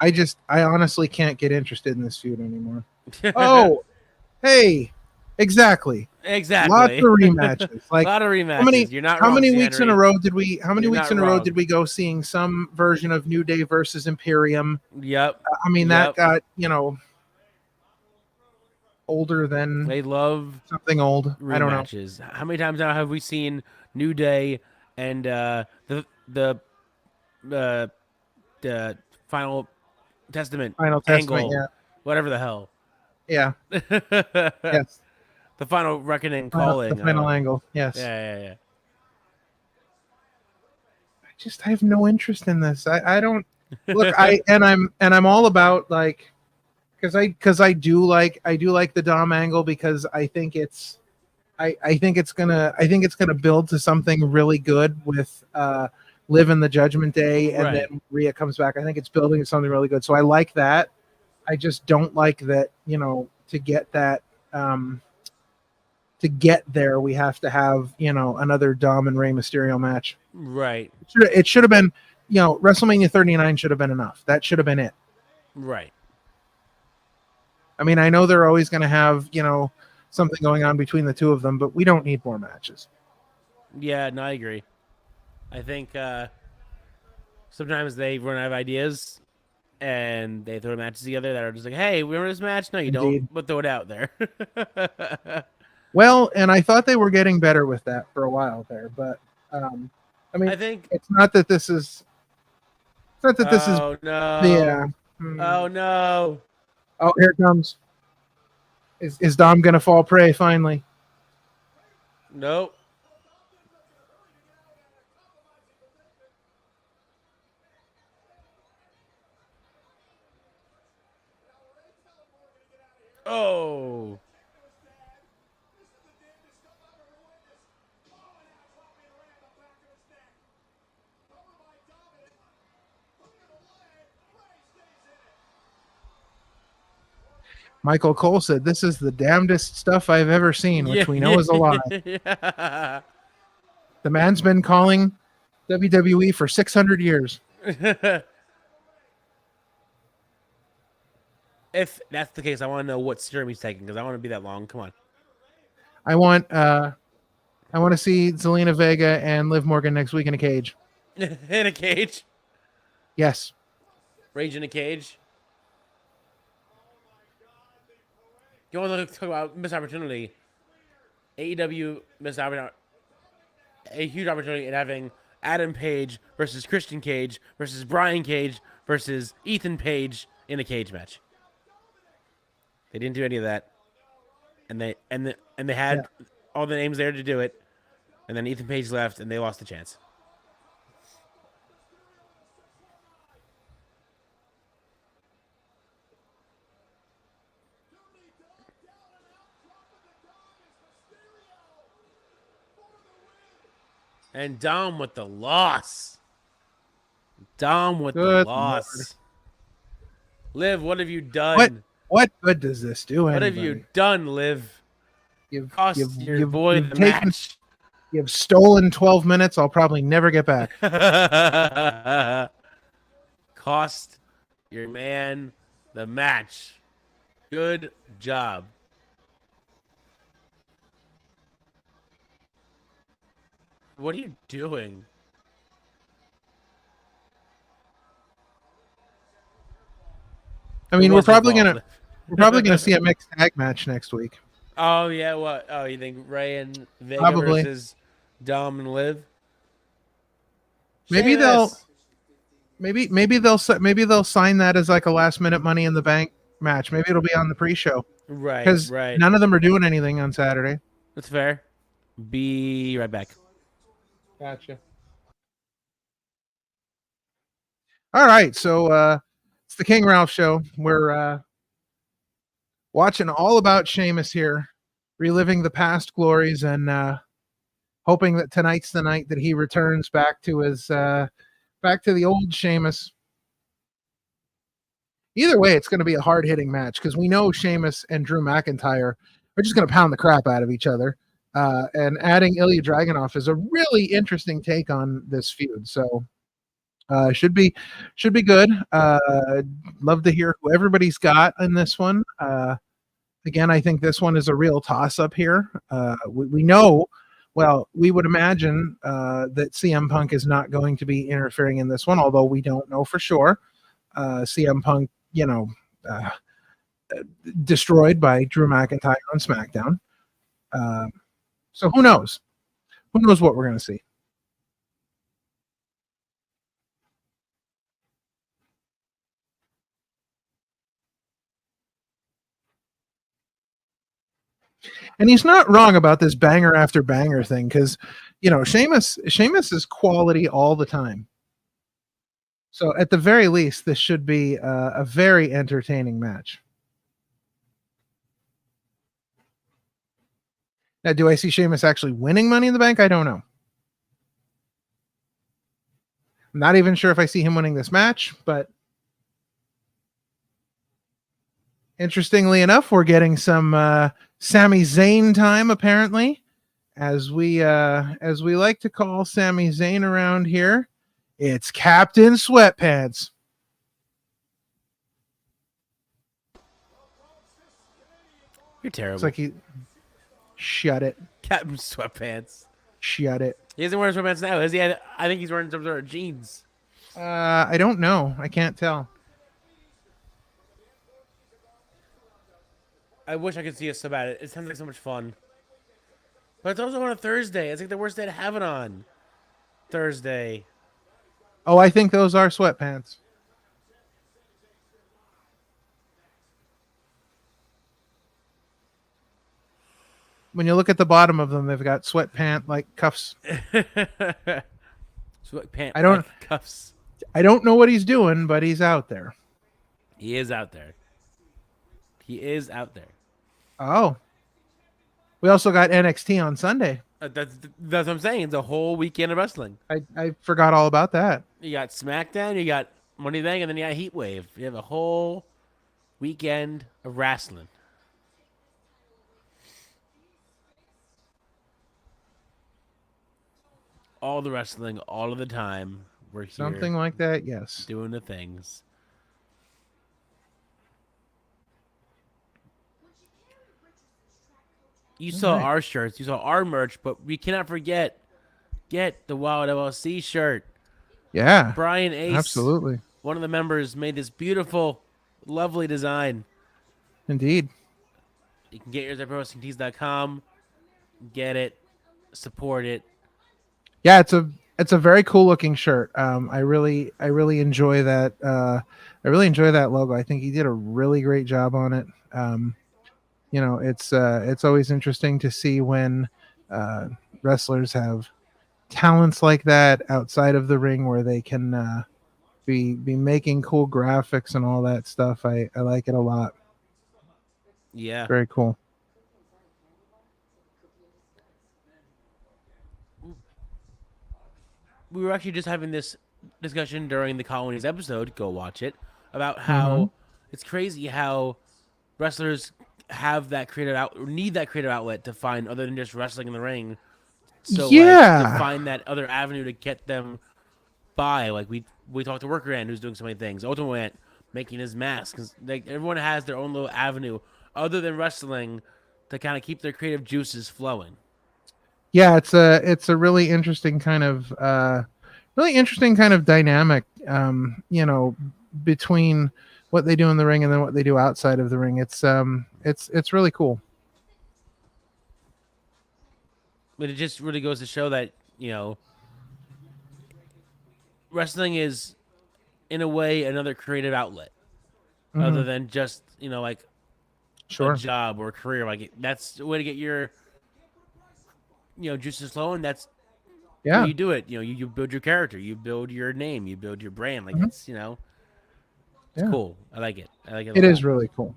I honestly can't get interested in this feud anymore. Oh, hey, exactly. Lots of rematches. Like, a lot of rematches. How many weeks in a row did we go seeing some version of New Day versus Imperium? Yep. That got, older than they love something old. Rematches. I don't know. How many times now have we seen New Day and the Final Testament angle, whatever the hell. Yeah. Yes. The Final Reckoning calling. The final angle. Yes. Yeah. I have no interest in this. I don't look. I'm all about like because I do like the Dom angle because I think it's gonna build to something really good with Liv in the Judgment Day, and Right. then Rhea comes back. I think it's building to something really good. So I like that. I just don't like that, to get that to get there, we have to have, another Dom and Rey Mysterio match. Right. It should have been, WrestleMania 39 should have been enough. That should have been it. Right. I mean, I know they're always going to have, something going on between the two of them, but we don't need more matches. Yeah, no, I agree. I think sometimes they run out of ideas and they throw matches together that are just like, hey, remember this match? No, you Indeed. don't, but throw it out there. Well, and I thought they were getting better with that for a while there, but I mean, I think it's not that this is. It's not that this is. Oh, no. Yeah. Oh, no. Oh, here it comes. Is Dom gonna fall prey finally? Nope. Oh. Michael Cole said, "This is the damnedest stuff I've ever seen," which we know is a lie. Yeah. The man's been calling WWE for 600 years. If that's the case, I want to know what serum he's taking because I want to be that long. Come on. I want to see Zelina Vega and Liv Morgan next week in a cage. In a cage. Yes. Rage in a cage. You want to talk about missed opportunity? AEW missed a huge opportunity in having Adam Page versus Christian Cage versus Brian Cage versus Ethan Page in a cage match. They didn't do any of that, and they had all the names there to do it, and then Ethan Page left, and they lost the chance. And Dom with the loss. Dom with the loss. Lord. Liv, what have you done? What good does this do? What have you done, Liv? You've cost your boy the match. You've stolen 12 minutes I'll probably never get back. Cost your man the match. Good job. What are you doing? I mean, we're probably gonna see a mixed tag match next week. Oh yeah, what? Oh, you think Ray and Vega Probably. versus Dom and Liv? Maybe Sheamus. maybe they'll sign that as like a last minute Money in the Bank match. Maybe it'll be on the pre-show. Right, Because right. none of them are doing anything on Saturday. That's fair. Be right back. Gotcha. All right, so it's the King Ralph Show. We're watching All About Sheamus here, reliving the past glories and hoping that tonight's the night that he returns back to his back to the old Sheamus. Either way, it's going to be a hard-hitting match because we know Sheamus and Drew McIntyre are just going to pound the crap out of each other. And adding Ilya Dragunov is a really interesting take on this feud. So should be good. Love to hear who everybody's got in this one. Again, I think this one is a real toss-up here. We know, well, we would imagine that CM Punk is not going to be interfering in this one, although we don't know for sure. CM Punk, destroyed by Drew McIntyre on SmackDown. So who knows? Who knows what we're going to see? And he's not wrong about this banger after banger thing because, Sheamus is quality all the time. So at the very least, this should be a very entertaining match. Now, do I see Sheamus actually winning Money in the Bank? I don't know. I'm not even sure if I see him winning this match, but interestingly enough, we're getting some Sami Zayn time apparently, as we like to call Sami Zayn around here. It's Captain Sweatpants. You're terrible. It's like he shut it. Captain Sweatpants. Shut it. He isn't wearing sweatpants now, is he? I think he's wearing some sort of jeans. I don't know. I can't tell. I wish I could see us so bad. It sounds like so much fun. But it's also on a Thursday. It's like the worst day to have it on. Thursday. Oh, I think those are sweatpants. When you look at the bottom of them, they've got sweatpant like cuffs. Sweatpant cuffs. I don't know what he's doing, but he's out there. He is out there. He is out there. Oh. We also got NXT on Sunday. That's what I'm saying. It's a whole weekend of wrestling. I forgot all about that. You got SmackDown, you got Money in the Bank, and then you got Heat Wave. You have a whole weekend of wrestling. All the wrestling, all of the time. We're here. Something like that, yes. Doing the things. You saw our shirts, you saw our merch, but we cannot forget, get the Wild LLC shirt. Yeah. Brian Ace, absolutely. One of the members, made this beautiful, lovely design. Indeed. You can get yours at ProWrestlingTees.com. Get it, support it. Yeah, it's a very cool looking shirt. I really enjoy that. I really enjoy that logo. I think he did a really great job on it. It's always interesting to see when wrestlers have talents like that outside of the ring, where they can be making cool graphics and all that stuff. I like it a lot. Yeah, very cool. We were actually just having this discussion during the Colonies episode. Go watch it, about how it's crazy how wrestlers have that need that creative outlet to find other than just wrestling in the ring. So to find that other avenue to get them by. Like we talked to Worker Ant, who's doing so many things. Ultimate Ant making his mask, because everyone has their own little avenue other than wrestling to kind of keep their creative juices flowing. Yeah, it's a really interesting kind of dynamic, between what they do in the ring and then what they do outside of the ring. It's really cool. But it just really goes to show that, wrestling is, in a way, another creative outlet, other than just, a job or a career. Like, that's the way to get your, juices flowing. That's how you do it. You build your character, you build your name, you build your brand. Like, it's, it's cool. I like it. It is really cool.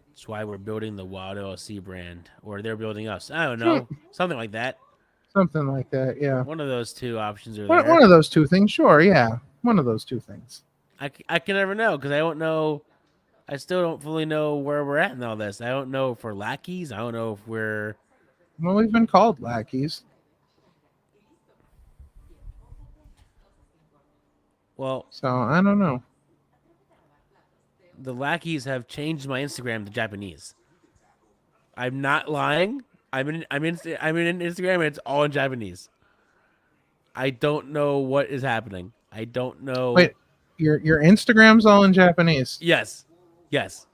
That's why we're building the Wild LLC brand, or they're building us. I don't know. Something like that. Something like that, yeah. One of those two options are there. One of those two things, sure, yeah. One of those two things. I can never know, because I don't know. I still don't fully know where we're at in all this. I don't know if we're lackeys. I don't know if we're... Well, we've been called lackeys. Well... So, I don't know. The lackeys have changed my Instagram to Japanese. I'm not lying. I'm in Instagram and it's all in Japanese. I don't know what is happening. I don't know. Wait, your Instagram's all in Japanese? Yes. It's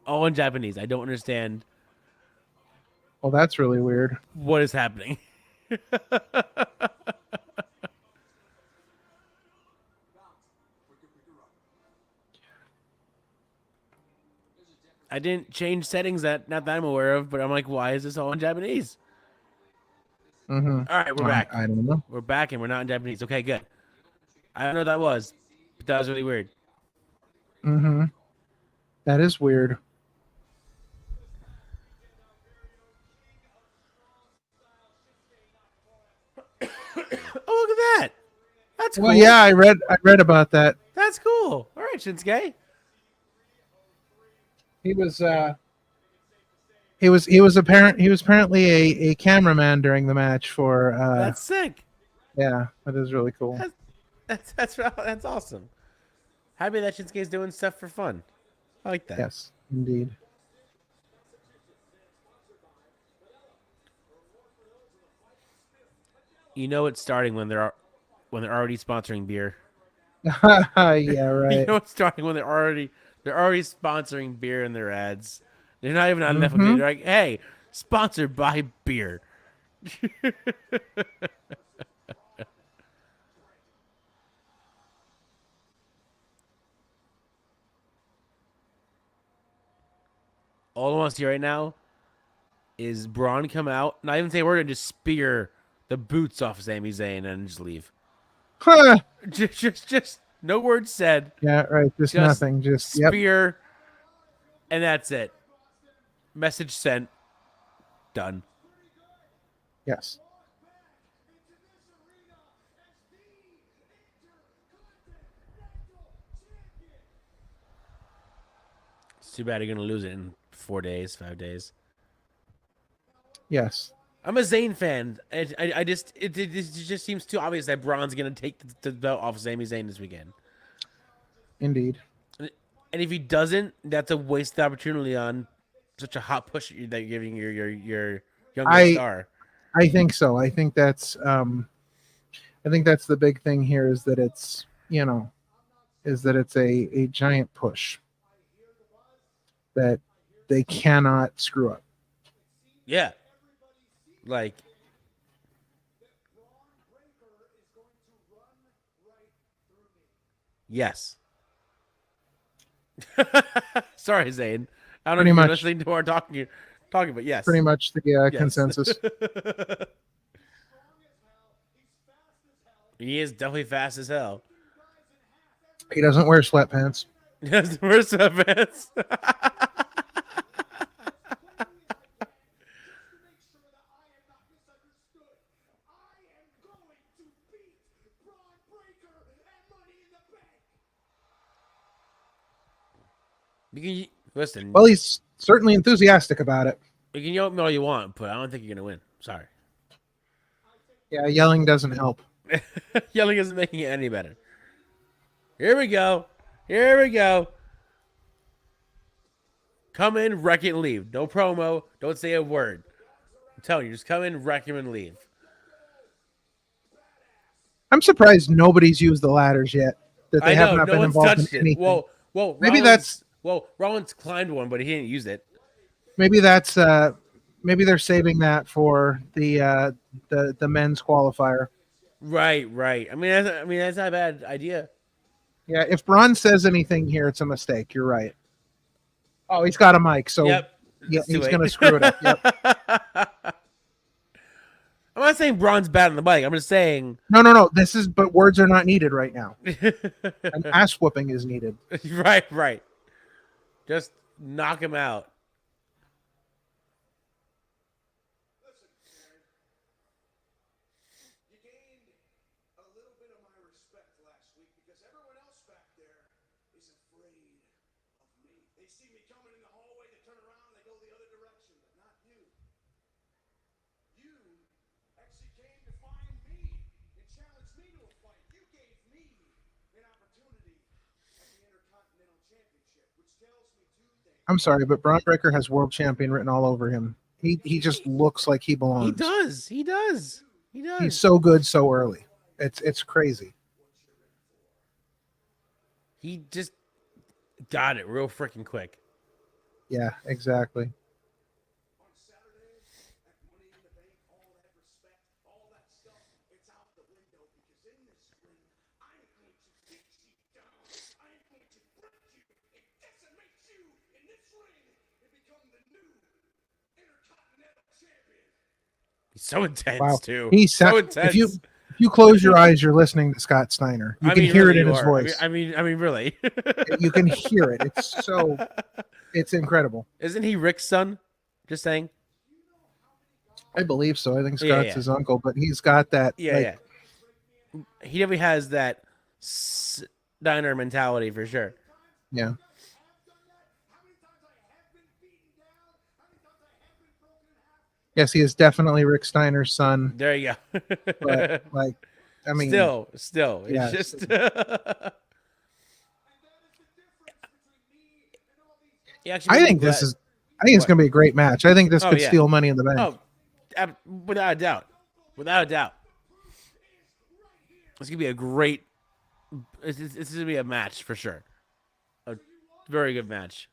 all in Japanese. I don't understand. Well, that's really weird. What is happening? I didn't change settings that I'm aware of, but I'm like, why is this all in Japanese? Mm-hmm. All right, we're back. I don't know. We're back and we're not in Japanese. Okay, good. I don't know what that was, but that was really weird. Mm-hmm. That is weird. Oh, look at that. That's cool. Well, yeah, I read about that. That's cool. All right, Shinsuke. He was apparently a cameraman during the match for. That's sick. Yeah, that is really cool. That's awesome. Happy that Shinsuke's doing stuff for fun. I like that. Yes, indeed. You know it's starting when they're already sponsoring beer. Yeah, right. You know it's starting when they're already sponsoring beer in their ads. They're not even on Netflix. They're like, hey, sponsored by beer. All I want to see right now is Braun come out, not even say a word, and just spear the boots off Sami Zayn and just leave. Huh. Just no words said. Yeah, right. Just nothing. Just spear, and that's it. Message sent. Done. Yes. It's too bad you're gonna lose it in 4 days, 5 days. Yes. I'm a Zayn fan. It just seems too obvious that Braun's gonna take the belt off Sami Zayn this weekend. Indeed. And if he doesn't, that's a wasted opportunity on such a hot push that you're giving your younger star. I think so. I think that's the big thing here is that it's a giant push that they cannot screw up. Yeah. Like yes. Sorry, Zayn. I don't know if you're listening to our talking, but yes. Pretty much the yes. Consensus. He is definitely fast as hell. He doesn't wear sweatpants. He doesn't wear sweatpants. You can listen. Well, he's certainly enthusiastic about it. You can yell at me all you want, but I don't think you're gonna win. Sorry. Yeah, yelling doesn't help. Yelling isn't making it any better. Here we go. Here we go. Come in, wreck it, and leave. No promo. Don't say a word. I'm telling you, just come in, wreck him, and leave. I'm surprised nobody's used the ladders yet. That they have not been involved in anything. Well, maybe Rollins climbed one, but he didn't use it. Maybe that's maybe they're saving that for the men's qualifier. Right. I mean, that's not a bad idea. Yeah, if Braun says anything here, it's a mistake. You're right. Oh, he's got a mic, so yeah, he's going to screw it up. Yep. I'm not saying Braun's bad on the mic. I'm just saying. No. But words are not needed right now. An ass whooping is needed. Right. Just knock him out. You gained a little bit of my respect last week because everyone else back there is afraid of me. They see me coming in the hallway, they turn around, they go the other direction, but not you. You actually came to find me and challenge me to a fight. You gave me an opportunity at the Intercontinental Championship, which tells me two things. I'm sorry, but Braun Breaker has world champion written all over him. He just looks like he belongs. He does. He's so good so early. It's crazy. He just got it real freaking quick. Yeah, exactly. On Saturday, at Money in the Bank, all that respect, all that stuff, it's out the window because in this ring, I'm going to beat you down. I'm going to break you and decimate you in this ring He's so intense Wow. too. He's So intense. If you close your eyes, you're listening to Scott Steiner. You can hear really it in his are. voice. I mean, really. You can hear it. It's incredible. Isn't he Rick's son? Just saying. I believe so. I think Scott's Yeah. his uncle, but he's got that. Yeah. He definitely has that Steiner mentality for sure. Yeah. Yes, he is definitely Rick Steiner's son. There you go. But I mean, still, yeah, it's just. I think it's going to be a great match. I think this could steal Money in the Bank. Oh, without a doubt, without a doubt. It's gonna be a great. It's gonna be a match for sure. A very good match.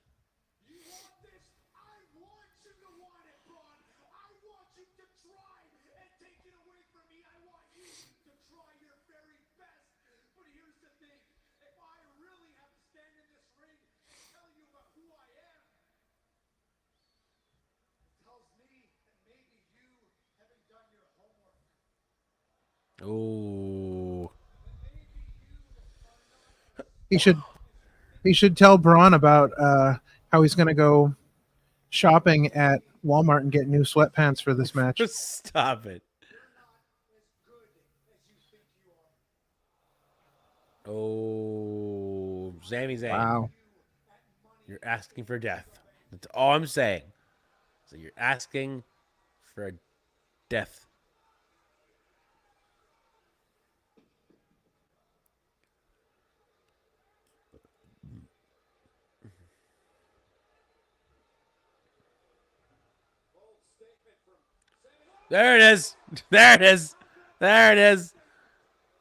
Oh. He should tell Braun about how he's going to go shopping at Walmart and get new sweatpants for this match. Just stop it. Oh, Sami Zayn. Wow. You're asking for death. That's all I'm saying. So you're asking for death. There it is. There it is. There it is.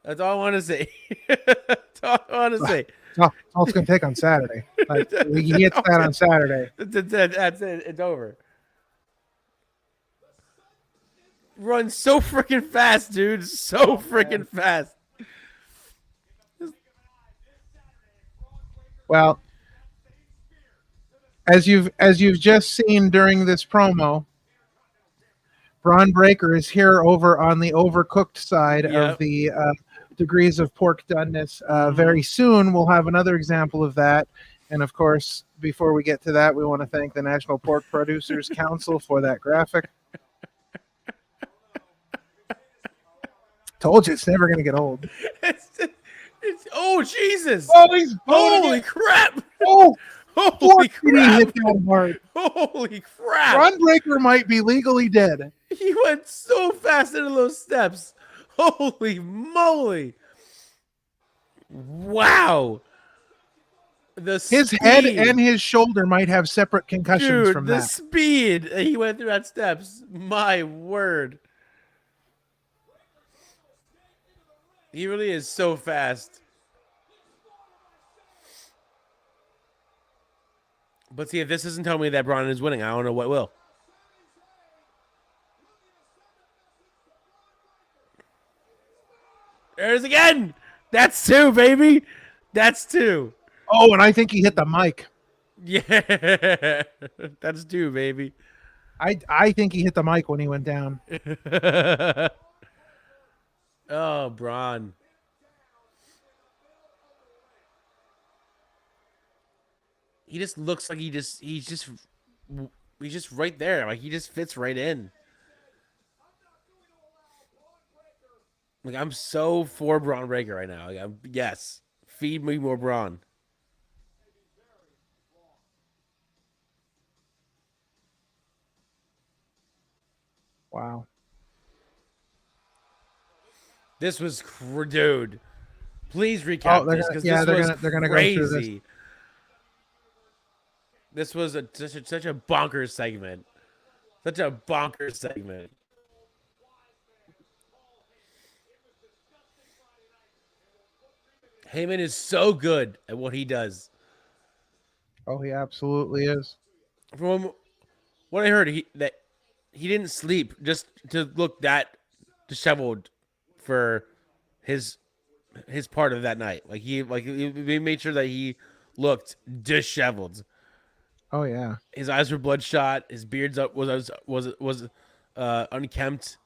That's all I want to see. That's all I want to see. That's all it's going to take on Saturday. Like, he hits that on Saturday. That's it. It's over. Runs so freaking fast, dude. So freaking fast. Well, as you've just seen during this promo, Braun Breaker is here over on the overcooked side of the degrees of pork doneness. Very soon, we'll have another example of that. And of course, before we get to that, we want to thank the National Pork Producers Council for that graphic. Told you it's never going to get old. Oh, Jesus. Oh, he's holy crap. Oh, holy crap. Hit that hard. Holy crap. Braun Breaker might be legally dead. He went so fast into those steps. Holy moly. Wow. His head and his shoulder might have separate concussions from the that. Speed he went through that steps. My word. He really is so fast. But see, if this isn't telling me that Braun is winning, I don't know what will. There's again. That's two, baby. That's two. Oh, and I think he hit the mic. Yeah. That's two, baby. I think he hit the mic when he went down. Oh, Braun. He just looks like he's just right there. Like he just fits right in. Like I'm so for Braun Breaker right now. Like yes, feed me more Braun. Wow. This was dude. Please recap this because they're gonna crazy. go through this. This was such a bonkers segment. Such a bonkers segment. Heyman is so good at what he does. Oh, he absolutely is. From what I heard, he didn't sleep just to look that disheveled for his part of that night. Like he made sure that he looked disheveled. Oh yeah. His eyes were bloodshot. His beard's up was unkempt.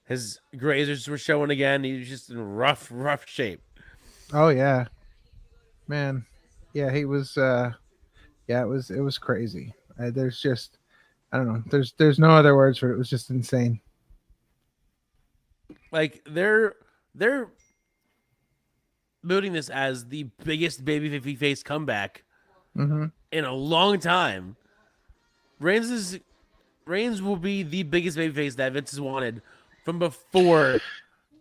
His grazers were showing again. He was just in rough shape. Oh yeah, man. Yeah, he was. Yeah, it was crazy. There's just, I don't know. There's no other words for it. It was just insane. Like they're building this as the biggest babyface comeback Mm-hmm. in a long time. Reigns will be the biggest babyface that Vince has wanted from before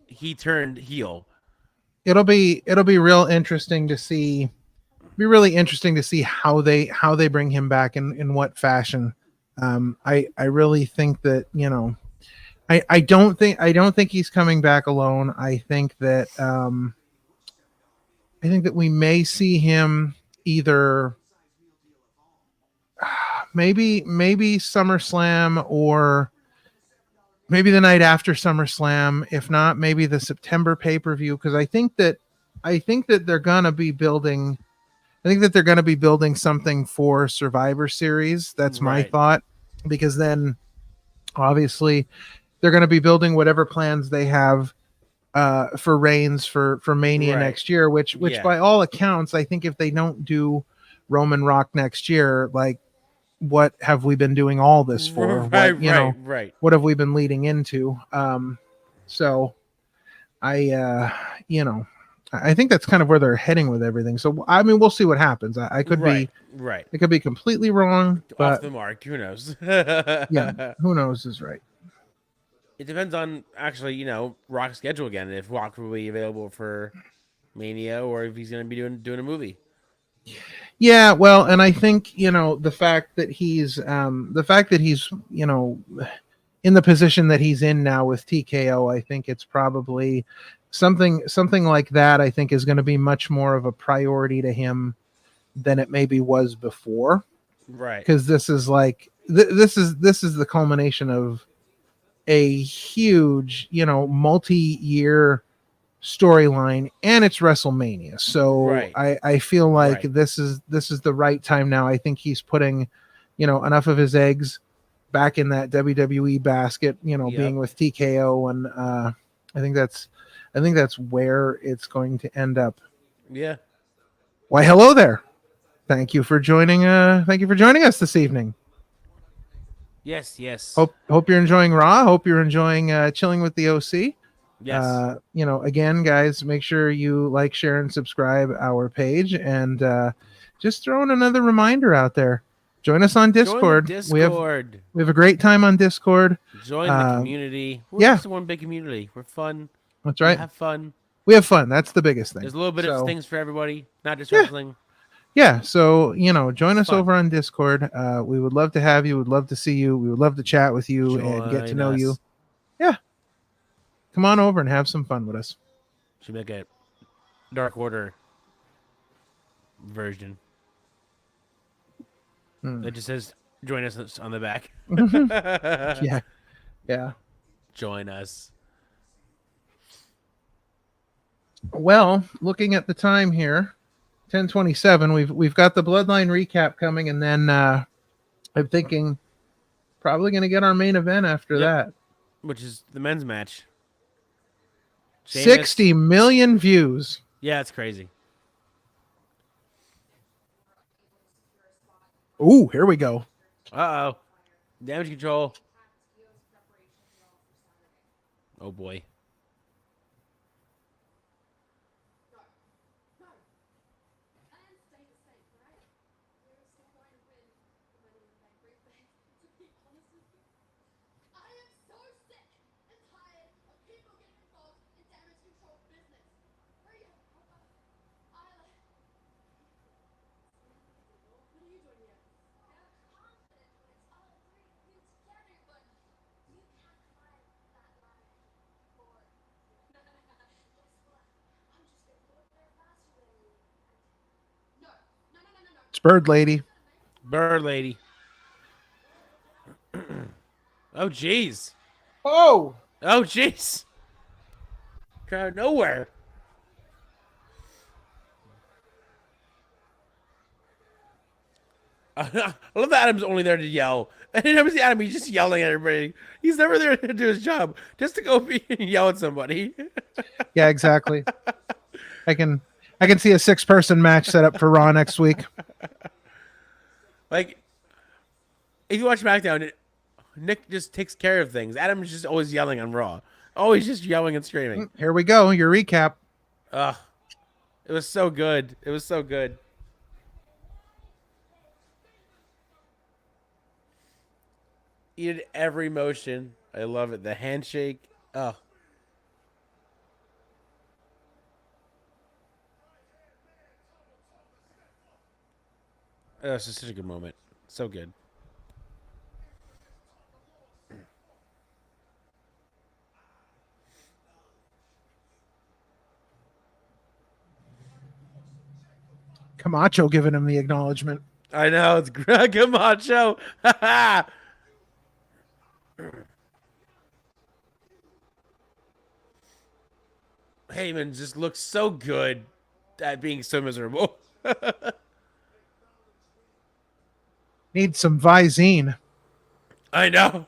he turned heel. It'll be real interesting to see. Be really interesting to see how they bring him back in what fashion. I really think that, you know, I don't think he's coming back alone. I think that we may see him either maybe SummerSlam, or maybe the night after SummerSlam. If not, maybe the September pay-per-view, because I think that they're gonna be building. I think that they're going to be building something for Survivor Series. That's my thought, because then obviously they're going to be building whatever plans they have for Reigns for Mania next year, which by all accounts, I think if they don't do Roman Rock next year, like, what have we been doing all this for? What have we been leading into? So I think that's kind of where they're heading with everything. So I mean, we'll see what happens. I could be right. It could be completely wrong, but off the mark. Who knows? Yeah, who knows is right. It depends on actually, you know, Rock's schedule again. If Rock will be available for Mania, or if he's going to be doing a movie. Yeah, well, and I think, you know, the fact that he's you know, in the position that he's in now with TKO, I think it's probably something like that. I think is going to be much more of a priority to him than it maybe was before, right? Because this is like this is the culmination of a huge, you know, multi-year storyline, and it's WrestleMania. So I feel like this is the right time now. I think he's putting, you know, enough of his eggs back in that WWE basket, you know, being with TKO, and I think that's where it's going to end up. Yeah. Why, hello there. Thank you for joining us this evening. Yes. Hope you're enjoying Raw. Hope you're enjoying Chilling with the OC. Yes. You know, again, guys, make sure you like, share, and subscribe our page, and just throwing another reminder out there. Join us on Discord. We have a great time on Discord. Join the community. We're just one big community. We're fun. That's right. We have fun. We have fun. That's the biggest thing. There's a little bit of things for everybody, not just wrestling. Yeah, so, you know, join us over on Discord. We would love to have you. We'd love to see you. We would love to chat with you and get to know you. Yeah. Come on over and have some fun with us. Should make a Dark Order version. It just says, join us on the back. Yeah. Join us. Well, looking at the time here, 10:27. We've got the Bloodline recap coming, and then I'm thinking probably going to get our main event after that, which is the men's match. 60 million views. Yeah, it's crazy. Ooh, here we go. Uh-oh. Damage control. Oh, boy. It's Bird Lady. Bird Lady. Oh, jeez. Oh, jeez. Out of nowhere. I love that Adam's only there to yell. And you never see Adam, he's just yelling at everybody. He's never there to do his job, just to go yell at somebody. Yeah, exactly. I can see a 6-person match set up for Raw next week. Like, if you watch SmackDown, Nick just takes care of things. Adam's just always yelling on Raw. Always just yelling and screaming. Here we go. Your recap. Ugh. It was so good. It was so good. He did every motion. I love it. The handshake. Oh. Oh, it's just such a good moment. So good. Camacho giving him the acknowledgement. I know. It's Greg Camacho. Heyman just looks so good at being so miserable. Need some Visine. I know.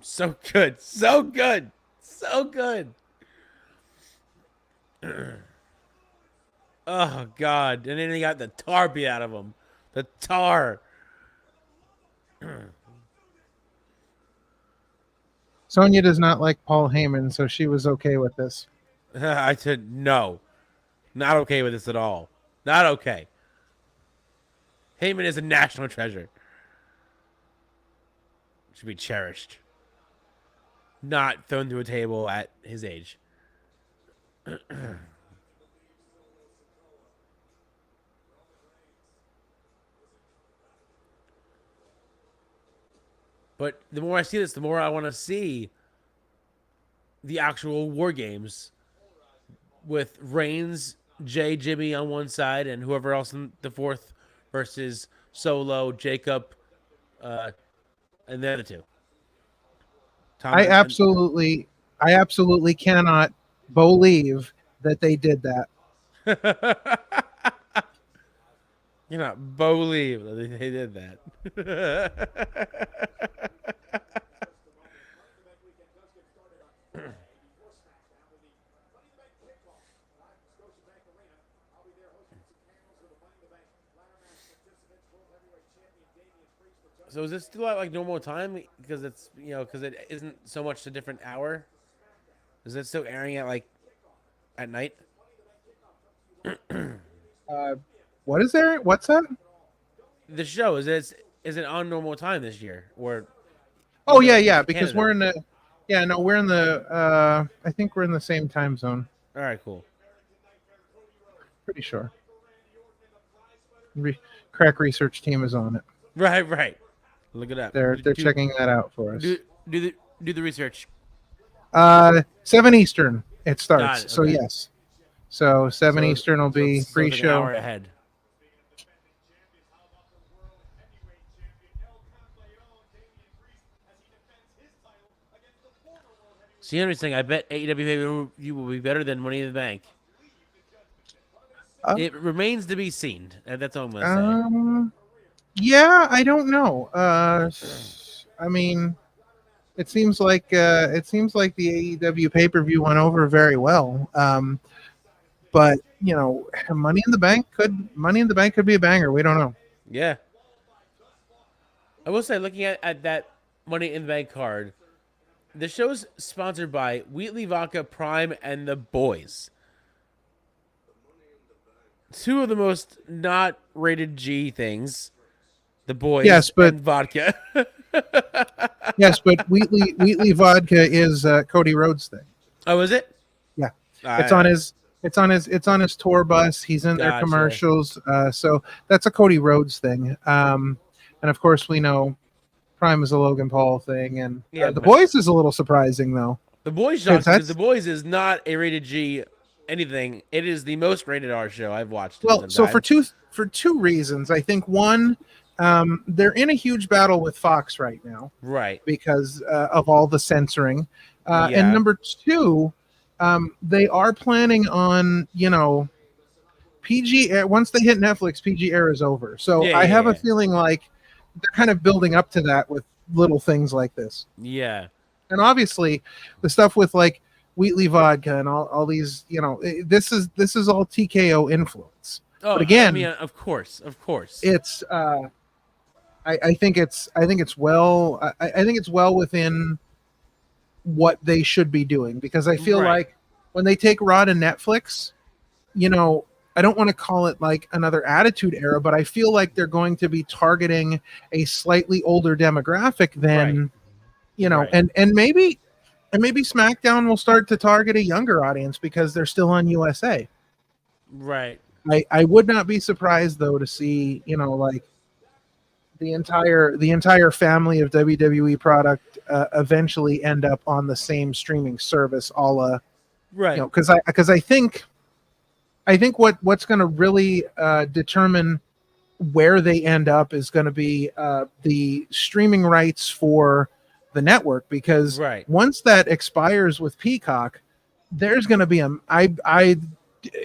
So good. So good. So good. Oh, God. And then he got the tar beat out of him. The tar. Sonya does not like Paul Heyman, so she was okay with this. I said no. Not okay with this at all. Not okay. Heyman is a national treasure. Should be cherished. Not thrown through a table at his age. But the more I see this, the more I want to see the actual War Games with Reigns, Jay, Jimmy on one side, and whoever else in the fourth versus Solo, Jacob, and the other two. I absolutely cannot believe that they did that. You not believe that they did that. So is this still at like normal time? Because it's because it isn't so much a different hour. Is it still airing at like at night? What is there? What's that? The show is it on normal time this year or? Oh yeah, because Canada? we're in the we're in the I think we're in the same time zone. All right, cool. Pretty sure. Crack research team is on it. Right. Look it up. They're checking that out for us. Do the research. 7 Eastern it starts. Got it, So okay. yes. So 7 Eastern will be So pre-show. Like an hour ahead. See, interesting. I bet AEW pay-per-view will be better than Money in the Bank. It remains to be seen. That's all I'm gonna say. Yeah, I don't know. I mean, it seems like the AEW pay-per-view went over very well. But Money in the Bank could be a banger. We don't know. Yeah. I will say, looking at that Money in the Bank card, the show's sponsored by Wheatley Vodka, Prime, and The Boys. Two of the most not rated G things. The Boys and vodka. Yes, but Wheatley Vodka is Cody Rhodes' thing. Oh, is it? Yeah. It's on his tour bus. He's in their commercials. So that's a Cody Rhodes thing. And of course we know Prime is a Logan Paul thing, and The Boys is a little surprising though. The Boys, because The Boys is not a rated G anything, it is the most rated R show I've watched. Well, so for two reasons, I think one, they're in a huge battle with Fox right now, right? Because of all the censoring, Yeah. and number two, they are planning on PG. Once they hit Netflix, PG era is over. So I have a feeling like they're kind of building up to that with little things like this. Yeah. And obviously, the stuff with like Wheatley vodka and all these, this is all TKO influence. Oh, but again, I mean, of course, it's. I think it's well. I think it's well within what they should be doing, because I feel like when they take Raw to Netflix, I don't want to call it like another Attitude Era, but I feel like they're going to be targeting a slightly older demographic than, and maybe SmackDown will start to target a younger audience because they're still on USA. Right. I would not be surprised though to see, like the entire family of WWE product eventually end up on the same streaming service, right? Because I think what's going to really determine where they end up is going to be the streaming rights for the network, because once that expires with Peacock, there's going to be I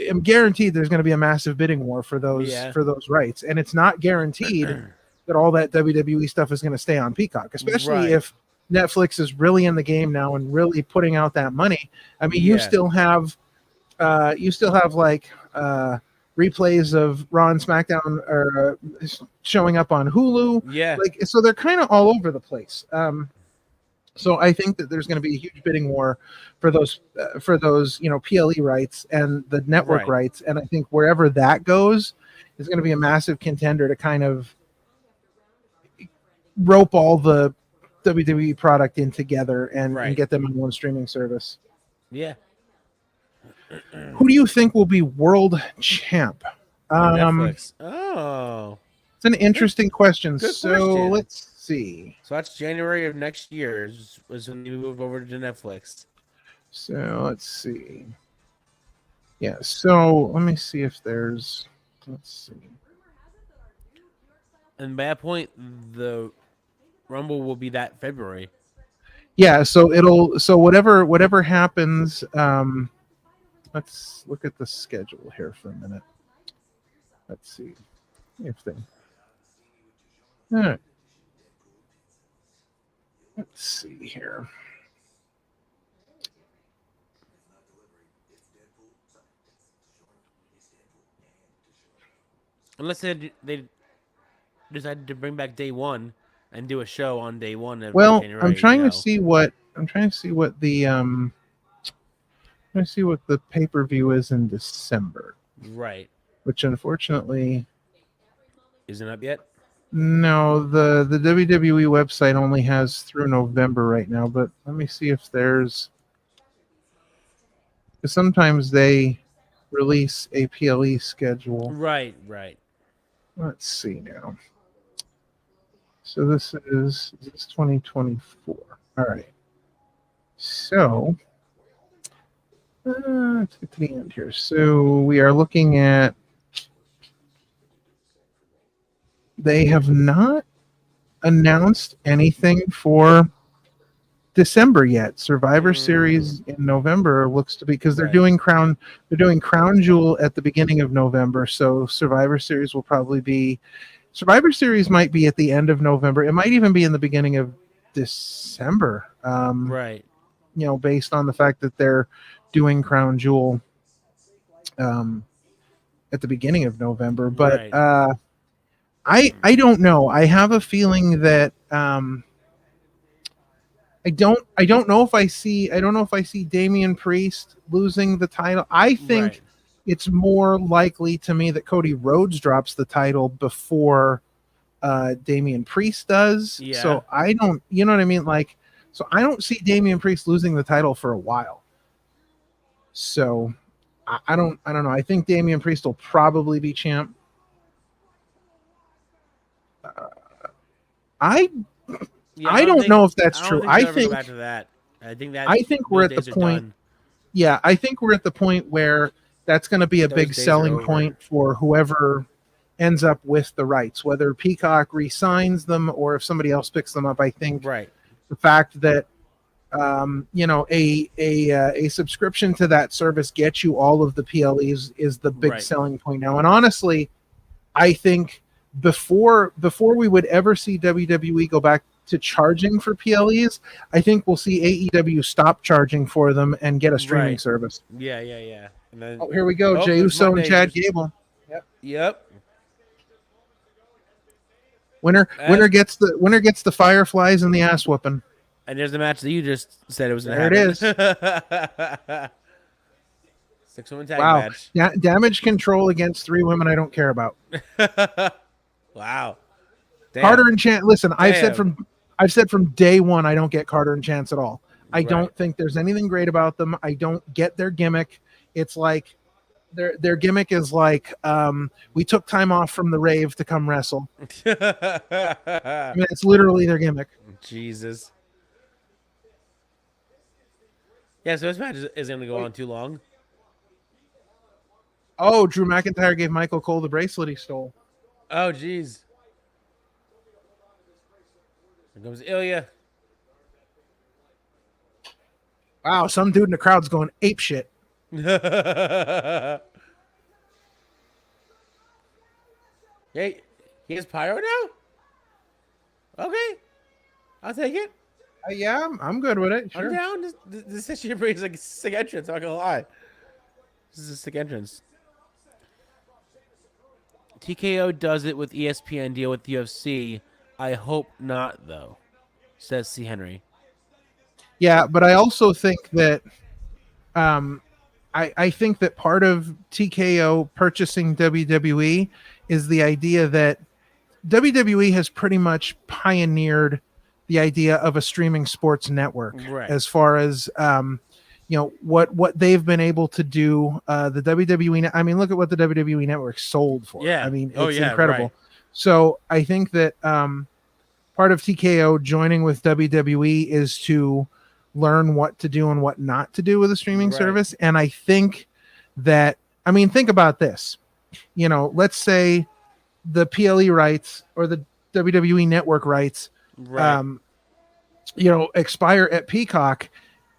am guaranteed there's going to be a massive bidding war for those rights, and it's not guaranteed that all that WWE stuff is going to stay on Peacock, especially if Netflix is really in the game now and really putting out that money. I mean, you still have like replays of Raw and SmackDown are showing up on Hulu. Yeah, like, so they're kind of all over the place. So I think that there's going to be a huge bidding war for those PLE rights and the network rights, and I think wherever that goes is going to be a massive contender to kind of rope all the WWE product in together and get them on one streaming service. Yeah. Who do you think will be world champ? Netflix. Oh, it's an interesting question. Good so question. Let's see. So that's January of next year is when you move over to Netflix. So let's see. Yeah. So let me see if there's. Let's see. And by that point, the Rumble will be that February. Yeah. So whatever happens. Let's look at the schedule here for a minute. Let's see if they. All right. Let's see here. Unless they decided to bring back day one and do a show on day one. Well, January, I'm trying to see what the pay-per-view is in December. Right. Which unfortunately isn't up yet. No, the WWE website only has through November right now, but let me see if there's, because sometimes they release a PLE schedule. Right. Let's see now. So this is 2024. All right. So let's get to the end here. So we are looking at, they have not announced anything for December yet. Survivor Series in November looks to be, because they're doing Crown Jewel at the beginning of November. So Survivor Series might be at the end of November. It might even be in the beginning of December. Right. Based on the fact that they're doing Crown Jewel at the beginning of November. But I don't know. I have a feeling that I don't know if I see Damian Priest losing the title. I think it's more likely to me that Cody Rhodes drops the title before Damian Priest does. Yeah. So I don't, you know what I mean? Like, so I don't see Damian Priest losing the title for a while. So I don't know. I think Damian Priest will probably be champ. I don't know if that's true. I think back to that. I think we're at the point. Yeah, I think we're at the point where that's going to be a Those big days are selling over. point for whoever ends up with the rights, whether Peacock re-signs them or if somebody else picks them up. I think Right. the fact that a subscription to that service gets you all of the PLEs is the big Right. selling point now. And honestly, I think before we would ever see WWE go back to charging for PLEs, I think we'll see AEW stop charging for them and get a streaming Right. service. Yeah. And then, Oh, here we go. Jey there's Uso and Monday, Chad just- Gable. Yep. Winner gets the Fireflies and the ass whooping. And there's the match that you just said it was going to There happen. it is. 6-woman tag Wow. match. Damage control against 3 women I don't care about. Wow. Damn. Carter and Chance. Listen, I've said Damn. from day one I don't get Carter and Chance at all. I Right. don't think there's anything great about them. I don't get their gimmick. It's like their gimmick is like we took time off from the rave to come wrestle. I mean, it's literally their gimmick. Jesus. Yeah, so this match isn't going to go on too long. Oh, Drew McIntyre gave Michael Cole the bracelet he stole. Oh, jeez. Here comes Ilya. Wow, some dude in the crowd's going ape shit. Hey, he has pyro now? Okay. I'll take it. Yeah, I'm good with it. Sure. I'm down. This issue brings like a sick entrance, I'm not gonna lie. This is a sick entrance. TKO does it with ESPN deal with UFC. I hope not, though, says C. Henry. Yeah, but I also think that I think that part of TKO purchasing WWE is the idea that WWE has pretty much pioneered the idea of a streaming sports network, right, as far as what they've been able to do. The WWE, I mean, look at what the WWE network sold for. Yeah. I mean, it's Oh, yeah, incredible. right. So I think that part of TKO joining with WWE is to learn what to do and what not to do with a streaming Right. service. And I think that, I mean, think about this. Let's say the PLE rights or the WWE network rights, Right. expire at Peacock,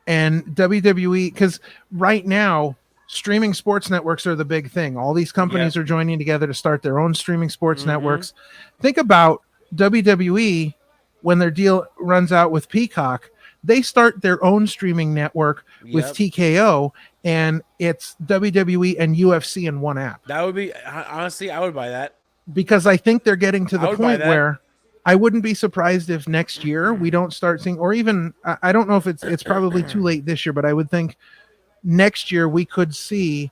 and WWE, because right now streaming sports networks are the big thing. All these companies are joining together to start their own streaming sports networks. Think about WWE when their deal runs out with Peacock. They start their own streaming network with TKO, and it's WWE and UFC in one app. That would be, honestly, I would buy that. Because I think they're getting to I the would buy point that. where I wouldn't be surprised if next year we don't start seeing, or even I don't know if it's probably too late this year, but I would think next year we could see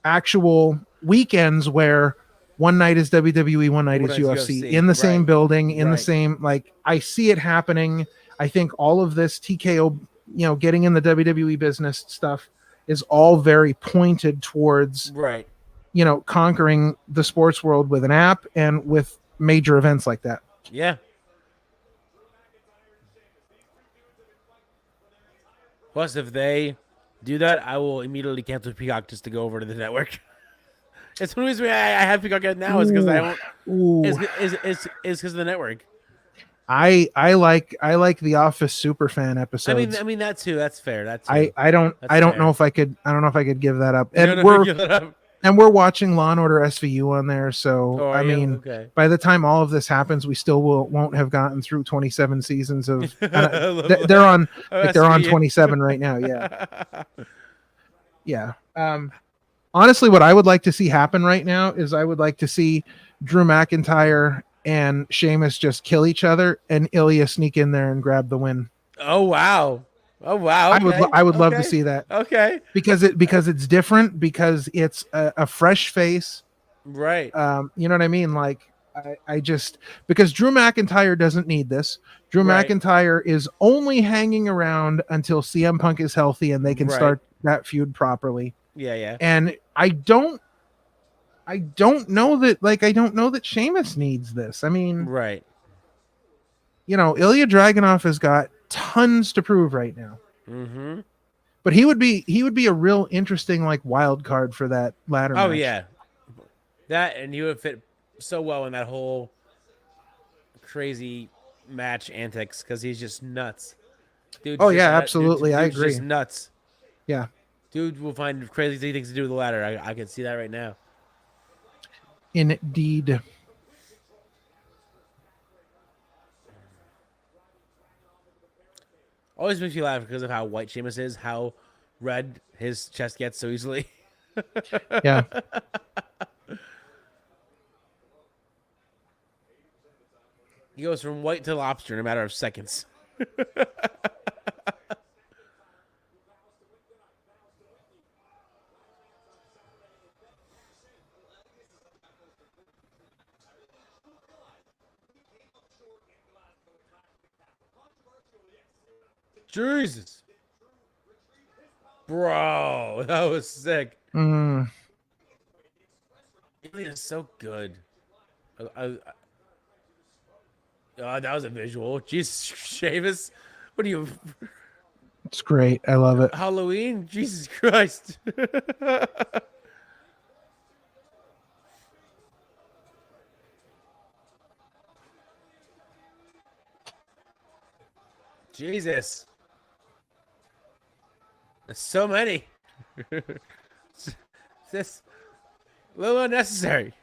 actual weekends where one night is WWE, one night is UFC in the same building, in the same, like, I see it happening. I think all of this TKO, getting in the WWE business stuff is all very pointed towards, Right. Conquering the sports world with an app and with major events like that. Yeah. Plus, if they do that, I will immediately cancel Peacock just to go over to the network. It's one reason I have Peacock now is because I don't. Is because of the network. I like the Office Superfan episodes. I mean that too. That's fair. That's I don't fair. know if I could give that up. You And don't know if you give that up? we're watching Law and Order SVU on there. So Oh, I are you? mean, Okay. by the time all of this happens, we still won't have gotten through 27 seasons of. They're on they're on SVU. 27 right now. Yeah. Honestly, what I would like to see happen right now is I would like to see Drew McIntyre and Sheamus just kill each other, and Ilya sneak in there and grab the win. Oh wow! Oh wow! I would love to see that. Okay. Because it's different, because it's a fresh face. Right. You know what I mean? Like I just, because Drew McIntyre doesn't need this. Drew McIntyre is only hanging around until CM Punk is healthy and they can start that feud properly. Yeah. And I don't know that Sheamus needs this. I mean, Ilya Dragunov has got tons to prove right now. Mm-hmm. But he would be a real interesting like wild card for that ladder match. Oh yeah, that, and he would fit so well in that whole crazy match antics because he's just nuts. Dude. Oh yeah, absolutely. I agree. Just nuts. Yeah. Dude will find crazy things to do with the ladder. I can see that right now. Indeed. Always makes me laugh because of how white Sheamus is, how red his chest gets so easily. Yeah. He goes from white to lobster in a matter of seconds. Jesus. Bro, that was sick. Mm. Alien is so good. That was a visual. Jesus, Sheamus. What are you? It's great. I love it. Halloween? Jesus Christ. Jesus. There's so many. This a little unnecessary.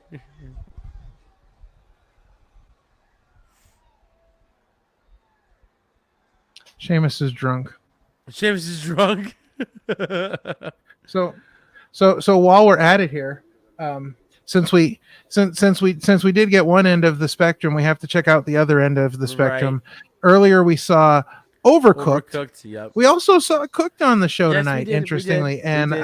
Sheamus is drunk. Sheamus is drunk. So while we're at it here, since we did get one end of the spectrum, we have to check out the other end of the spectrum. Right. Earlier we saw Overcooked. Yep. We also saw Cooked on the show yes, tonight, interestingly. And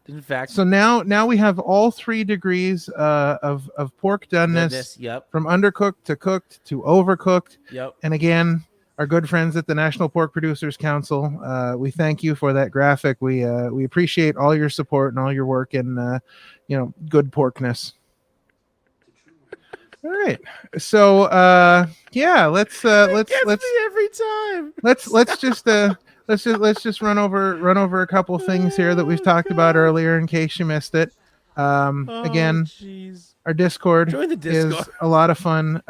in fact, so now we have all 3 degrees of pork doneness. Yep. From undercooked to cooked to overcooked. Yep. And again, our good friends at the National Pork Producers Council, we thank you for that graphic. We appreciate all your support and all your work in good porkness. All right. So yeah, let's every time. Let's just run over a couple things here that we've talked about earlier in case you missed it. Again, geez. Our Discord, Join the Discord is a lot of fun.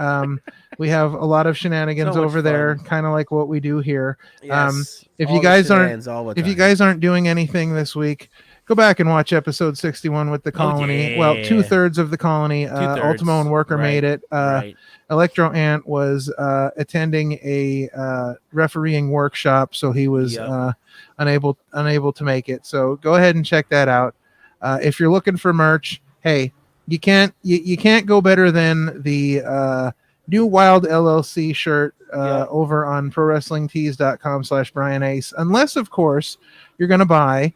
We have a lot of shenanigans so over there, kind of like what we do here. Yes, if you guys aren't doing anything this week, go back and watch episode 61 with the colony. Yeah. Well, 2/3 of the colony. Ultimo and Worker made it. Right. Electro Ant was attending a refereeing workshop, so he was unable to make it. So go ahead and check that out. If you're looking for merch, hey, you can't go better than the new Wild LLC shirt over on prowrestlingtees.com/BrianAce, unless of course you're going to buy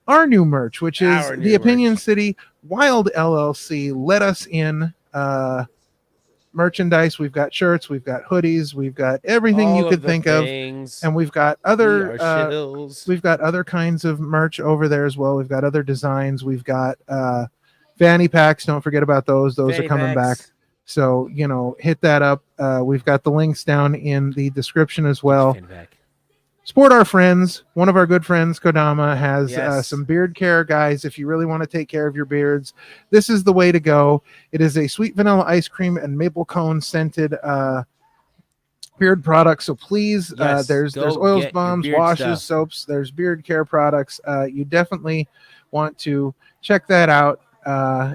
our new merch, which is the Opinion City Wild LLC. Let us in merchandise. We've got shirts, we've got hoodies, we've got everything you could think of, and we've got other kinds of merch over there as well. We've got other designs. We've got fanny packs. Don't forget about those. Those are coming back. So hit that up. We've got the links down in the description as well. Support our friends. One of our good friends, Kodama, has some beard care, guys. If you really want to take care of your beards, this is the way to go. It is a sweet vanilla ice cream and maple cone scented beard product. So please, there's oils, balms, washes, soaps. There's beard care products. You definitely want to check that out,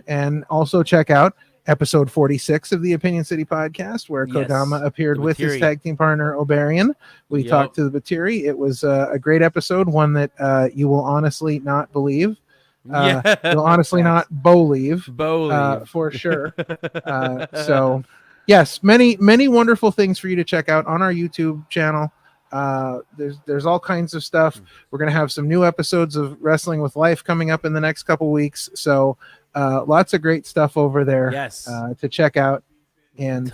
and also check out episode 46 of the Opinion City podcast, where Kodama appeared with his tag team partner Obarian. We talked to the Batiri. It was a great episode, one that you will honestly not believe. You'll honestly not believe for sure. So yes, many wonderful things for you to check out on our YouTube channel. There's all kinds of stuff. We're going to have some new episodes of Wrestling with Life coming up in the next couple weeks. So lots of great stuff over there to check out. And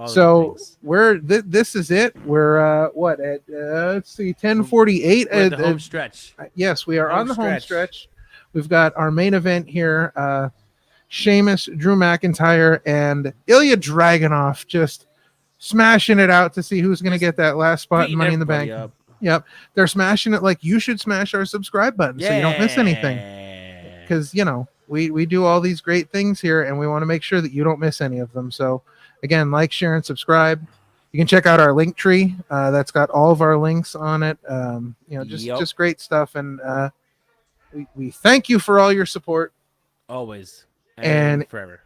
so we're this is it. We're what at let's see, 10:48 at the home stretch. Yes, we are on the home stretch. We've got our main event here. Sheamus, Drew McIntyre, and Ilya Dragunov just smashing it out to see who's going to get that last spot in Money in the Bank. Yep. They're smashing it like you should smash our subscribe button so you don't miss anything. Because, we do all these great things here and we want to make sure that you don't miss any of them. So, again, like, share, and subscribe. You can check out our link tree. That's got all of our links on it. Just great stuff. And we thank you for all your support. Always. And forever.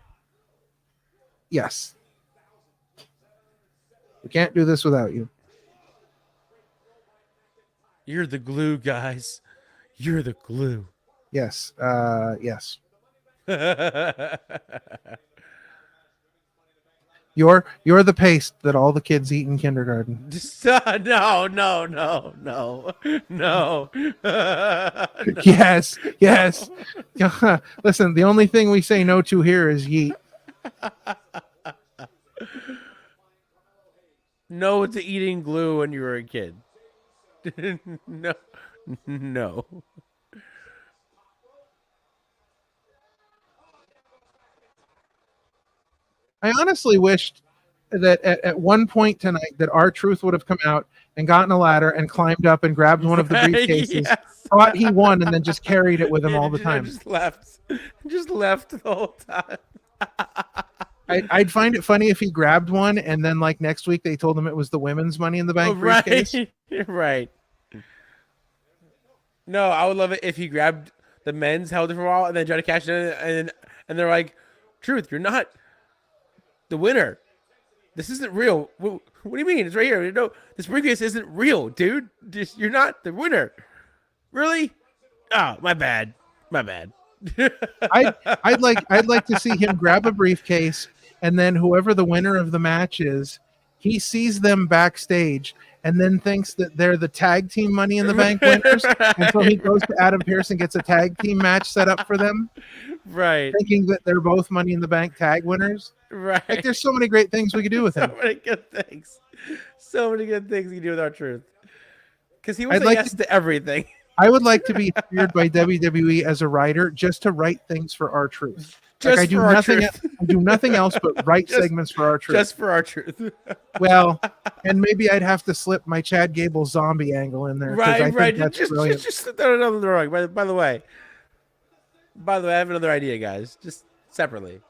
Yes. We can't do this without you. You're the glue, guys. You're the glue. Yes. Yes. You're the paste that all the kids eat in kindergarten. No. Yes. Listen, the only thing we say no to here is yeet. No to eating glue when you were a kid. No. I honestly wished that at one point tonight that R-Truth would have come out and gotten a ladder and climbed up and grabbed one of the briefcases, thought he won, and then just carried it with him all the time. Just left the whole time. I'd find it funny if he grabbed one and then like next week they told him it was the women's Money in the Bank briefcase. Right. No, I would love it if he grabbed the men's, held it for a while, and then tried to cash it in, and they're like, "Truth, you're not the winner. This isn't real. What do you mean? It's right here. No, this briefcase isn't real, dude. You're not the winner. Really? Oh, my bad. I'd like to see him grab a briefcase, and then whoever the winner of the match is, he sees them backstage and then thinks that they're the tag team Money in the Bank winners. And so he goes to Adam Pearce and gets a tag team match set up for them. Right. Thinking that they're both Money in the Bank tag winners. Right. Like there's so many great things we could do with him. So many good things we can do with our Truth. Because he was yes to everything. I would like to be hired by WWE as a writer just to write things for R-Truth. Like I do nothing else but write segments for R-Truth. Just for R-Truth. Well, and maybe I'd have to slip my Chad Gable zombie angle in there. Right. That's brilliant. Just slip that another drawing. By the way, I have another idea, guys. Just separately.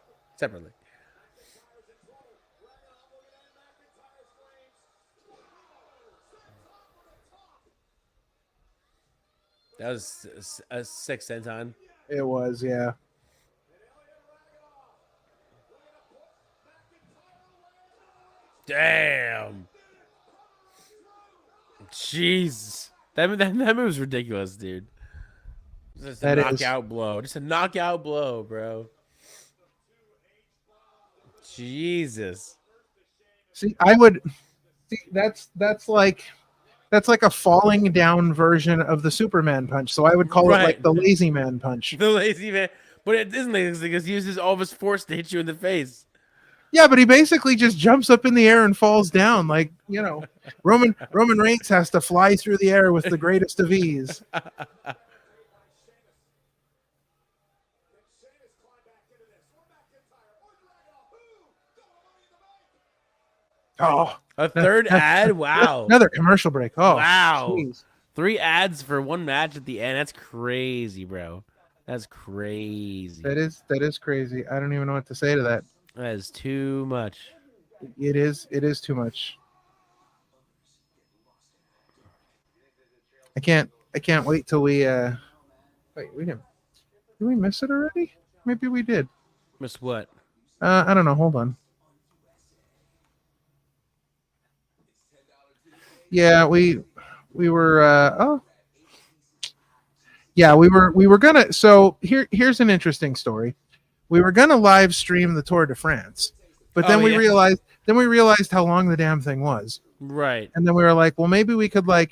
That was a 6 senton. It was, yeah. Damn. Jeez. That move was ridiculous, dude. Just a knockout blow. Just a knockout blow, bro. Jesus. See, that's like a falling down version of the Superman punch. So I would call it like the lazy man punch. The lazy man. But it isn't lazy because he uses all of his force to hit you in the face. Yeah, but he basically just jumps up in the air and falls down. Like, Roman Reigns has to fly through the air with the greatest of ease. Oh, a third ad? Wow. Another commercial break. Oh, wow. Geez. 3 ads for 1 match at the end. That's crazy, bro. That's crazy. That is crazy. I don't even know what to say to that. That is too much. It is too much. I can't wait till we wait, we didn't. Did we miss it already? Maybe we did. Miss what? I don't know. Hold on. Yeah, we were we were gonna, so here's an interesting story. We were gonna live stream the Tour de France, but then we realized how long the damn thing was. Right. And then we were like, well, maybe we could live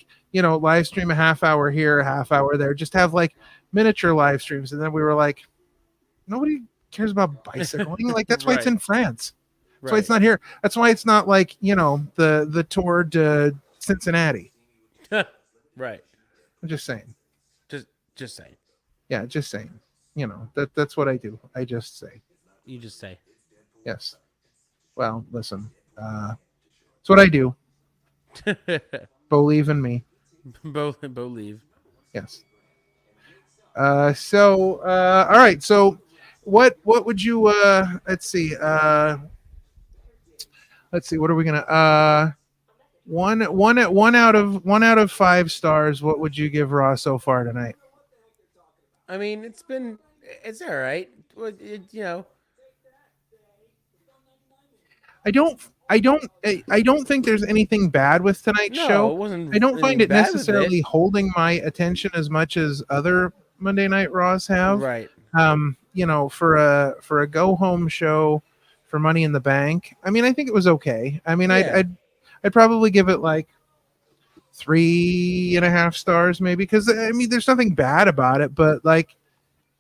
stream a half hour here, a half hour there, just have like miniature live streams. And then we were like, nobody cares about bicycling. Like that's why it's in France. That's why it's not here. That's why it's not like, the Tour de Cincinnati. Right. I'm just saying. Just saying. Yeah, just saying. That's what I do. I just say. You just say. Yes. Well, listen. It's what I do. Believe in me. Bo leave. Yes. So all right. So what would you let's see. What are we gonna one out of 5 stars, what would you give Raw so far tonight? I mean, it's all right. You know, I don't think there's anything bad with tonight's show. it wasn't. I don't find anything it bad with necessarily it. holding my attention as much as other Monday Night Raws have. Right. You know, for a go home show for Money in the Bank, I mean, I think it was okay. I mean, Yeah. I'd probably give it like 3.5 stars, maybe, because I mean, there's nothing bad about it, but like,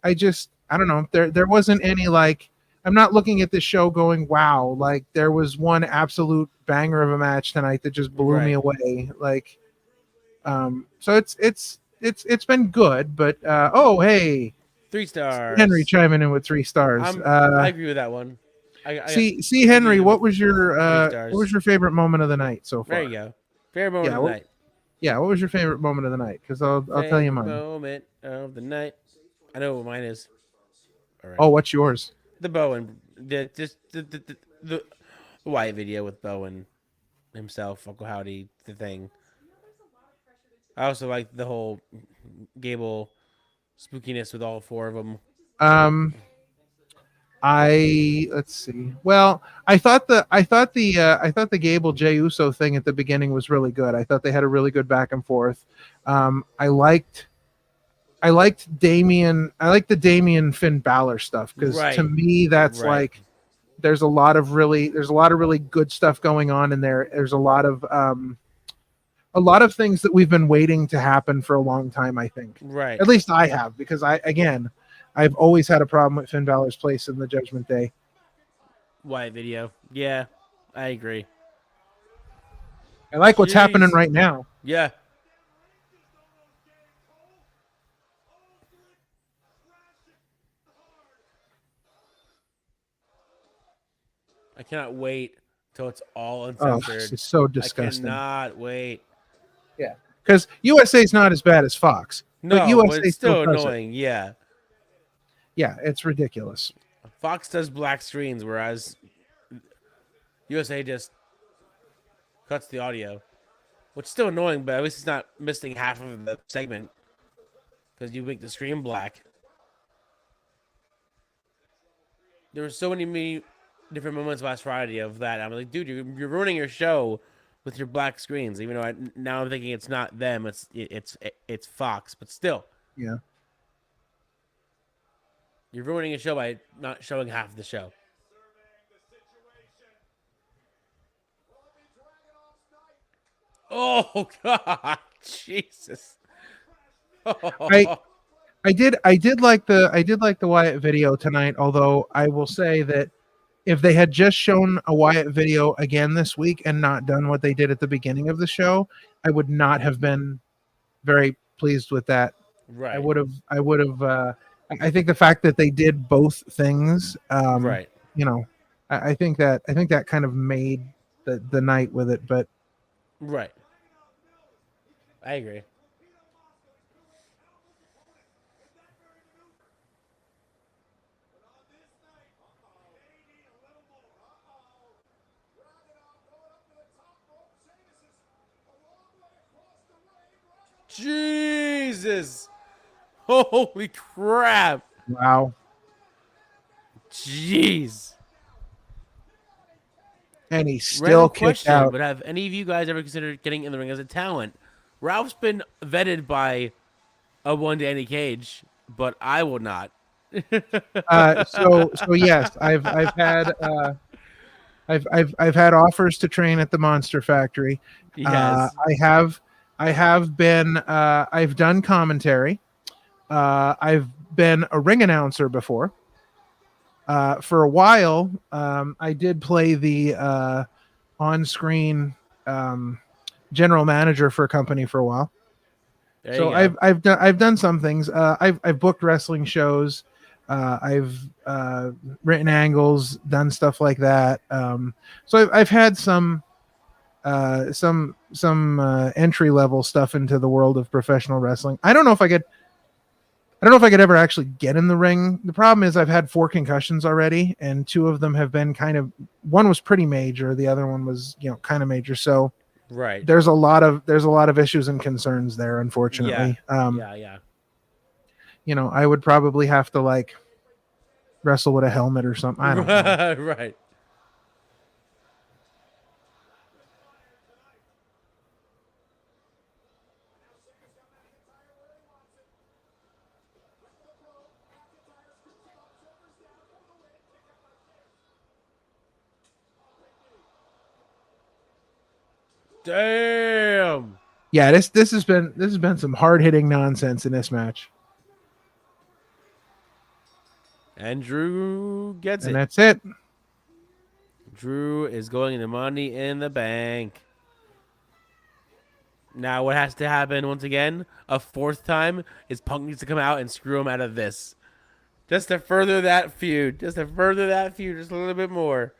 I don't know. There wasn't any like. I'm not looking at this show going, wow, like there was one absolute banger of a match tonight that just blew me away. Like, so it's been good, but oh hey, 3 stars. Henry chiming in with 3 stars. I agree with that one. See Henry, what was your favorite moment of the night so far? There you go. Favorite moment of the night. Yeah, what was your favorite moment of the night? Because I'll tell you mine. Moment of the night. I know what mine is. All right. Oh, what's yours? The Bowen, the Wyatt video with Bowen himself, Uncle Howdy, the thing. I also like the whole Gable spookiness with all 4 of them. Let's see. Well, I thought the Gable Jey Uso thing at the beginning was really good. I thought they had a really good back and forth. I liked Damian. I like the Damian Finn Balor stuff because to me that's like there's a lot of really good stuff going on in there. There's a lot of things that we've been waiting to happen for a long time. I think. Right. At least I have, because I've always had a problem with Finn Balor's place in the Judgment Day. Wyatt video. Yeah, I agree. I like what's happening right now. Yeah. I cannot wait till it's all uncensored. Oh, it's so disgusting. I cannot wait. Yeah, because USA is not as bad as Fox. No, but USA but it's still annoying. Yeah. Yeah, it's ridiculous. Fox does black screens, whereas USA just cuts the audio, which is still annoying, but at least it's not missing half of the segment because you make the screen black. There were so many different moments last Friday of that. I'm like, dude, you're ruining your show with your black screens. Even though now I'm thinking it's not them, it's Fox, but still. Yeah. You're ruining a show by not showing half the show. Oh God, Jesus! I did like the Wyatt video tonight. Although I will say that if they had just shown a Wyatt video again this week and not done what they did at the beginning of the show, I would not have been very pleased with that. Right. I would have. I think the fact that they did both things, right. You know, I think that kind of made the night with it. But right. I agree. Jesus! Holy crap! Wow! Jeez! And he's still kicked out. But have any of you guys ever considered getting in the ring as a talent? Ralph's been vetted by a one Danny Cage, but I will not. So yes, I've had offers to train at the Monster Factory. Yes. I have been. I've done commentary. I've been a ring announcer before. For a while, I did play the on-screen general manager for a company for a while. So I've done some things. I've booked wrestling shows. I've written angles, done stuff like that. So I've had some some entry level stuff into the world of professional wrestling. I don't know if I could ever actually get in the ring. The problem is I've had 4 concussions already, and 2 of them have been one was pretty major, the other one was kind of major. So right, there's a lot of issues and concerns there, unfortunately. Yeah. I would probably have to like wrestle with a helmet or something. I don't know. Right. Damn. Yeah, this has been some hard hitting nonsense in this match. And Drew gets it. And that's it. Drew is going into Money in the Bank. Now what has to happen once again, a 4th time, is Punk needs to come out and screw him out of this. Just to further that feud. Just a little bit more.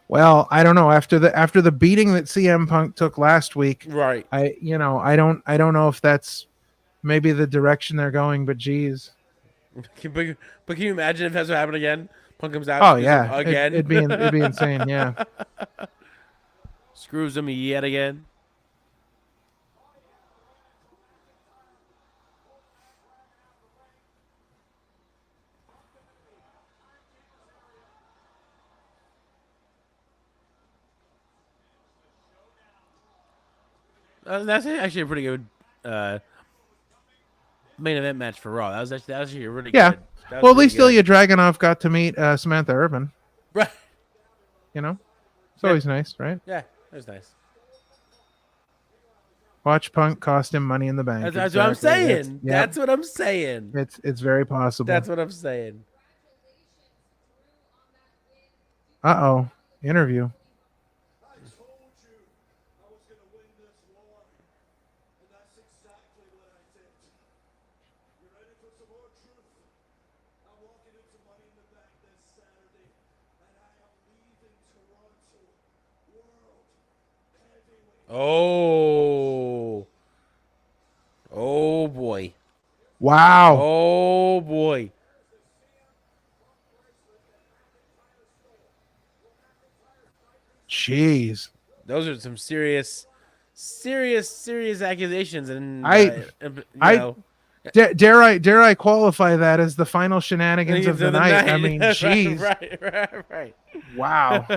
Well, I don't know. After the beating that CM Punk took last week, right? I don't know if that's maybe the direction they're going. But geez, but can you imagine if that's what happened again? Punk comes out. Oh yeah, again. It'd be insane. Yeah. Screws him yet again. That's actually a pretty good main event match for Raw. That was actually a really good. Well, at least Ilya Dragunov got to meet Samantha Urban. Right. It's always nice, right? Yeah, it was nice. Watch Punk cost him Money in the Bank. That's what I'm saying. That's what I'm saying. It's very possible. That's what I'm saying. Interview. Oh boy. Wow. Oh boy. Jeez. Those are some serious accusations, and dare I qualify that as the final shenanigans of the night. I mean, jeez. Right. Wow.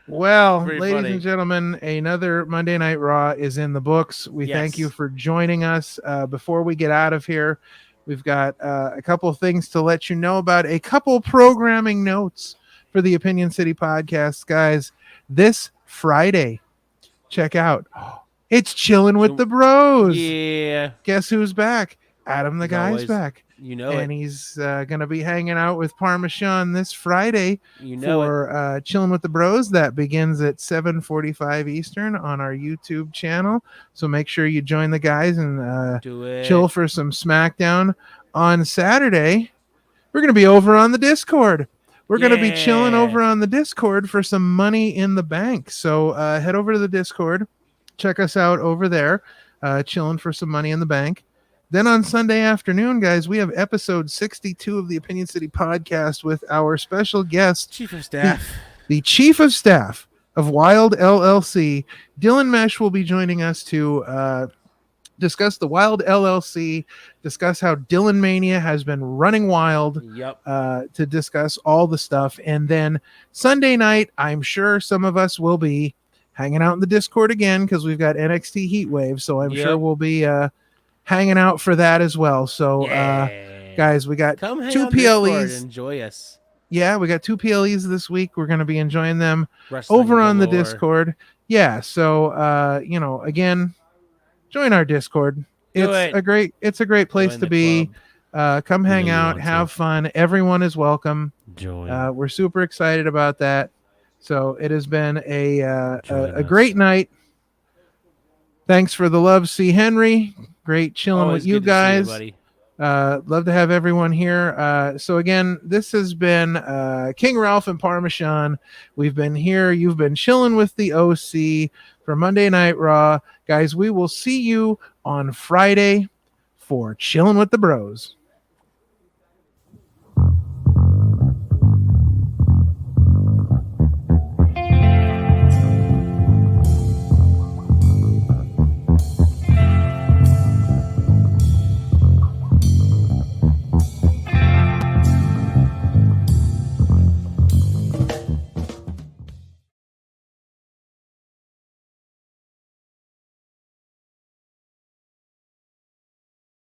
Well, ladies funny. and gentlemen, another Monday Night Raw is in the books. We thank you for joining us. Before we get out of here, we've got a couple things to let you know about, a couple programming notes for the Opinion City podcast, guys. This Friday, check out, it's Chillin' with the Bros. Yeah. Guess who's back? Adam the Guy's back. And he's going to be hanging out with Parmesan this Friday for Chillin' with the Bros. That begins at 7:45 Eastern on our YouTube channel. So make sure you join the guys and chill for some SmackDown. On Saturday, we're going to be over on the Discord. We're going to be chilling over on the Discord for some Money in the Bank. So head over to the Discord. Check us out over there, chilling for some Money in the Bank. Then on Sunday afternoon, guys, we have episode 62 of the Opinion City podcast with our special guest, Chief of Staff, the Chief of Staff of Wild LLC. Dylan Mesh will be joining us to discuss the Wild LLC, discuss how Dylan Mania has been running wild, to discuss all the stuff. And then Sunday night, I'm sure some of us will be hanging out in the Discord again because we've got NXT Heatwave, so I'm sure we'll be hanging out for that as well. So guys, we got Come hang 2 on Discord PLEs. and enjoy us. Yeah, we got 2 PLEs this week. We're going to be enjoying them Wrestling over on the galore. Discord. Yeah, so again, join our Discord. It's a great place Join to the be. Come hang really out, want have fun. Everyone is welcome. Join. We're super excited about that. So it has been a great night. Thanks for the love, C. Henry. Great chilling Always with you good to see you, guys. buddy. Love to have everyone here. So again, this has been King Ralph and Parmesan. We've been here. You've been chilling with the OC for Monday Night Raw. Guys, we will see you on Friday for Chilling with the Bros.